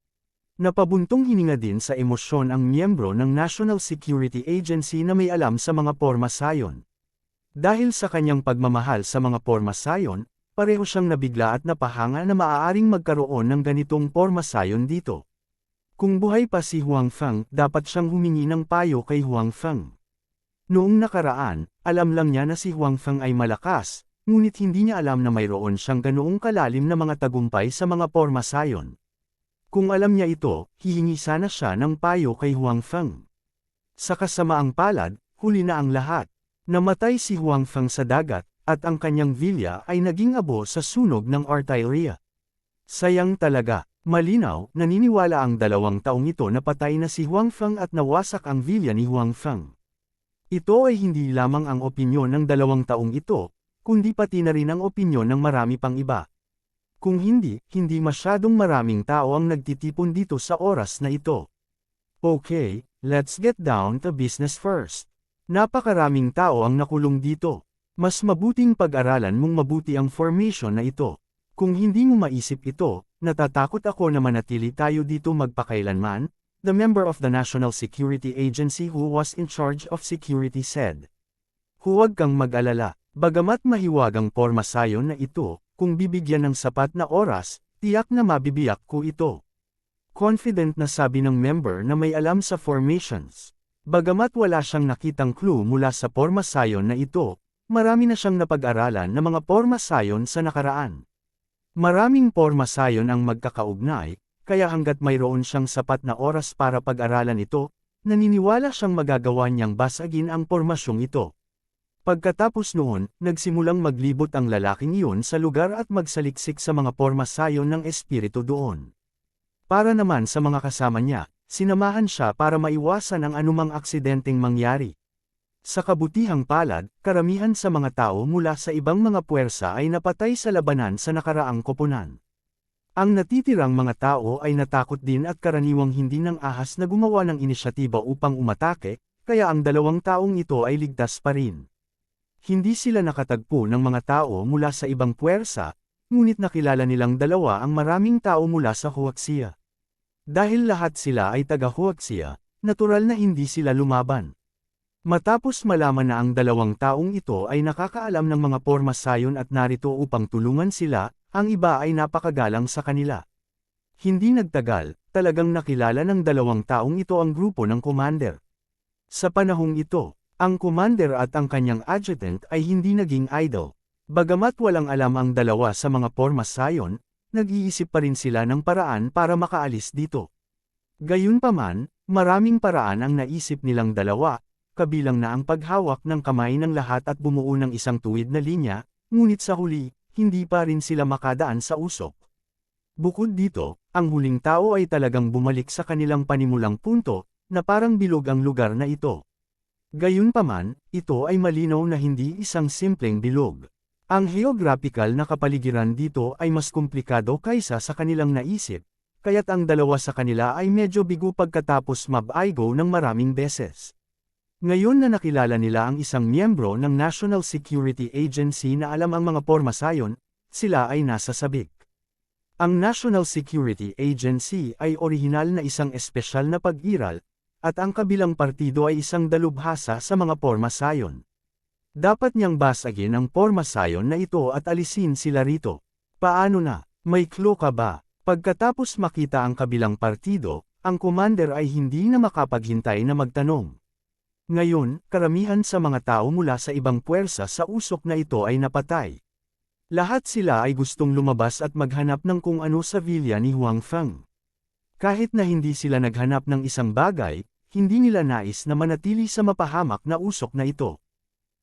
Napabuntong hininga din sa emosyon ang miyembro ng National Security Agency na may alam sa mga porma sayon. Dahil sa kanyang pagmamahal sa mga porma sayon, pareho siyang nabigla at napahanga na maaaring magkaroon ng ganitong porma sayon dito. Kung buhay pa si Huang Feng, dapat siyang humingi ng payo kay Huang Feng. Noong nakaraan, alam lang niya na si Huang Feng ay malakas, ngunit hindi niya alam na mayroon siyang ganoong kalalim na mga tagumpay sa mga porma sayon. Kung alam niya ito, hihingi sana siya ng payo kay Huang Feng. Sa kasamaang palad, huli na ang lahat. Namatay si Huang Feng sa dagat, at ang kanyang vilya ay naging abo sa sunog ng artilleria. Sayang talaga. Malinaw, naniniwala ang 2 taong ito na patay na si Huang Feng at nawasak ang vilya ni Huang Feng. Ito ay hindi lamang ang opinyon ng 2 taong ito, kundi pati na rin ang opinyon ng marami pang iba. Kung hindi masyadong maraming tao ang nagtitipon dito sa oras na ito. Okay, let's get down to business first. Napakaraming tao ang nakulong dito. Mas mabuting pag-aralan mong mabuti ang formation na ito. Kung hindi mo maisip ito, natatakot ako na manatili tayo dito magpakailanman, the member of the National Security Agency who was in charge of security said. Huwag kang mag-alala, bagamat mahiwagang porma sayon na ito, kung bibigyan ng sapat na oras, tiyak na mabibiyak ko ito. Confident na sabi ng member na may alam sa formations. Bagamat wala siyang nakitang clue mula sa porma sayon na ito, marami na siyang napag-aralan na mga porma sayon sa nakaraan. Maraming porma sayon ang magkakaugnay, kaya hanggat mayroon siyang sapat na oras para pag-aralan ito, naniniwala siyang magagawa niyang basagin ang pormasyong ito. Pagkatapos noon, nagsimulang maglibot ang lalaking iyon sa lugar at magsaliksik sa mga porma sayon ng espiritu doon. Para naman sa mga kasama niya, sinamahan siya para maiwasan ang anumang aksidenteng mangyari. Sa kabutihang palad, karamihan sa mga tao mula sa ibang mga puwersa ay napatay sa labanan sa nakaraang koponan. Ang natitirang mga tao ay natakot din at karaniwang hindi nang ahas na gumawa ng inisyatiba upang umatake, kaya ang 2 taong ito ay ligtas pa rin. Hindi sila nakatagpo ng mga tao mula sa ibang puwersa, ngunit nakilala nilang 2 ang maraming tao mula sa Huaxia. Dahil lahat sila ay taga-Huaxia, natural na hindi sila lumaban. Matapos malaman na ang 2 taong ito ay nakakaalam ng mga porma sayon at narito upang tulungan sila, ang iba ay napakagalang sa kanila. Hindi nagtagal, talagang nakilala ng 2 taong ito ang grupo ng commander. Sa panahong ito, ang commander at ang kanyang adjutant ay hindi naging idle. Bagamat walang alam ang 2 sa mga porma sayon, nag-iisip pa rin sila ng paraan para makaalis dito. Gayunpaman, maraming paraan ang naisip nilang 2, kabilang na ang paghawak ng kamay ng lahat at bumuo ng isang tuwid na linya, ngunit sa huli, hindi pa rin sila makadaan sa usok. Bukod dito, ang huling tao ay talagang bumalik sa kanilang panimulang punto, na parang bilog ang lugar na ito. Gayunpaman, ito ay malinaw na hindi isang simpleng bilog. Ang geographical na kapaligiran dito ay mas komplikado kaysa sa kanilang naisip, kaya't ang 2 sa kanila ay medyo bigo pagkatapos mab-aigo ng maraming beses. Ngayon na nakilala nila ang isang miyembro ng National Security Agency na alam ang mga porma sayon, sila ay nasa sabik. Ang National Security Agency ay orihinal na isang espesyal na pag-iral, at ang kabilang partido ay isang dalubhasa sa mga porma sayon. Dapat niyang basagin ang porma sayon na ito at alisin sila rito. Paano na? May clue ka ba? Pagkatapos makita ang kabilang partido, ang commander ay hindi na makapaghintay na magtanong. Ngayon, karamihan sa mga tao mula sa ibang puwersa sa usok na ito ay napatay. Lahat sila ay gustong lumabas at maghanap ng kung ano sa vilya ni Huang Feng. Kahit na hindi sila naghanap ng isang bagay, hindi nila nais na manatili sa mapahamak na usok na ito.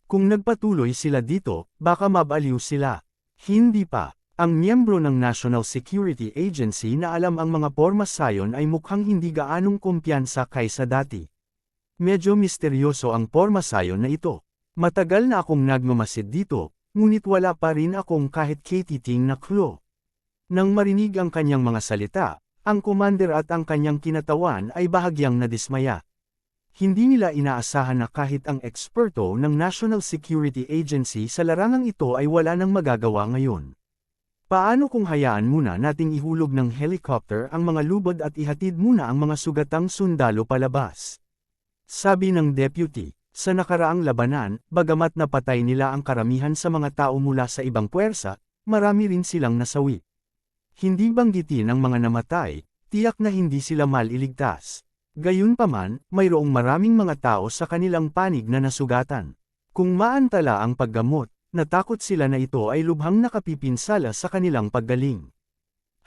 Kung nagpatuloy sila dito, baka mabaliw sila. Hindi pa. Ang miyembro ng National Security Agency na alam ang mga porma sayon ay mukhang hindi gaanong kumpiyansa kaysa dati. Medyo misteryoso ang porma sayon na ito. Matagal na akong nagmamasid dito, ngunit wala pa rin akong kahit katiting na clue. Nang marinig ang kanyang mga salita, Ang commander at ang kanyang kinatawan ay bahagyang nadismaya. Hindi nila inaasahan na kahit ang eksperto ng National Security Agency sa larangang ito ay wala nang magagawa ngayon. Paano kung hayaan muna nating ihulog ng helicopter ang mga lubod at ihatid muna ang mga sugatang sundalo palabas? Sabi ng deputy, sa nakaraang labanan, bagamat napatay nila ang karamihan sa mga tao mula sa ibang puwersa, marami rin silang nasawi. Hindi banggitin ang mga namatay, tiyak na hindi sila maliligtas. Gayunpaman, mayroong maraming mga tao sa kanilang panig na nasugatan. Kung maantala ang paggamot, natakot sila na ito ay lubhang nakapipinsala sa kanilang paggaling.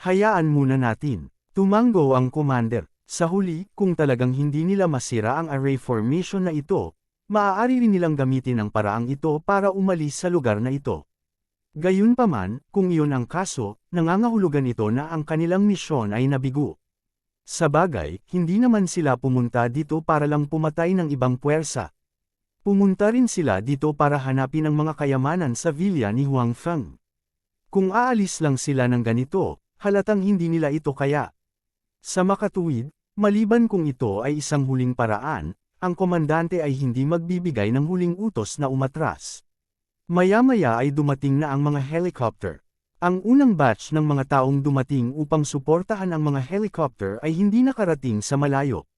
Hayaan muna natin. Tumanggo ang commander. Sa huli, kung talagang hindi nila masira ang array formation na ito, maaari rin nilang gamitin ang paraang ito para umalis sa lugar na ito. Gayunpaman, kung iyon ang kaso, nangangahulugan ito na ang kanilang misyon ay nabigo. Sa bagay, hindi naman sila pumunta dito para lang pumatay ng ibang puwersa. Pumunta rin sila dito para hanapin ang mga kayamanan sa villa ni Huang Feng. Kung aalis lang sila ng ganito, halatang hindi nila ito kaya. Sa makatuwid, maliban kung ito ay isang huling paraan, ang komandante ay hindi magbibigay ng huling utos na umatras. Maya-maya ay dumating na ang mga helicopter. Ang unang batch ng mga taong dumating upang suportahan ang mga helicopter ay hindi nakarating sa malayo.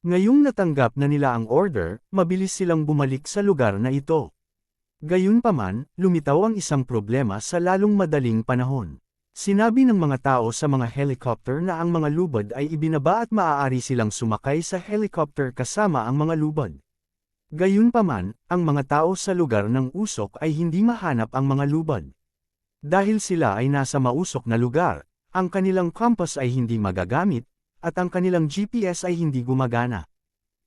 Ngayong natanggap na nila ang order, mabilis silang bumalik sa lugar na ito. Gayunpaman, lumitaw ang isang problema sa lalong madaling panahon. Sinabi ng mga tao sa mga helicopter na ang mga lubod ay ibinaba at maaari silang sumakay sa helicopter kasama ang mga lubod. Gayunpaman, ang mga tao sa lugar ng usok ay hindi mahanap ang mga lubod. Dahil sila ay nasa mausok na lugar, ang kanilang compass ay hindi magagamit, at ang kanilang GPS ay hindi gumagana.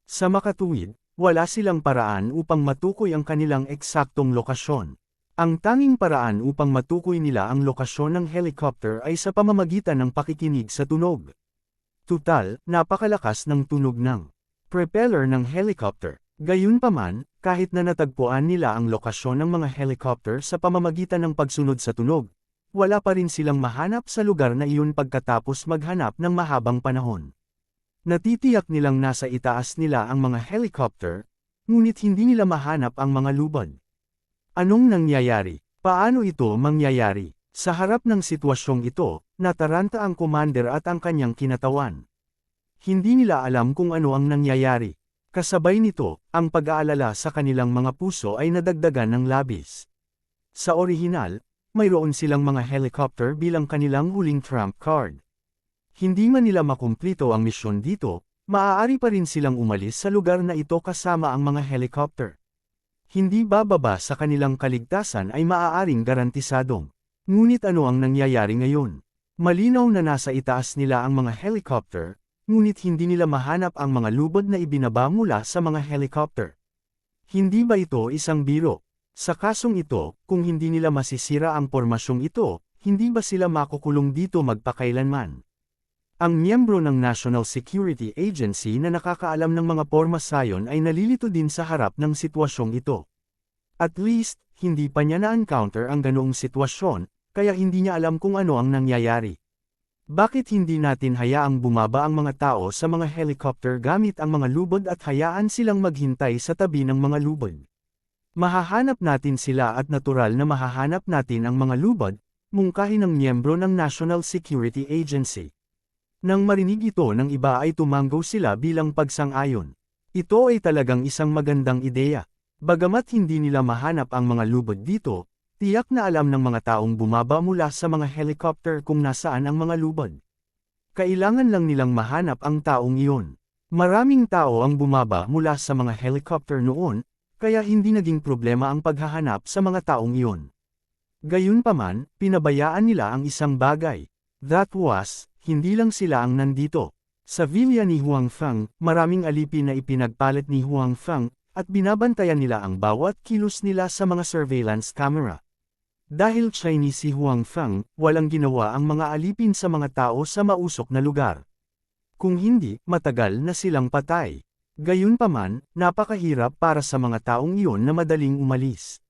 Sa makatuwid, wala silang paraan upang matukoy ang kanilang eksaktong lokasyon. Ang tanging paraan upang matukoy nila ang lokasyon ng helicopter ay sa pamamagitan ng pakikinig sa tunog. Tutal, napakalakas ng tunog ng propeller ng helicopter. Gayunpaman, kahit na natagpuan nila ang lokasyon ng mga helicopter sa pamamagitan ng pagsunod sa tunog, wala pa rin silang mahanap sa lugar na iyon pagkatapos maghanap ng mahabang panahon. Natitiyak nilang nasa itaas nila ang mga helicopter, ngunit hindi nila mahanap ang mga lubod. Anong nangyayari? Paano ito mangyayari? Sa harap ng sitwasyong ito, nataranta ang commander at ang kanyang kinatawan. Hindi nila alam kung ano ang nangyayari. Kasabay nito, ang pag-aalala sa kanilang mga puso ay nadagdagan ng labis. Sa orihinal, mayroon silang mga helicopter bilang kanilang huling trump card. Hindi man nila makumplito ang misyon dito, maaari pa rin silang umalis sa lugar na ito kasama ang mga helicopter. Hindi bababa sa kanilang kaligtasan ay maaaring garantisadong. Ngunit ano ang nangyayari ngayon? Malinaw na nasa itaas nila ang mga helicopter, ngunit hindi nila mahanap ang mga lubod na ibinaba mula sa mga helicopter. Hindi ba ito isang biro? Sa kasong ito, kung hindi nila masisira ang pormasyong ito, hindi ba sila makukulong dito magpakailanman? Ang miyembro ng National Security Agency na nakakaalam ng mga pormasayon ay nalilito din sa harap ng sitwasyong ito. At least, hindi pa niya na-encounter ang ganoong sitwasyon, kaya hindi niya alam kung ano ang nangyayari. Bakit hindi natin hayaang bumaba ang mga tao sa mga helicopter gamit ang mga lubod at hayaan silang maghintay sa tabi ng mga lubod? Mahahanap natin sila at natural na mahahanap natin ang mga lubod, mungkahi ng miyembro ng National Security Agency. Nang marinig ito ng iba ay tumanggo sila bilang pagsang-ayon. Ito ay talagang isang magandang ideya. Bagamat hindi nila mahanap ang mga lubod dito, tiyak na alam ng mga taong bumaba mula sa mga helicopter kung nasaan ang mga lubod. Kailangan lang nilang mahanap ang taong iyon. Maraming tao ang bumaba mula sa mga helicopter noon, kaya hindi naging problema ang paghahanap sa mga taong iyon. Gayunpaman, pinabayaan nila ang isang bagay. That was, hindi lang sila ang nandito. Sa villa ni Huang Feng, maraming alipin na ipinagpalit ni Huang Feng, at binabantayan nila ang bawat kilos nila sa mga surveillance camera. Dahil Chinese si Huang Feng, walang ginawa ang mga alipin sa mga tao sa mausok na lugar. Kung hindi, matagal na silang patay. Gayunpaman, napakahirap para sa mga taong iyon na madaling umalis.